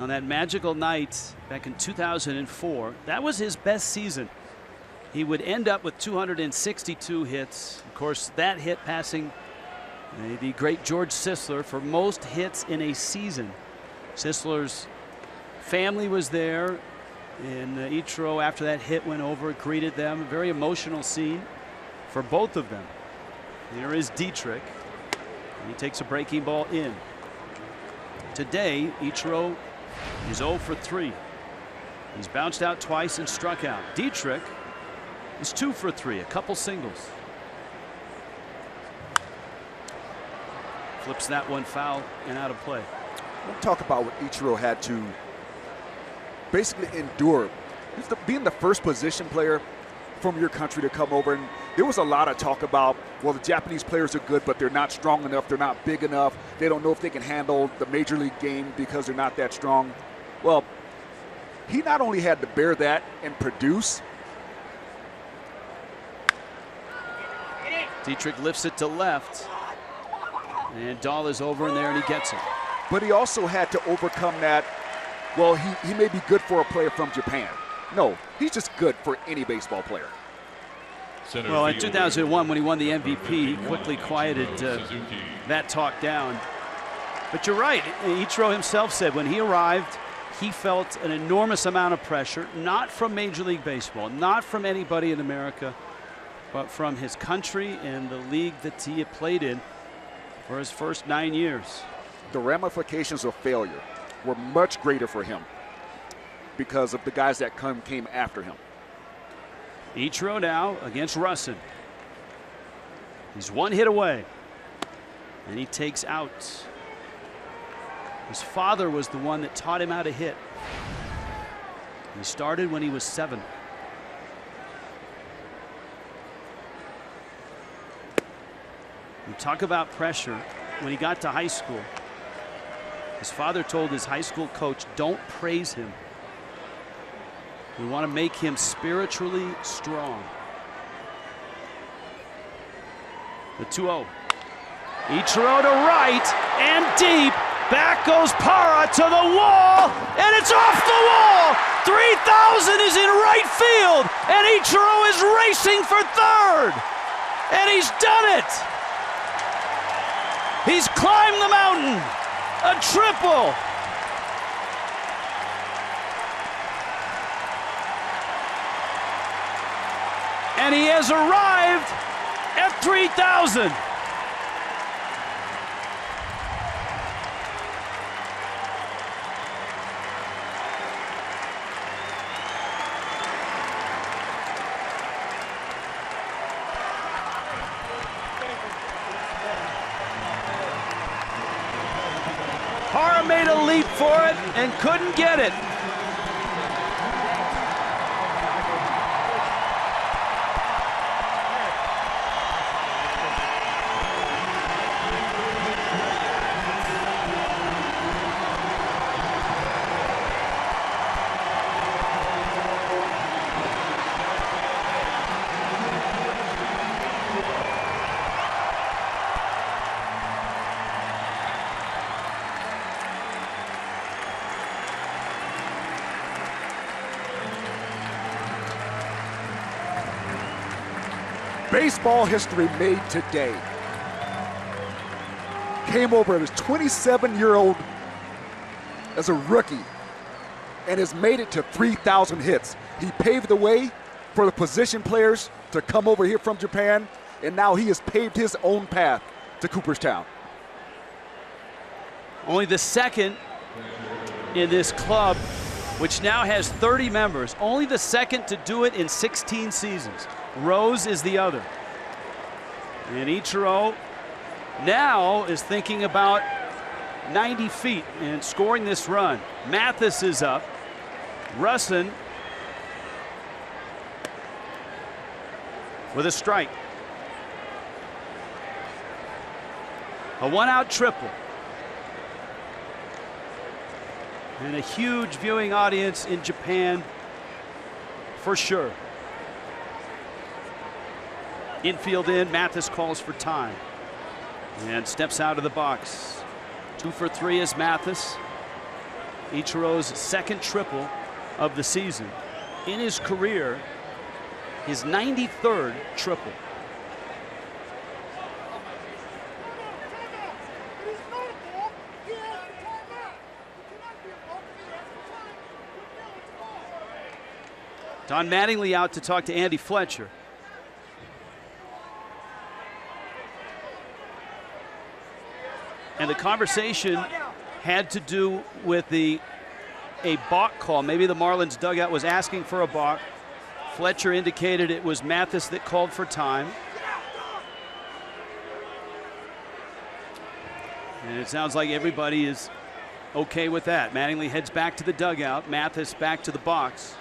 on that magical night back in 2004. That was his best season. He would end up with 262 hits. Of course, that hit passing the great George Sisler for most hits in a season. Sisler's family was there, and Ichiro, after that hit went over, greeted them. A very emotional scene for both of them. Here is Dietrich. He takes a breaking ball in. Today, Ichiro is 0 for 3. He's bounced out twice and struck out. Dietrich is 2 for 3, a couple singles. Flips that one foul and out of play. We'll talk about what Ichiro had to basically endure. Being the first position player from your country to come over, and there was a lot of talk about, well, the Japanese players are good, but they're not strong enough, they're not big enough, they don't know if they can handle the major league game because they're not that strong. Well, he not only had to bear that and produce. Dietrich lifts it to left, and Dahl is over in there and he gets it. But he also had to overcome that. Well, he may be good for a player from Japan. No, he's just good for any baseball player. Well, in 2001, when he won the MVP, he quickly quieted that talk down. But you're right. Ichiro himself said when he arrived, he felt an enormous amount of pressure, not from Major League Baseball, not from anybody in America, but from his country and the league that he had played in for his first 9 years. The ramifications of failure were much greater for him because of the guys that came after him. Ichiro now against Russin. He's one hit away, and he takes out. His father was the one that taught him how to hit. He started when he was 7. You talk about pressure. When he got to high school, his father told his high school coach, don't praise him. We want to make him spiritually strong. The 2-0. Ichiro to right and deep. Back goes Parra to the wall, and it's off the wall. 3,000 is in right field, and Ichiro is racing for third. And he's done it. He's climbed the mountain. A triple. And he has arrived at 3,000. Parra made a leap for it and couldn't get it. Baseball history made today. Came over as a 27-year-old as a rookie and has made it to 3,000 hits. He paved the way for the position players to come over here from Japan, and now he has paved his own path to Cooperstown. Only the second in this club, which now has 30 members. Only the second to do it in 16 seasons. Rose is the other. And Ichiro now is thinking about 90 feet and scoring this run. Mathis is up. Russin with a strike. A one-out triple. And a huge viewing audience in Japan for sure. Infield in, Mathis calls for time. And steps out of the box. 2 for 3 is Mathis. Ichiro's second triple of the season. In his career, his 93rd triple. Don Mattingly out to talk to Andy Fletcher. And the conversation had to do with a balk call. Maybe the Marlins dugout was asking for a balk. Fletcher indicated it was Mathis that called for time. And it sounds like everybody is okay with that. Mattingly heads back to the dugout. Mathis back to the box.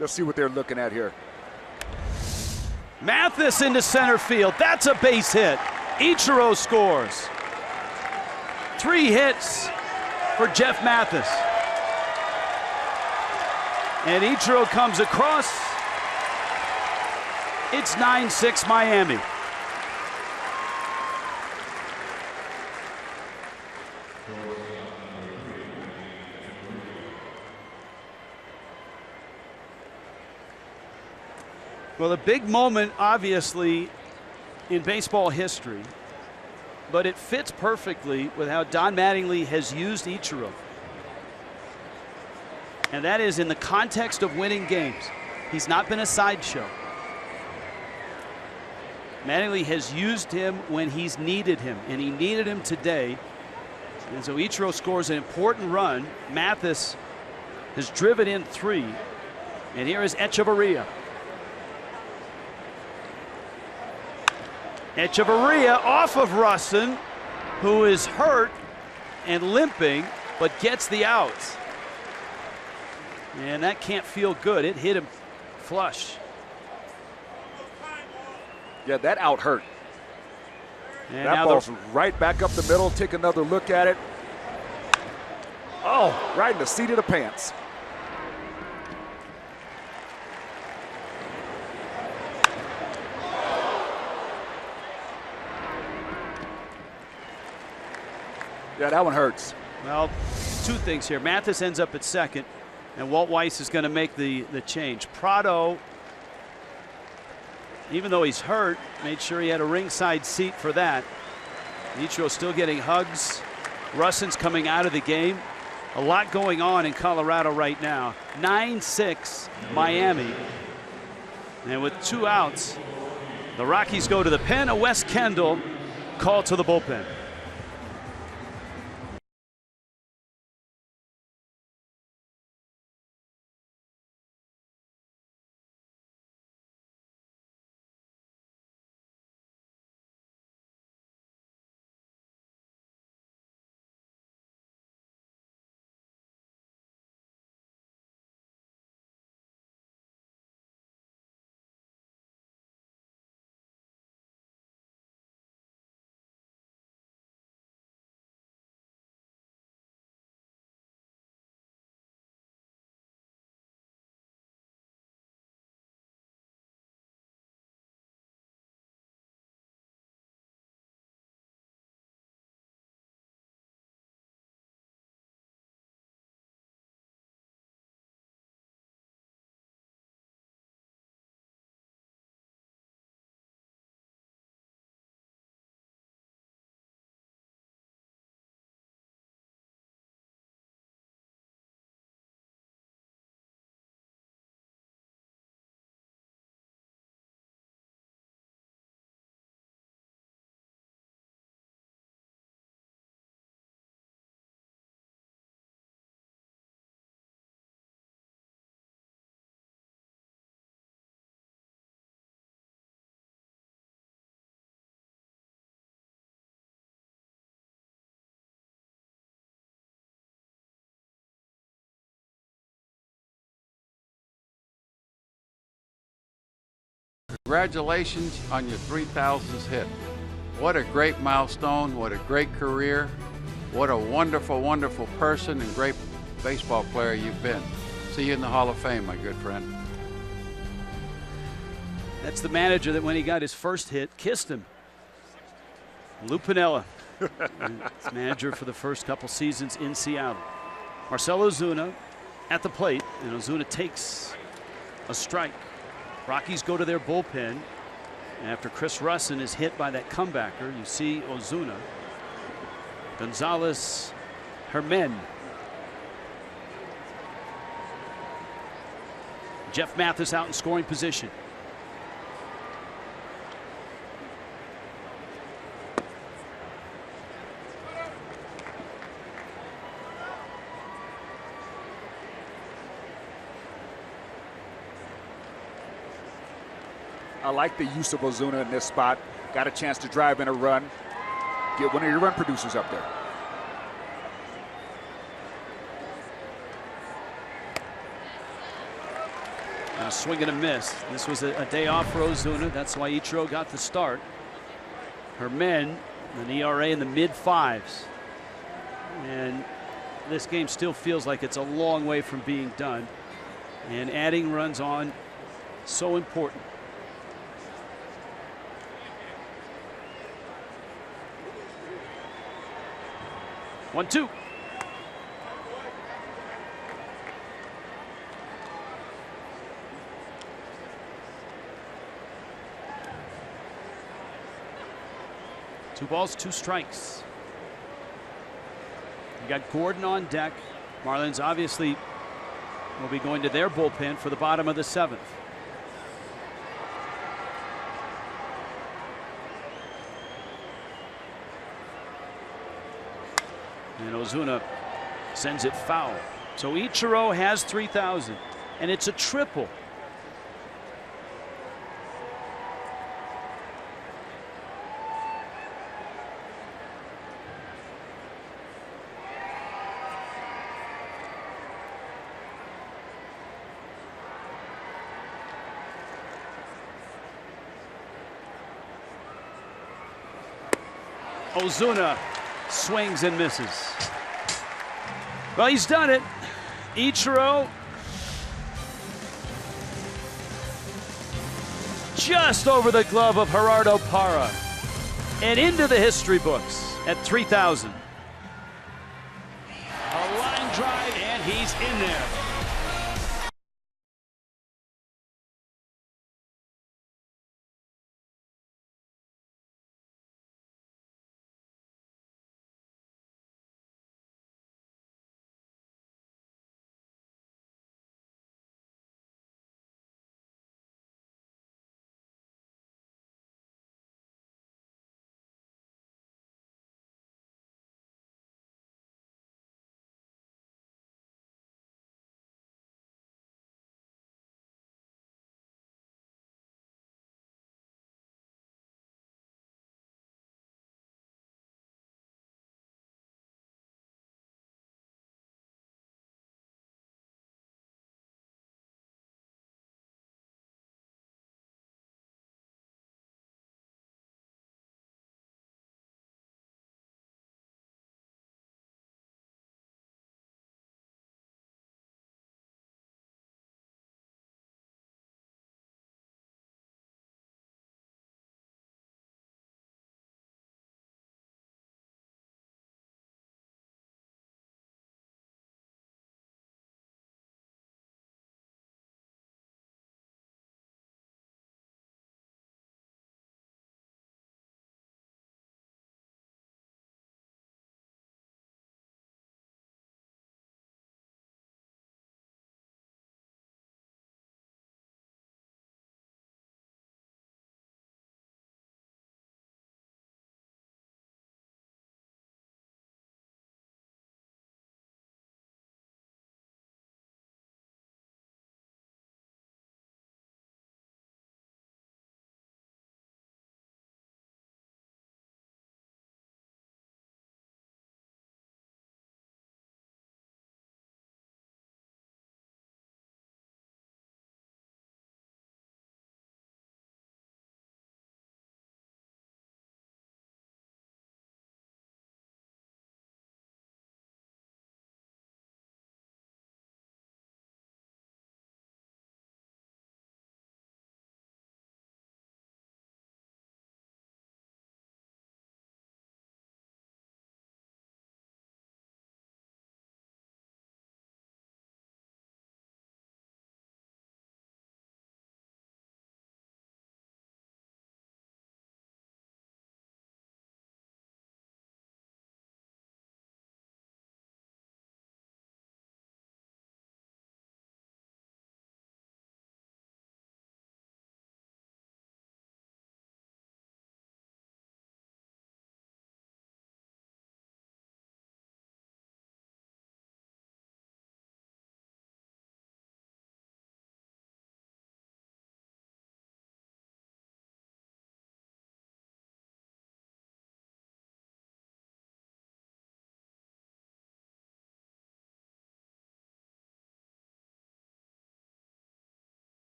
Let's see what they're looking at here. Mathis into center field. That's a base hit. Ichiro scores. 3 hits for Jeff Mathis. And Ichiro comes across. It's 9-6 Miami. Well, a big moment, obviously, in baseball history, but it fits perfectly with how Don Mattingly has used Ichiro. And that is in the context of winning games. He's not been a sideshow. Mattingly has used him when he's needed him, and he needed him today. And so Ichiro scores an important run. Mathis has driven in 3. And here is Echeverria. Echeverria off of Russin, who is hurt and limping, but gets the outs. And that can't feel good. It hit him flush. Yeah, that out hurt. And that ball's right back up the middle. Take another look at it. Oh, right in the seat of the pants. Yeah, that one hurts. Well, 2 things here. Mathis ends up at second, and Walt Weiss is going to make the change. Prado, even though he's hurt, made sure he had a ringside seat for that. Ichiro still getting hugs. Russin's coming out of the game. A lot going on in Colorado right now. 9-6 Miami. And with 2 outs, the Rockies go to the pen. A Wes Kendall call to the bullpen. Congratulations on your 3,000th hit. What a great milestone, what a great career, what a wonderful, wonderful person and great baseball player you've been. See you in the Hall of Fame, my good friend. That's the manager that when he got his first hit, kissed him. Lou Piniella, manager for the first couple seasons in Seattle. Marcell Ozuna at the plate, and Ozuna takes a strike. Rockies go to their bullpen. After Chris Russin is hit by that comebacker, you see Ozuna. Gonzalez, Herman. Jeff Mathis out in scoring position. I like the use of Ozuna in this spot. Got a chance to drive in a run. Get one of your run producers up there. Now swing and a miss. This was a day off for Ozuna. That's why Ichiro got the start. Herman, an ERA in the mid-5s. And this game still feels like it's a long way from being done. And adding runs on, so important. 1-2. Two balls, two strikes. You got Gordon on deck. Marlins obviously will be going to their bullpen for the bottom of the 7th. And Ozuna sends it foul. So Ichiro has 3,000, and it's a triple. Ozuna swings and misses. Well, he's done it. Ichiro just over the glove of Gerardo Parra and into the history books at 3,000. A line drive, and he's in there.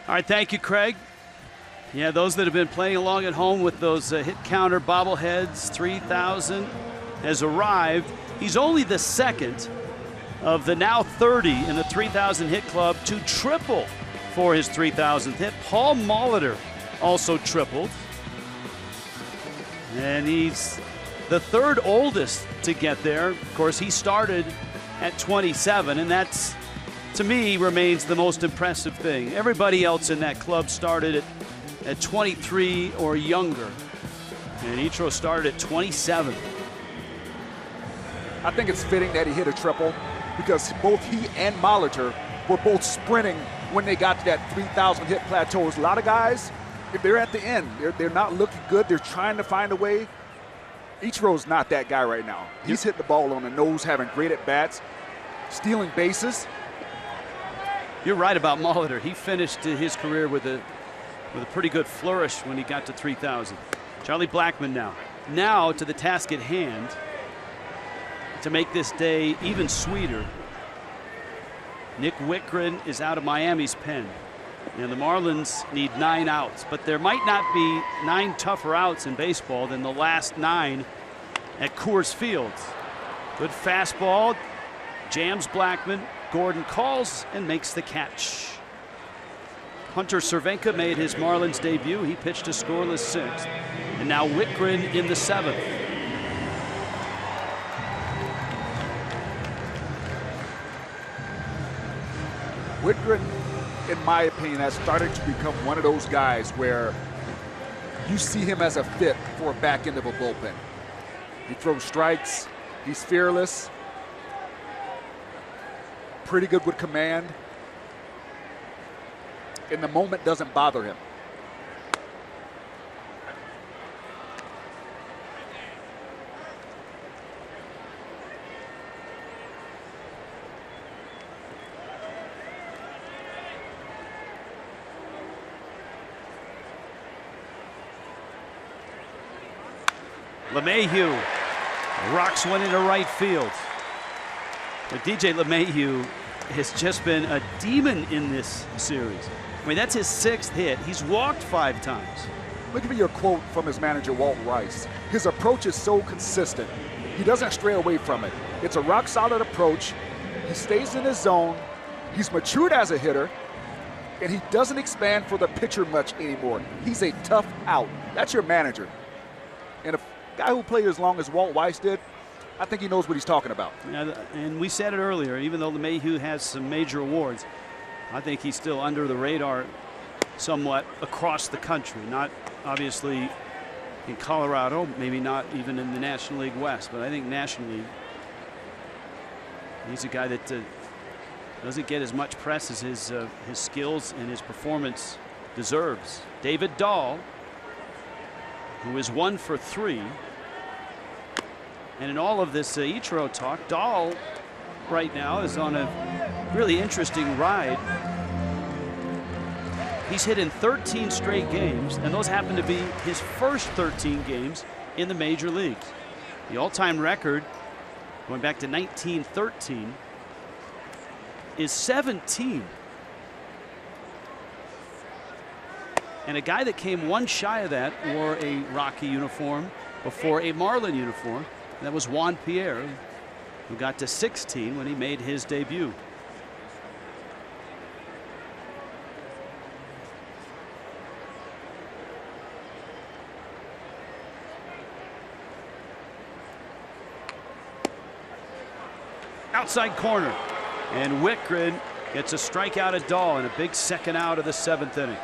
All right, thank you, Craig. Yeah, those that have been playing along at home with those hit counter bobbleheads, 3,000 has arrived. He's only the second of the now 30 in the 3,000 hit club to triple for his 3,000th hit. Paul Molitor also tripled. And he's the third oldest to get there. Of course, he started at 27, and that's, to me, remains the most impressive thing. Everybody else in that club started at 23 or younger. And Ichiro started at 27. I think it's fitting that he hit a triple because both he and Molitor were both sprinting when they got to that 3,000 hit plateau. A lot of guys, if they're at the end, they're not looking good. They're trying to find a way. Ichiro's not that guy right now. He's hitting the ball on the nose, having great at-bats, stealing bases. You're right about Molitor. He finished his career with a pretty good flourish when he got to 3,000. Charlie Blackmon now to the task at hand to make this day even sweeter. Nick Wittgren is out of Miami's pen. And the Marlins need 9 outs, but there might not be 9 tougher outs in baseball than the last 9 at Coors Field. Good fastball, jams Blackmon. Gordon calls and makes the catch. Hunter Cervenka made his Marlins debut. He pitched a scoreless 6th. And now Wittgren in the 7th. Wittgren, in my opinion, has started to become one of those guys where you see him as a fit for a back end of a bullpen. He throws strikes. He's fearless. Pretty good with command. And the moment doesn't bother him. LeMahieu rocks one into right field. But DJ LeMahieu has just been a demon in this series. I mean, that's his 6th hit. He's walked 5 times. Let me give you a quote from his manager, Walt Rice. His approach is so consistent. He doesn't stray away from it. It's a rock-solid approach. He stays in his zone. He's matured as a hitter, and he doesn't expand for the pitcher much anymore. He's a tough out. That's your manager. And a guy who played as long as Walt Weiss did, I think he knows what he's talking about. Yeah, and we said it earlier, even though LeMahieu has some major awards, I think he's still under the radar somewhat across the country. Not obviously in Colorado, maybe not even in the National League West, but I think nationally he's a guy that doesn't get as much press as his skills and his performance deserves. David Dahl, who is 1 for 3. And in all of this Ichiro talk, Dahl right now is on a really interesting ride. He's hit in 13 straight games, and those happen to be his first 13 games in the major leagues. The all-time record, going back to 1913, is 17. And a guy that came 1 shy of that wore a Rocky uniform before a Marlin uniform. That was Juan Pierre, who got to 16 when he made his debut. Outside corner. And Wittgren gets a strikeout at Dahl and a big second out of the 7th inning.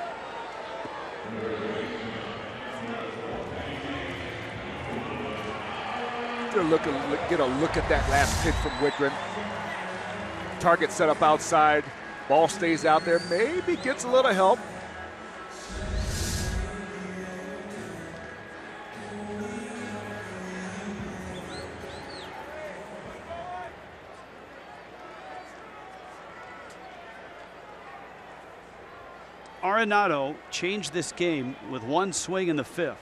Get a look at that last pitch from Wittgren. Target set up outside. Ball stays out there. Maybe gets a little help. Arenado changed this game with 1 swing in the 5th.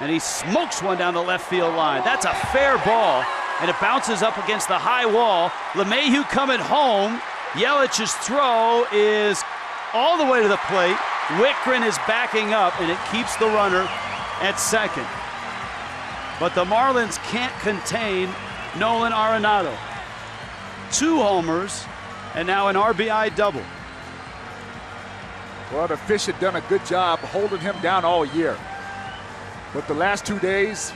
And he smokes one down the left field line. That's a fair ball, and it bounces up against the high wall. LeMahieu coming home, Yelich's throw is all the way to the plate. Wickren is backing up, and it keeps the runner at second. But the Marlins can't contain Nolan Arenado. 2 homers, and now an RBI double. Well, the Fish had done a good job holding him down all year. But the last 2 days,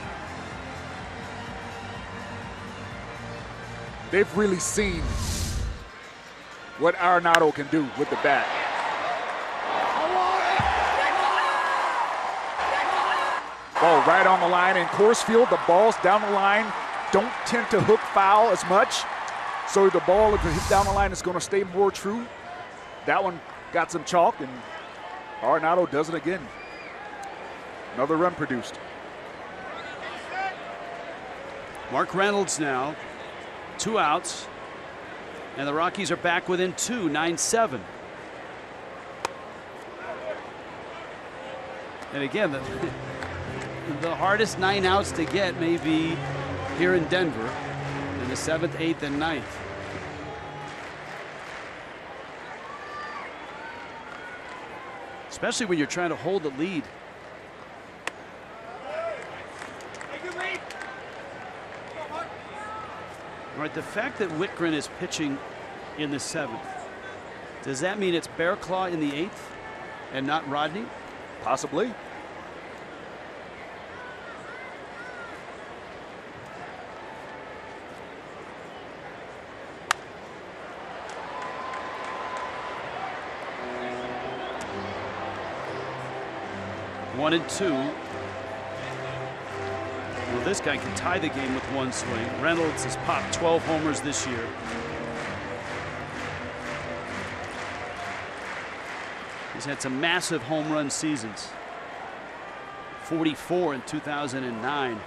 they've really seen what Arenado can do with the bat. Ball right on the line. In Coors Field, the balls down the line don't tend to hook foul as much. So the ball, if it hits down the line, is going to stay more true. That one got some chalk, and Arenado does it again. Another run produced. Mark Reynolds now, 2 outs. And the Rockies are back within 2, 9-7. And again, the hardest 9 outs to get may be here in Denver in the 7th, 8th, and 9th. Especially when you're trying to hold the lead. All right, the fact that Wickren is pitching in the 7th, does that mean it's Bearclaw in the 8th and not Rodney? Possibly. One and 2. Well, this guy can tie the game with 1 swing. Reynolds has popped 12 homers this year. He's had some massive home run seasons. 44 in 2009.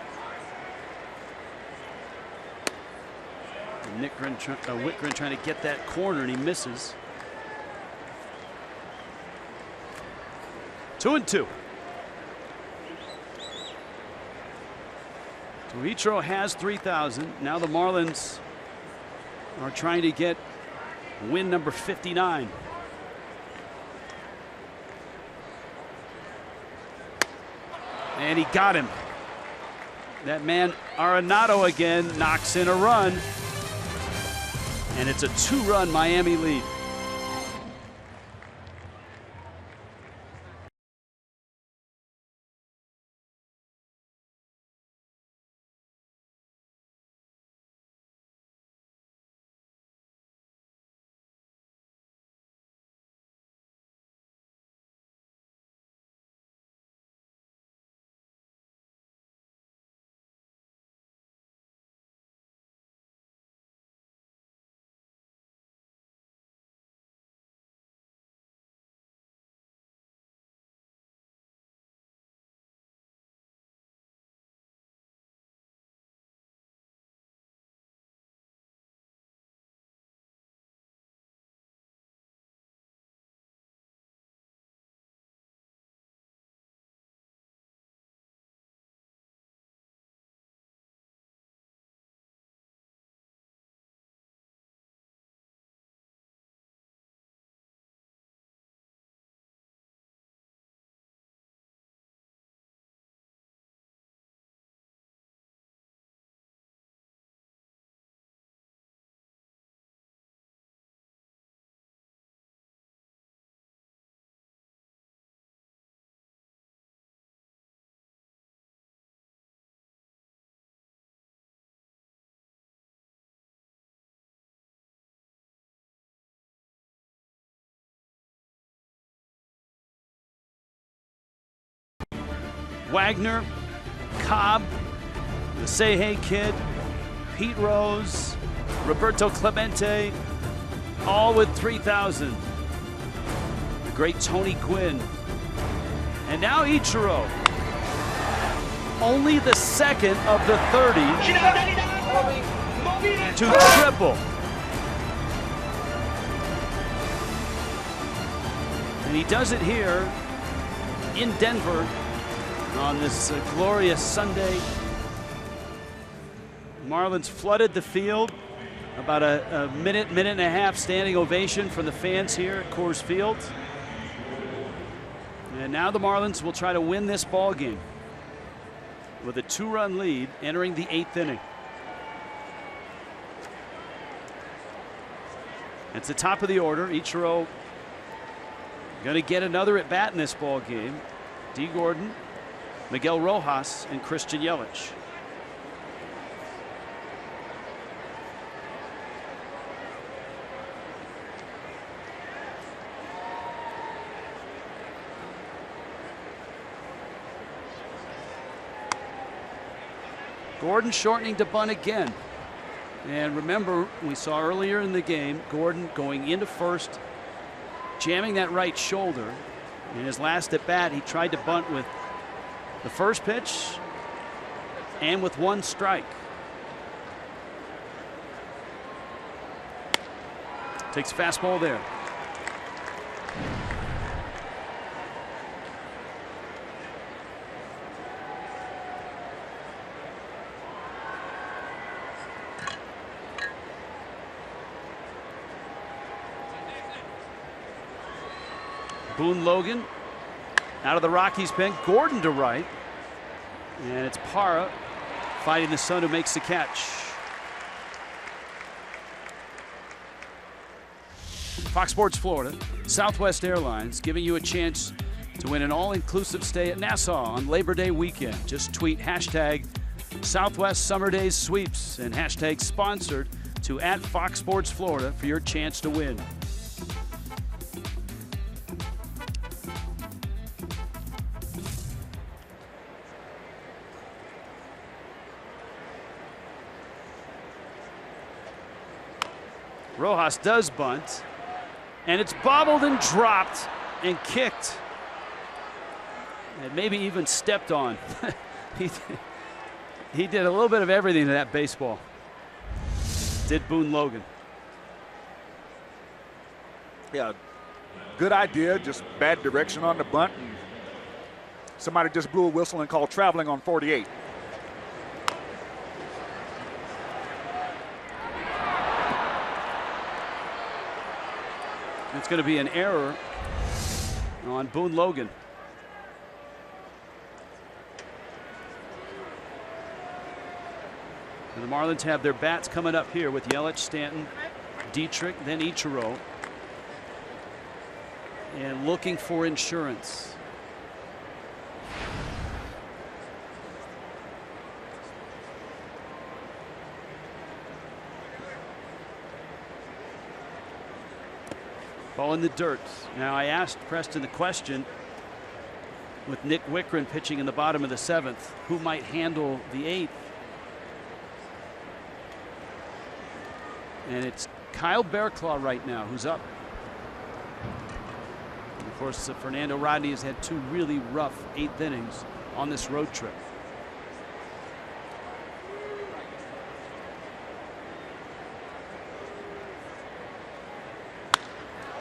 And Wickren trying to get that corner, and he misses. 2-2. So Ichiro has 3,000. Now the Marlins are trying to get win number 59. And he got him. That man Arenado again knocks in a run. And it's a 2-run Miami lead. Wagner, Cobb, the Say Hey Kid, Pete Rose, Roberto Clemente, all with 3,000. The great Tony Gwynn. And now Ichiro. Only the second of the 30 to triple. And he does it here in Denver on this glorious Sunday. Marlins flooded the field. About a minute and a half standing ovation from the fans here at Coors Field. And now the Marlins will try to win this ball game with a 2-run lead entering the 8th inning. It's the top of the order. Ichiro going to get another at bat in this ball game. D. Gordon, Miguel Rojas, and Christian Yelich. Gordon shortening to bunt again. And remember, we saw earlier in the game, Gordon going into first, jamming that right shoulder. In his last at bat, he tried to bunt with the first pitch and with 1 strike. Takes a fastball there. Boone Logan out of the Rockies pen. Gordon to right. And it's Parra fighting the son who makes the catch. Fox Sports Florida, Southwest Airlines giving you a chance to win an all-inclusive stay at Nassau on Labor Day weekend. Just tweet hashtag Southwest Summer Days Sweeps and hashtag sponsored to @Fox Sports Florida for your chance to win. Rojas does bunt, and it's bobbled and dropped and kicked, and maybe even stepped on. He did a little bit of everything to that baseball. Did Boone Logan. Yeah, good idea, just bad direction on the bunt. And somebody just blew a whistle and called traveling on 48. It's going to be an error on Boone Logan. And the Marlins have their bats coming up here with Yelich, Stanton, Dietrich, then Ichiro. And looking for insurance. Ball in the dirt. Now, I asked Preston the question with Nick Wickren pitching in the bottom of the 7th, who might handle the 8th? And it's Kyle Bearclaw right now who's up. And of course, Fernando Rodney has had 2 really rough 8th innings on this road trip.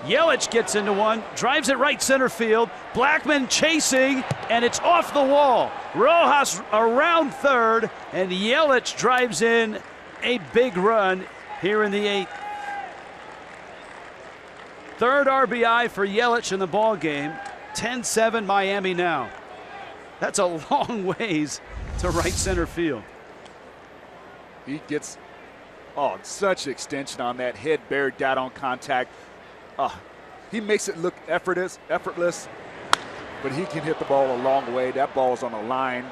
Yelich gets into one, drives it right center field. Blackman chasing, and it's off the wall. Rojas around third, and Yelich drives in a big run here in the 8th. 3rd RBI for Yelich in the ball game. 10-7 Miami now. That's a long ways to right center field. He gets such extension on that, head buried down on contact. He makes it look effortless, but he can hit the ball a long way. That ball's on the line.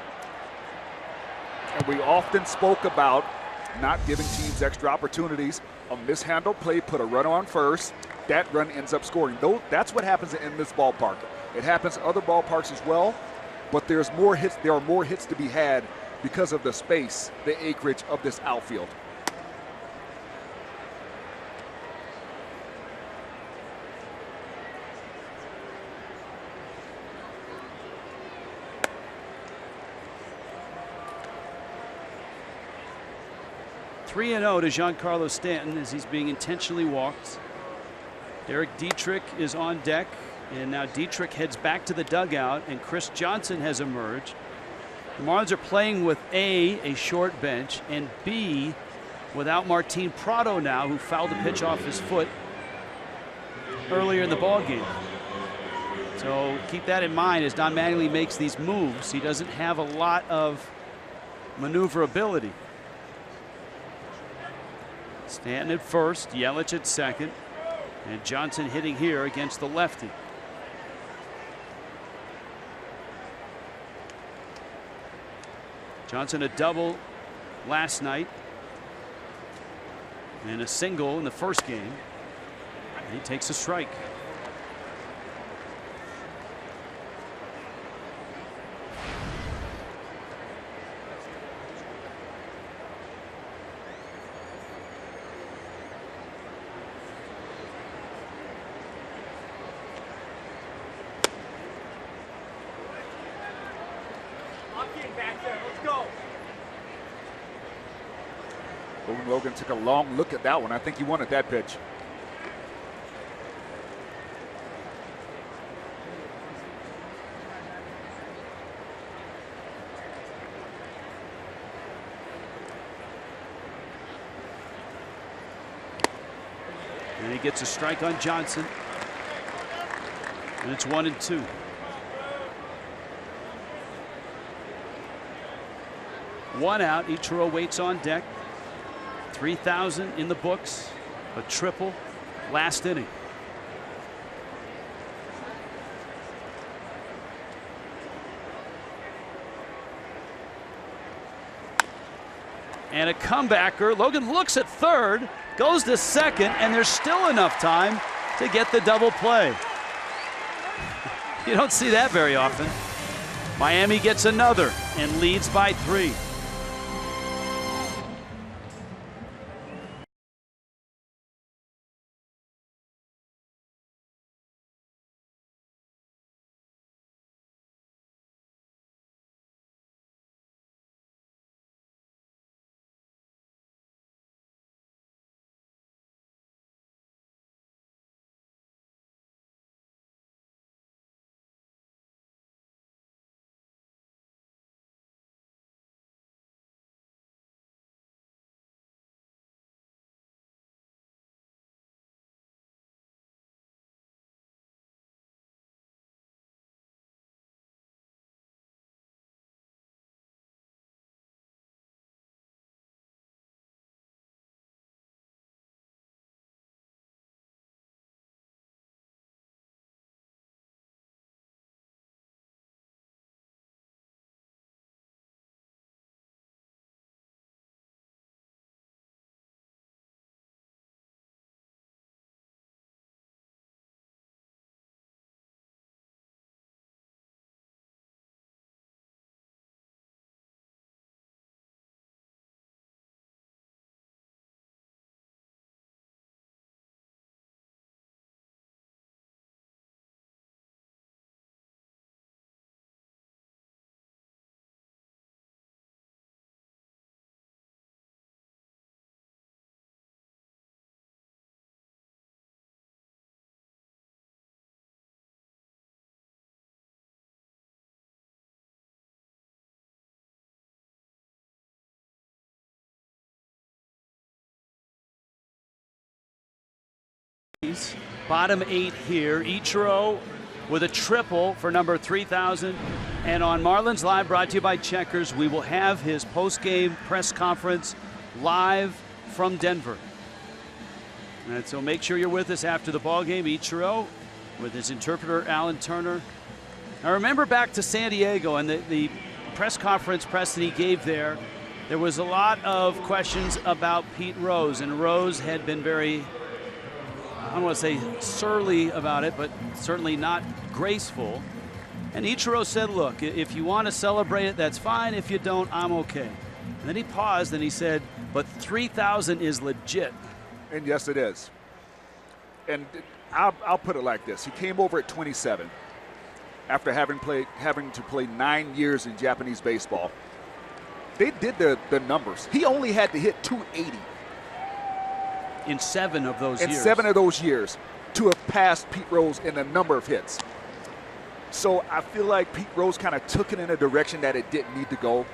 And we often spoke about not giving teams extra opportunities. A mishandled play put a runner on first. That run ends up scoring. That's what happens in this ballpark. It happens in other ballparks as well, but there's more hits. There are more hits to be had because of the space, the acreage of this outfield. (3-0) to Giancarlo Stanton as he's being intentionally walked. Derek Dietrich is on deck, and now Dietrich heads back to the dugout, and Chris Johnson has emerged. The Marlins are playing with A short bench, and B, without Martin Prado now, who fouled the pitch off his foot earlier in the ball game. So keep that in mind as Don Mattingly makes these moves. He doesn't have a lot of maneuverability. Stanton at first, Yelich at second, and Johnson hitting here against the lefty. Johnson a double last night and a single in the first game. He takes a strike. Logan took a long look at that one. I think he wanted that pitch. And he gets a strike on Johnson. And it's 1-2. One out. Ichiro waits on deck. 3,000 in the books, a triple last inning. And a comebacker. Logan looks at third, goes to second, and there's still enough time to get the double play. You don't see that very often. Miami gets another and leads by 3. Bottom 8 here. Ichiro with a triple for number 3,000. And on Marlins Live, brought to you by Checkers, we will have his post-game press conference live from Denver. And so make sure you're with us after the ball game. Ichiro with his interpreter, Alan Turner. Now remember back to San Diego and the press conference that he gave there. There was a lot of questions about Pete Rose, and Rose had been very, I don't want to say surly about it, but certainly not graceful. And Ichiro said, look, if you want to celebrate it, that's fine. If you don't, I'm okay. And then he paused and he said, but 3,000 is legit. And yes, it is. And I'll put it like this. He came over at 27 after having to play 9 years in Japanese baseball. They did the numbers. He only had to hit 280. In 7 of those years. In 7 of those years to have passed Pete Rose in a number of hits. So I feel like Pete Rose kind of took it in a direction that it didn't need to go.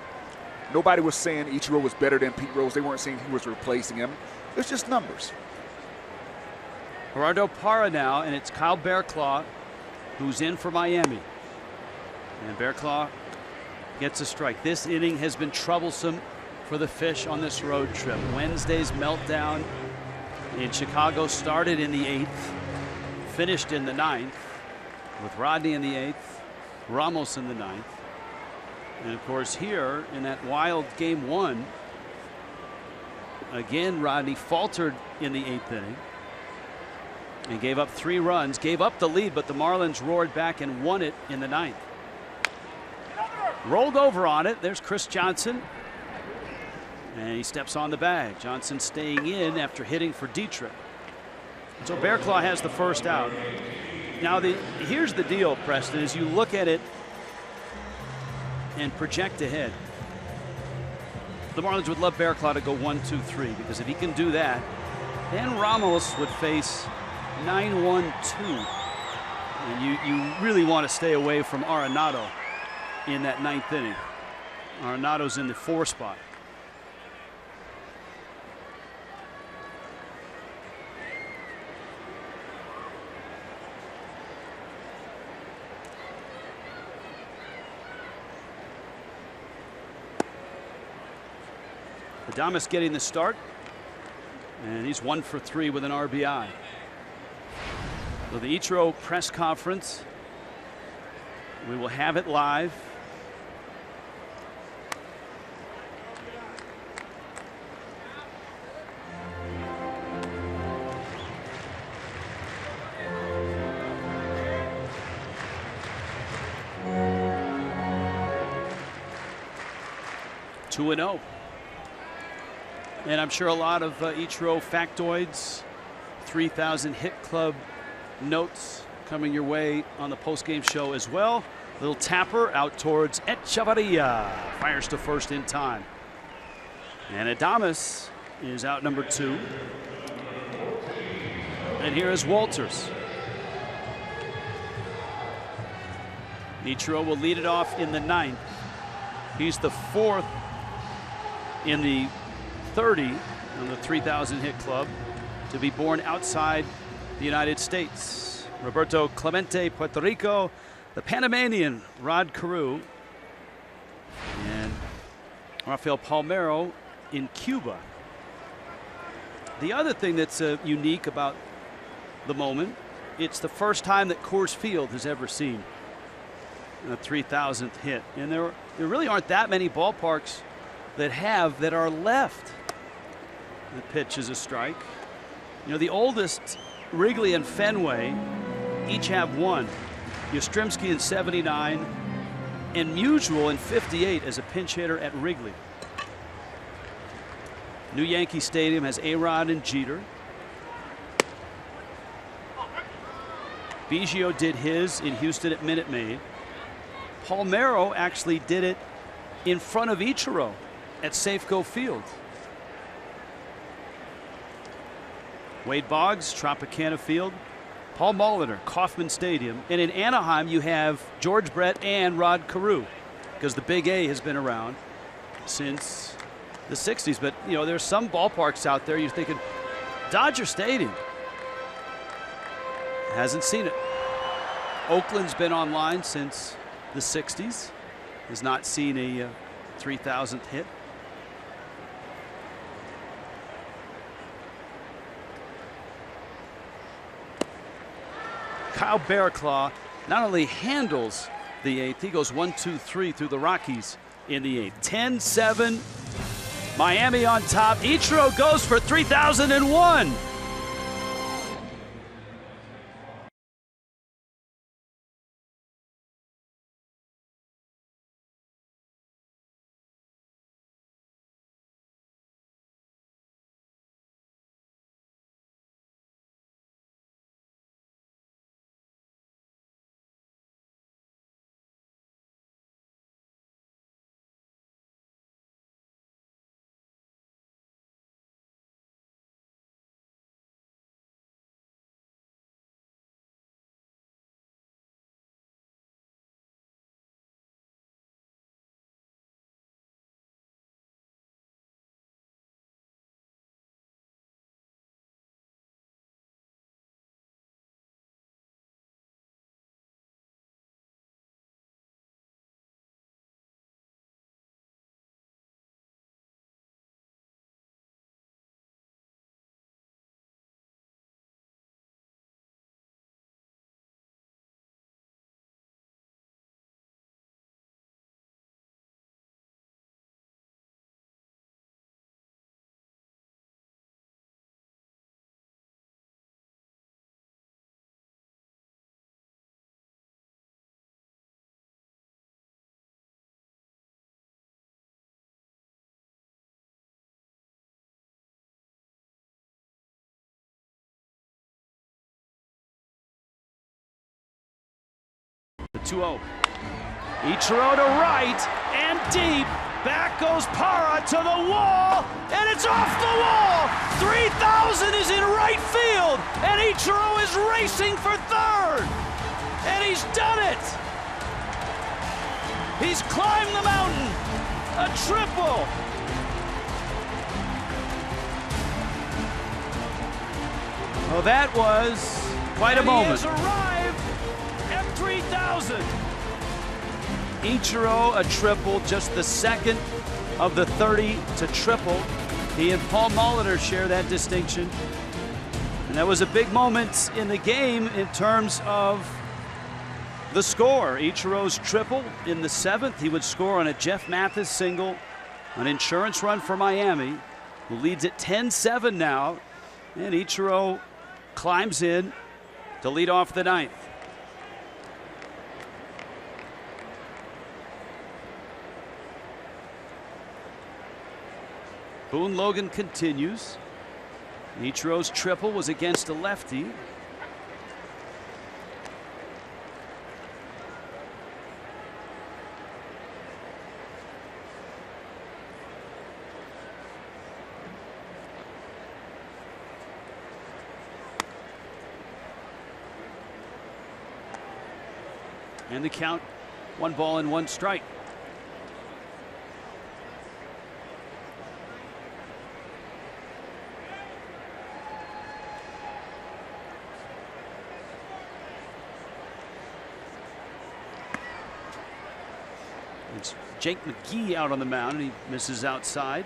Nobody was saying Ichiro was better than Pete Rose. They weren't saying he was replacing him. It's just numbers. Gerardo Parra now, and it's Kyle Bearclaw who's in for Miami. And Bearclaw gets a strike. This inning has been troublesome for the Fish on this road trip. Wednesday's meltdown in Chicago started in the 8th, finished in the 9th, with Rodney in the 8th, Ramos in the 9th. And of course here in that wild game 1, again Rodney faltered in the 8th inning and gave up 3 runs, gave up the lead, but the Marlins roared back and won it in the 9th. Rolled over on it. There's Chris Johnson. And he steps on the bag. Johnson staying in after hitting for Dietrich. So Bearclaw has the first out. Now here's the deal, Preston, as you look at it and project ahead. The Marlins would love Bearclaw to go 1-2-3, because if he can do that, then Ramos would face 9-1-2. And you really want to stay away from Arenado in that 9th inning. Arenado's in the 4 spot. Adames getting the start, and he's 1 for 3 with an RBI. So the Ichiro press conference, we will have it live. Two and 0. And I'm sure a lot of Ichiro factoids, 3,000 hit club notes coming your way on the postgame show as well. Little tapper out towards Echevarria. Fires to first in time. And Adames is out number 2. And here is Walters. Ichiro will lead it off in the 9th. He's the 4th in the 30 on the 3,000 hit club to be born outside the United States. Roberto Clemente, Puerto Rico, the Panamanian Rod Carew, and Rafael Palmeiro in Cuba. The other thing that's unique about the moment, it's the first time that Coors Field has ever seen a 3,000th hit, and there really aren't that many ballparks that are left. The pitch is a strike. You know, the oldest, Wrigley and Fenway, each have 1. Yastrzemski in 79 and Musial in 58 as a pinch hitter at Wrigley. New Yankee Stadium has A-Rod and Jeter. Biggio did his in Houston at Minute Maid. Palmeiro actually did it in front of Ichiro at Safeco Field. Wade Boggs, Tropicana Field. Paul Molitor, Kauffman Stadium. And in Anaheim, you have George Brett and Rod Carew, because the Big A has been around since the 60s. But, you know, there's some ballparks out there you're thinking, Dodger Stadium hasn't seen it. Oakland's been online since the 60s, has not seen a 3,000th hit. Kyle Bearclaw not only handles the 8th, he goes 1-2-3 through the Rockies in the 8th. 10-7, Miami on top. Ichiro goes for 3,001. 2-0. Ichiro to right and deep. Back goes Parra to the wall, and it's off the wall. 3,000 is in right field, and Ichiro is racing for third. And he's done it. He's climbed the mountain. A triple. Well, that was quite a moment. He has arrived at 3,000. Ichiro a triple, just the second of the 30 to triple. He and Paul Molitor share that distinction. And that was a big moment in the game in terms of the score. Ichiro's triple in the 7th. He would score on a Jeff Mathis single, an insurance run for Miami, who leads at 10-7 now. And Ichiro climbs in to lead off the 9th. Boone Logan continues. Ichiro's triple was against a lefty. And the count, 1 ball and 1 strike. It's Jake McGee out on the mound, and he misses outside.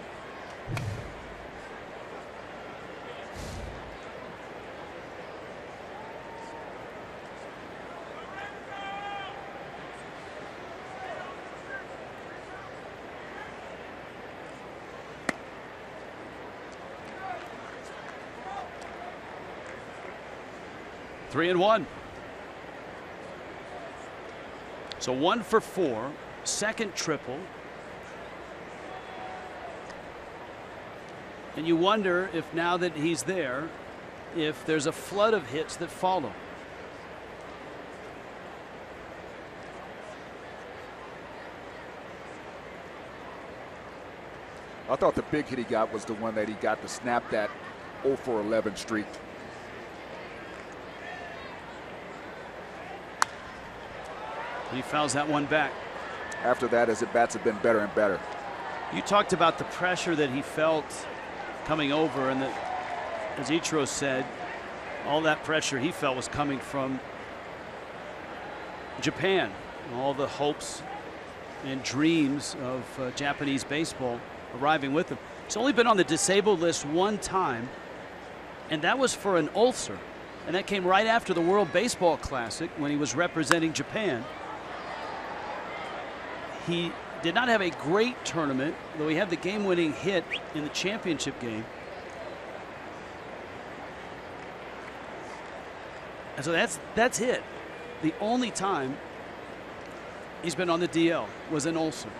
Three and one. So 1 for 4. Second triple. And you wonder if now that he's there, if there's a flood of hits that follow. I thought the big hit he got was the one that he got to snap that 0 for 11 streak. He fouls that one back. After that, his at-bats have been better and better. You talked about the pressure that he felt coming over, and that, as Ichiro said, all that pressure he felt was coming from Japan. All the hopes and dreams of Japanese baseball arriving with him. He's only been on the disabled list 1 time, and that was for an ulcer. And that came right after the World Baseball Classic when he was representing Japan. He did not have a great tournament, though he had the game-winning hit in the championship game. And so that's it. The only time he's been on the DL was an ulcer.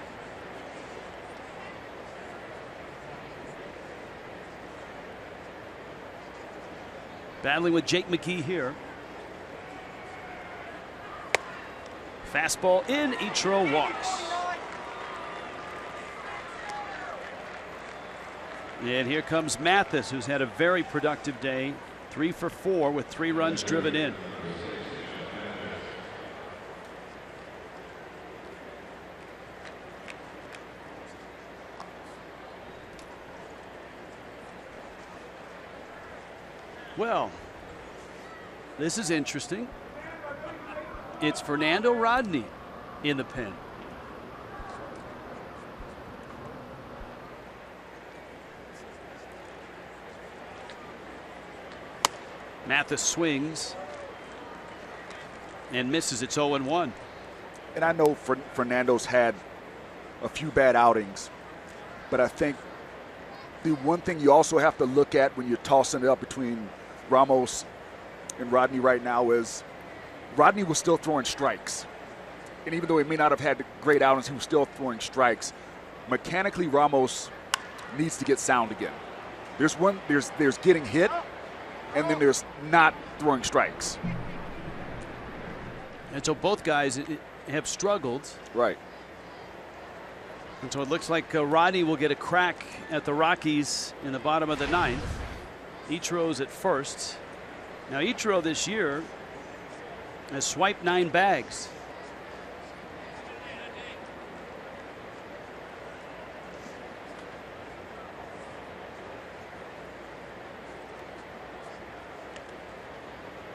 Battling with Jake McGee here. Fastball in, Ichiro walks. And here comes Mathis, who's had a very productive day. 3 for 4 with 3 runs driven in. Well, this is interesting. It's Fernando Rodney in the pen. Mathis swings and misses. It's 0-1. And I know Fernando's had a few bad outings, but I think the one thing you also have to look at when you're tossing it up between Ramos and Rodney right now is Rodney was still throwing strikes. And even though he may not have had great outings, he was still throwing strikes. Mechanically, Ramos needs to get sound again. There's getting hit, and then there's not throwing strikes. And so both guys have struggled. Right. And so it looks like Rodney will get a crack at the Rockies in the bottom of the 9th. Ichiro's at first. Now Ichiro this year has swiped 9 bags.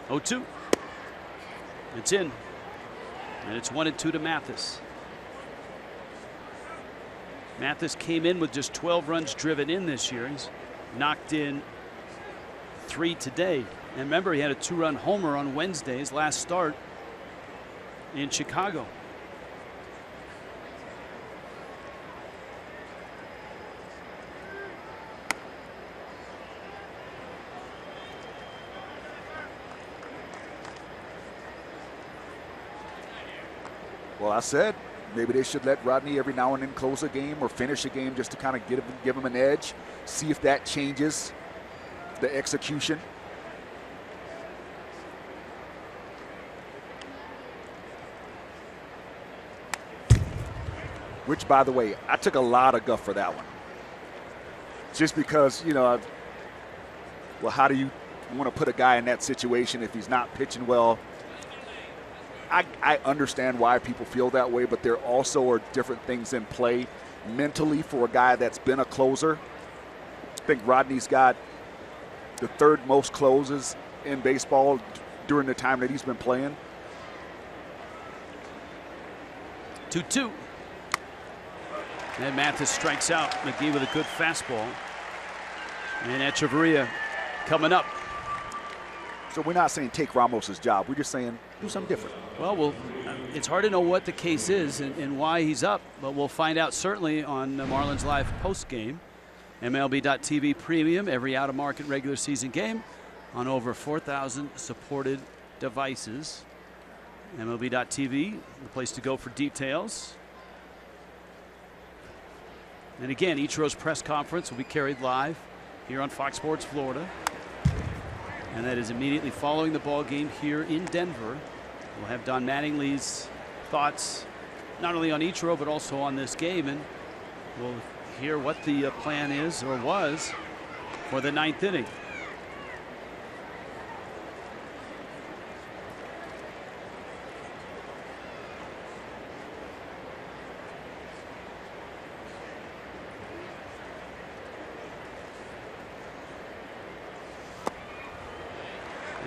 Oh, 2. It's in. And it's 1-2 to Mathis. Mathis came in with just 12 runs driven in this year. He's knocked in 3 today. And remember, he had a 2-run homer on Wednesday's last start in Chicago. Well, I said maybe they should let Rodney every now and then close a game or finish a game just to kind of give him an edge, see if that changes the execution. Which, by the way, I took a lot of guff for that one. Just because, you know, well, how do you want to put a guy in that situation if he's not pitching well? I understand why people feel that way, but there also are different things in play mentally for a guy that's been a closer. I think Rodney's got the 3rd most closes in baseball during the time that he's been playing. 2-2. And Mathis strikes out. McGee with a good fastball. And Echeverria coming up. So we're not saying take Ramos's job. We're just saying do something different. Well, it's hard to know what the case is and why he's up, but we'll find out certainly on the Marlins Live post-game. MLB.TV Premium, every out-of-market regular season game on over 4,000 supported devices. MLB.TV, the place to go for details. And again, Ichiro's press conference will be carried live here on Fox Sports Florida. And that is immediately following the ball game here in Denver. We'll have Don Mattingly's thoughts not only on Ichiro but also on this game, and we'll hear what the plan is or was for the 9th inning.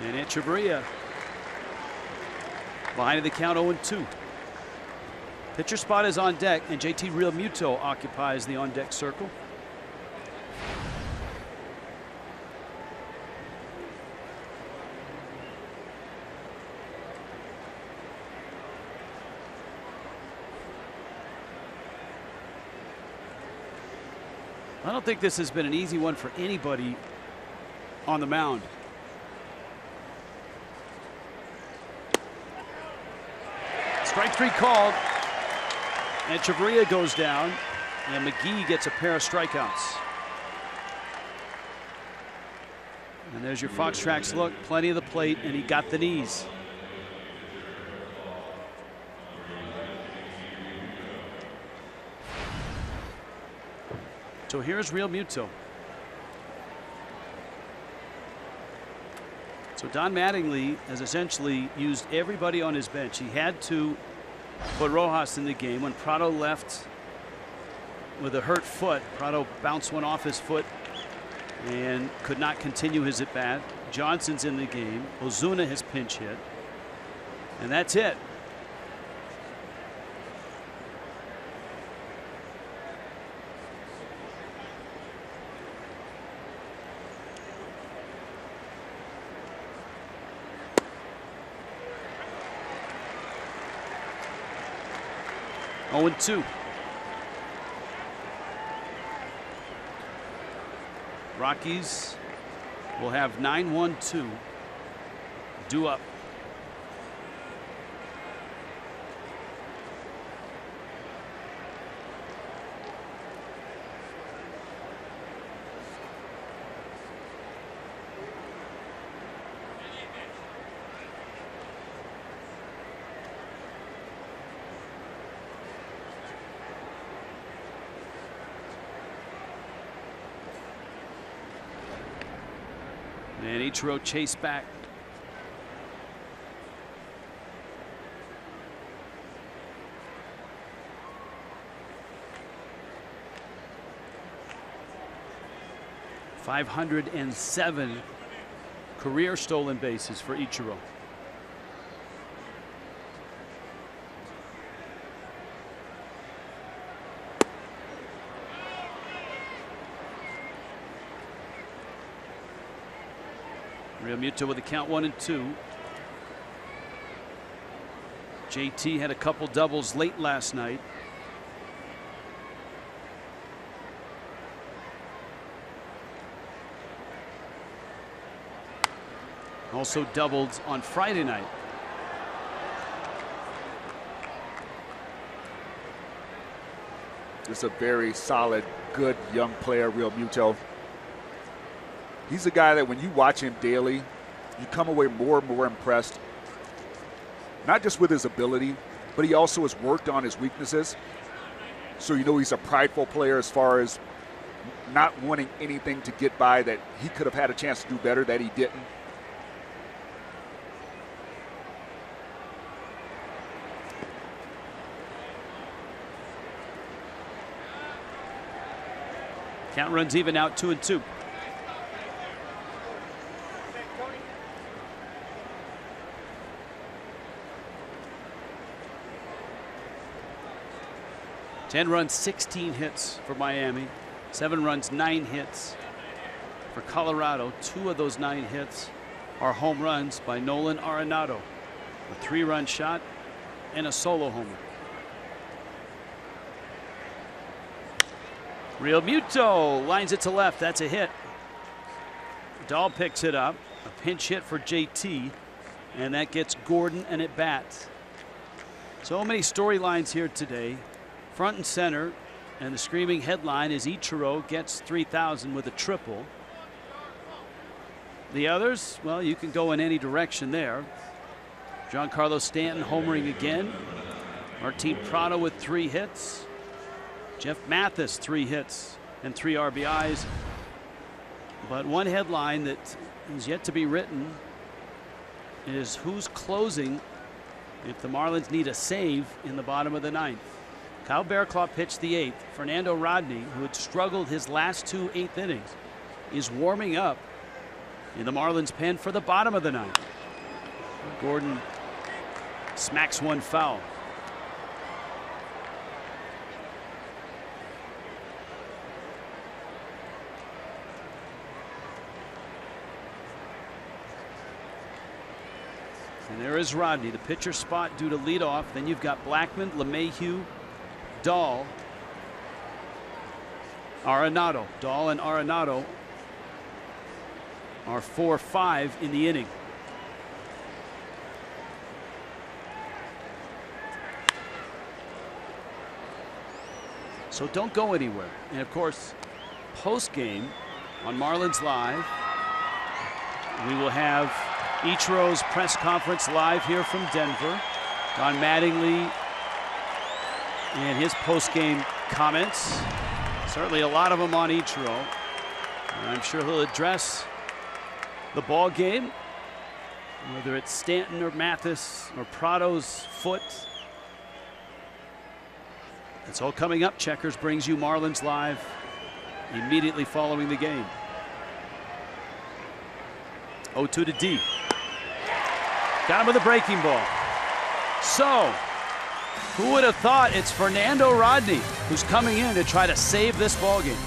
And Echeverria behind the count 0-2. Pitcher spot is on deck, and JT Realmuto occupies the on-deck circle. I don't think this has been an easy one for anybody on the mound. Strike 3 called. Echeverria goes down, and McGee gets a pair of strikeouts. And there's your Fox Tracks look. Plenty of the plate, and he got the knees. So here's Realmuto. So Don Mattingly has essentially used everybody on his bench. He had to put Rojas in the game when Prado left with a hurt foot. Prado bounced one off his foot and could not continue his at bat. Johnson's in the game. Ozuna has pinch hit. And that's it. Oh, 0-2. Rockies will have 9-1-2 due up. And Ichiro chased back. .507 career stolen bases for Ichiro. Realmuto with the count 1-2. JT had a couple doubles late last night. Also doubled on Friday night. This is a very solid, good young player, Realmuto. He's a guy that when you watch him daily, you come away more and more impressed. Not just with his ability, but he also has worked on his weaknesses. So you know he's a prideful player as far as not wanting anything to get by that he could have had a chance to do better that he didn't. Count runs even out 2-2. Ten runs, 16 hits for Miami. 7 runs, 9 hits for Colorado. 2 of those 9 hits are home runs by Nolan Arenado. A 3-run shot and a solo homer. Realmuto lines it to left. That's a hit. Dahl picks it up. A pinch hit for JT. And that gets Gordon an at bat. So many storylines here today. Front and center. And the screaming headline is Ichiro gets 3,000 with a triple. The others, well, you can go in any direction there. Giancarlo Stanton homering again. Martin Prado with 3 hits. Jeff Mathis 3 hits and 3 RBIs. But one headline that is yet to be written is who's closing if the Marlins need a save in the bottom of the 9th. Kyle Bearclaw pitched the 8th. Fernando Rodney, who had struggled his last 2 8th innings, is warming up in the Marlins pen for the bottom of the 9th. Gordon smacks one foul. And there is Rodney, the pitcher spot due to leadoff. Then you've got Blackmon, LeMahieu, Dahl, Arenado. Dahl and Arenado are 4-5 in the inning. So don't go anywhere. And of course, post game on Marlins Live, we will have Ichiro's press conference live here from Denver. Don Mattingly and his post-game comments. Certainly a lot of them on Ichiro. And I'm sure he'll address the ball game, whether it's Stanton or Mathis or Prado's foot. It's all coming up. Checkers brings you Marlins Live immediately following the game. 0-2 to D. Got him with a breaking ball. So, who would have thought it's Fernando Rodney who's coming in to try to save this ball game?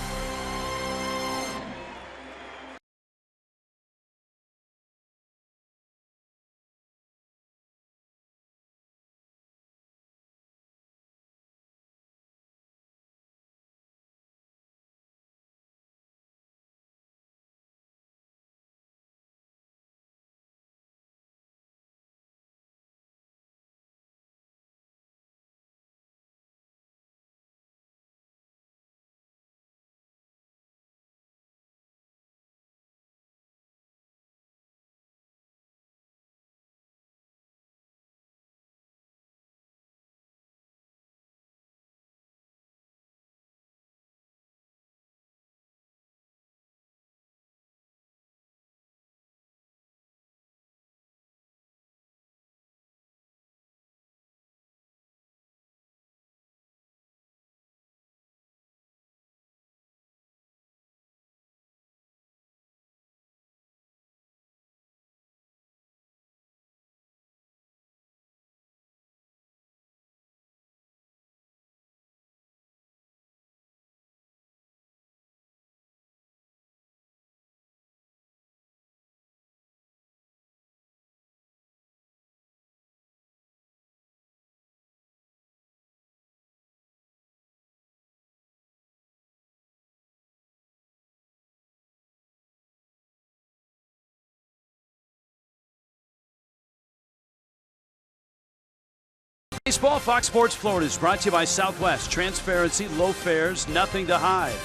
Baseball, Fox Sports Florida is brought to you by Southwest. Transparency, low fares, nothing to hide.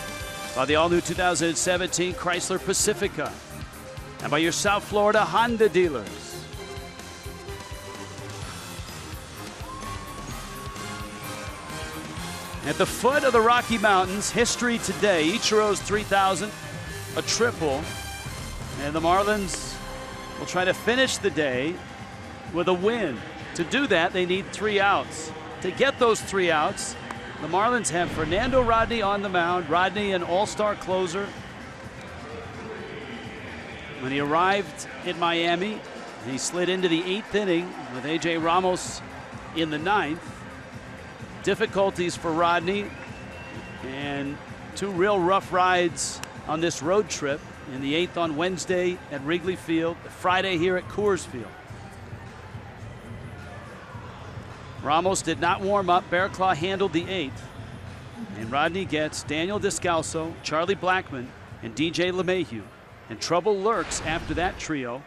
By the all-new 2017 Chrysler Pacifica. And by your South Florida Honda dealers. At the foot of the Rocky Mountains, history today. Ichiro's 3,000, a triple. And the Marlins will try to finish the day with a win. To do that, they need 3 outs. To get those 3 outs, the Marlins have Fernando Rodney on the mound. Rodney, an all-star closer. When he arrived in Miami, he slid into the 8th inning with A.J. Ramos in the 9th. Difficulties for Rodney and 2 real rough rides on this road trip. In the 8th on Wednesday at Wrigley Field, Friday here at Coors Field. Ramos did not warm up. Bearclaw handled the 8th. And Rodney gets Daniel Descalso, Charlie Blackmon, and DJ LeMahieu. And trouble lurks after that trio.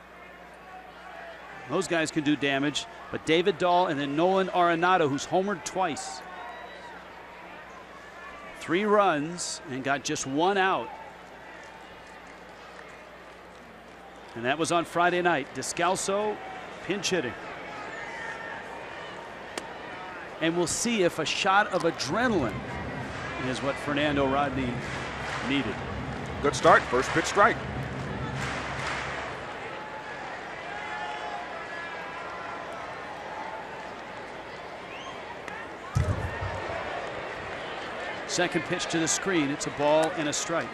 Those guys can do damage. But David Dahl and then Nolan Arenado, who's homered twice. 3 runs and got just 1 out. And that was on Friday night. Descalso pinch hitting. And we'll see if a shot of adrenaline is what Fernando Rodney needed. Good start, first pitch strike. Second pitch to the screen. It's a ball and a strike.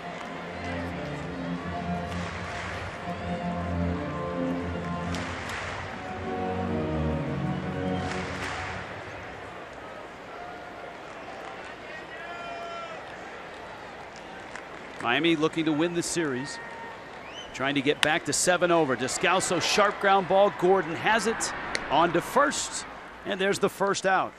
Miami looking to win the series. Trying to get back to 7 over. Descalso, sharp ground ball. Gordon has it on to first. And there's the first out.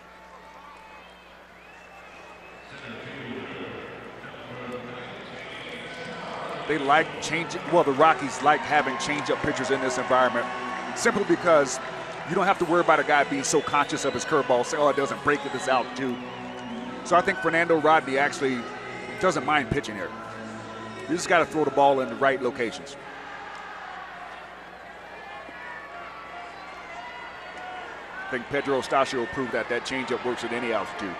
They like changing, well, the Rockies like having change-up pitchers in this environment simply because you don't have to worry about a guy being so conscious of his curveball, say, oh, it doesn't break at this altitude. So I think Fernando Rodney actually doesn't mind pitching here. You just got to throw the ball in the right locations. I think Pedro Eustacio proved that that changeup works at any altitude.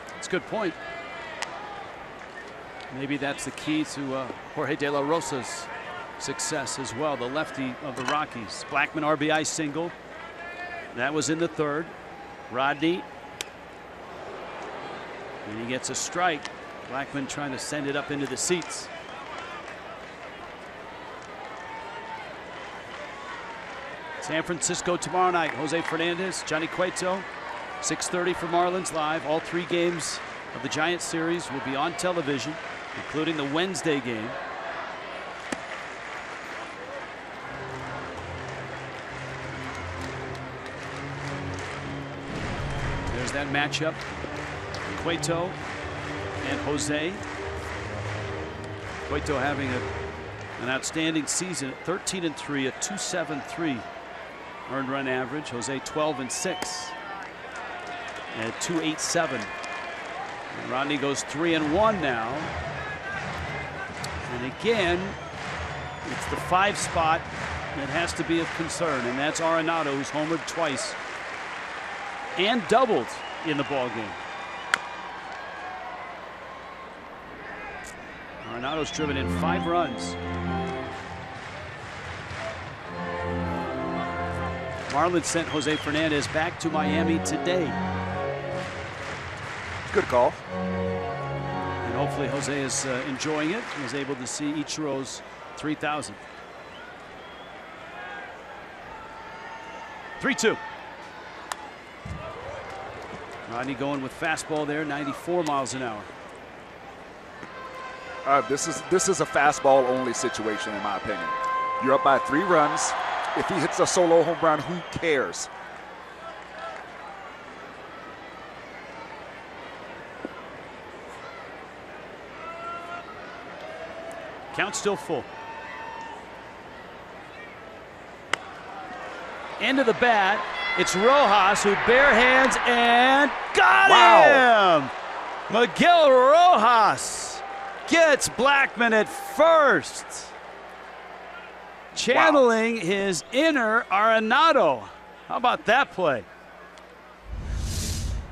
That's a good point. Maybe that's the key to Jorge De La Rosa's success as well, the lefty of the Rockies. Blackmon RBI single. That was in the 3rd. Rodney. And he gets a strike. Blackmon trying to send it up into the seats. San Francisco tomorrow night. Jose Fernandez, Johnny Cueto. 6:30 for Marlins Live. All 3 games of the Giants series will be on television, including the Wednesday game. There's that matchup. Cueto and Jose. Cueto having an outstanding season at 13-3, a 2.73 earned run average. Jose 12-6 at 2.87. And Rodney goes 3-1 now. And again, it's the 5 spot that has to be of concern, and that's Arenado, who's homered twice and doubled in the ball game. Arenado's driven in 5 runs. Marlins sent Jose Fernandez back to Miami today. Good call. And hopefully Jose is enjoying it. He was able to see Ichiro's 3,000. 3-2. Rodney going with fastball there, 94 miles an hour. This is a fastball only situation in my opinion. You're up by 3 runs. If he hits a solo home run, who cares? Count still full. End of the bat, It's Rojas who bare hands and got him! Miguel Rojas gets Blackmon at first. Channeling his inner Arenado. How about that play?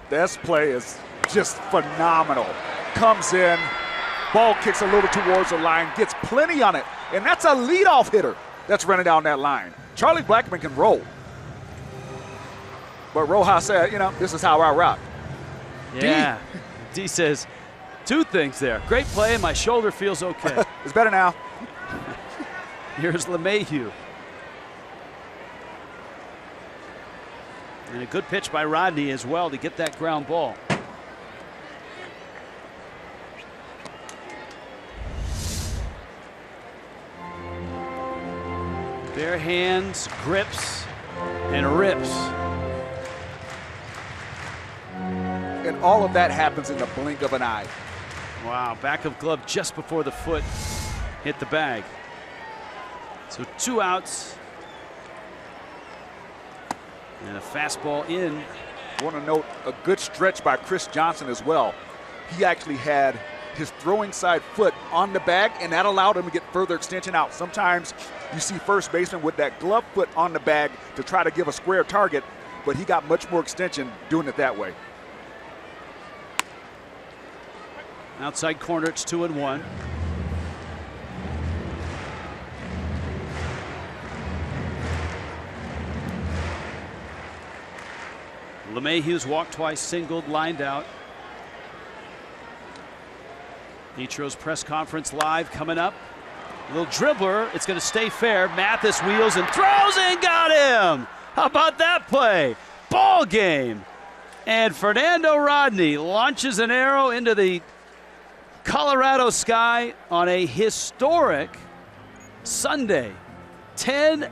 This play is just phenomenal. Comes in, ball kicks a little towards the line, gets plenty on it, and that's a leadoff hitter that's running down that line. Charlie Blackmon can roll. But Rojas said, this is how I rock. Yeah. D says 2 things there. Great play, and my shoulder feels okay. It's better now. Here's LeMahieu. And a good pitch by Rodney as well to get that ground ball. Bare hands, grips, and rips. And all of that happens in the blink of an eye. Wow, back of glove just before the foot hit the bag. So 2 outs. And a fastball in. I want to note a good stretch by Chris Johnson as well. He actually had his throwing side foot on the bag, and that allowed him to get further extension out. Sometimes you see first baseman with that glove foot on the bag to try to give a square target, but he got much more extension doing it that way. Outside corner, it's 2-1. LeMahieu's walked twice, singled, lined out. Ichiro's press conference live coming up. A little dribbler. It's going to stay fair. Mathis wheels and throws and got him. How about that play? Ball game. And Fernando Rodney launches an arrow into the Colorado sky on a historic Sunday. 10-7.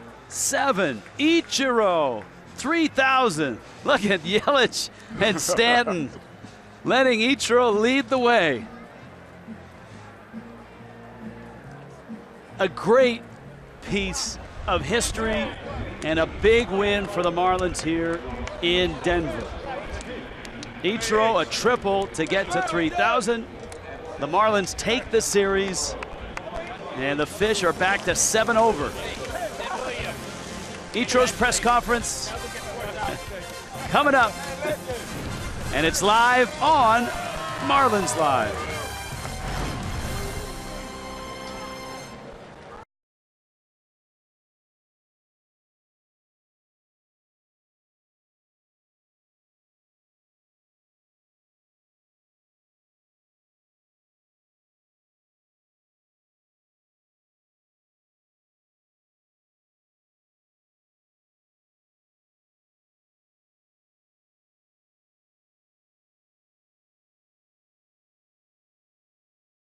Ichiro. 3,000. Look at Yelich and Stanton letting Ichiro lead the way. A great piece of history and a big win for the Marlins here in Denver. Ichiro a triple to get to 3,000. The Marlins take the series, and the Fish are back to 7 over. Ichiro's press conference coming up, and it's live on Marlins Live.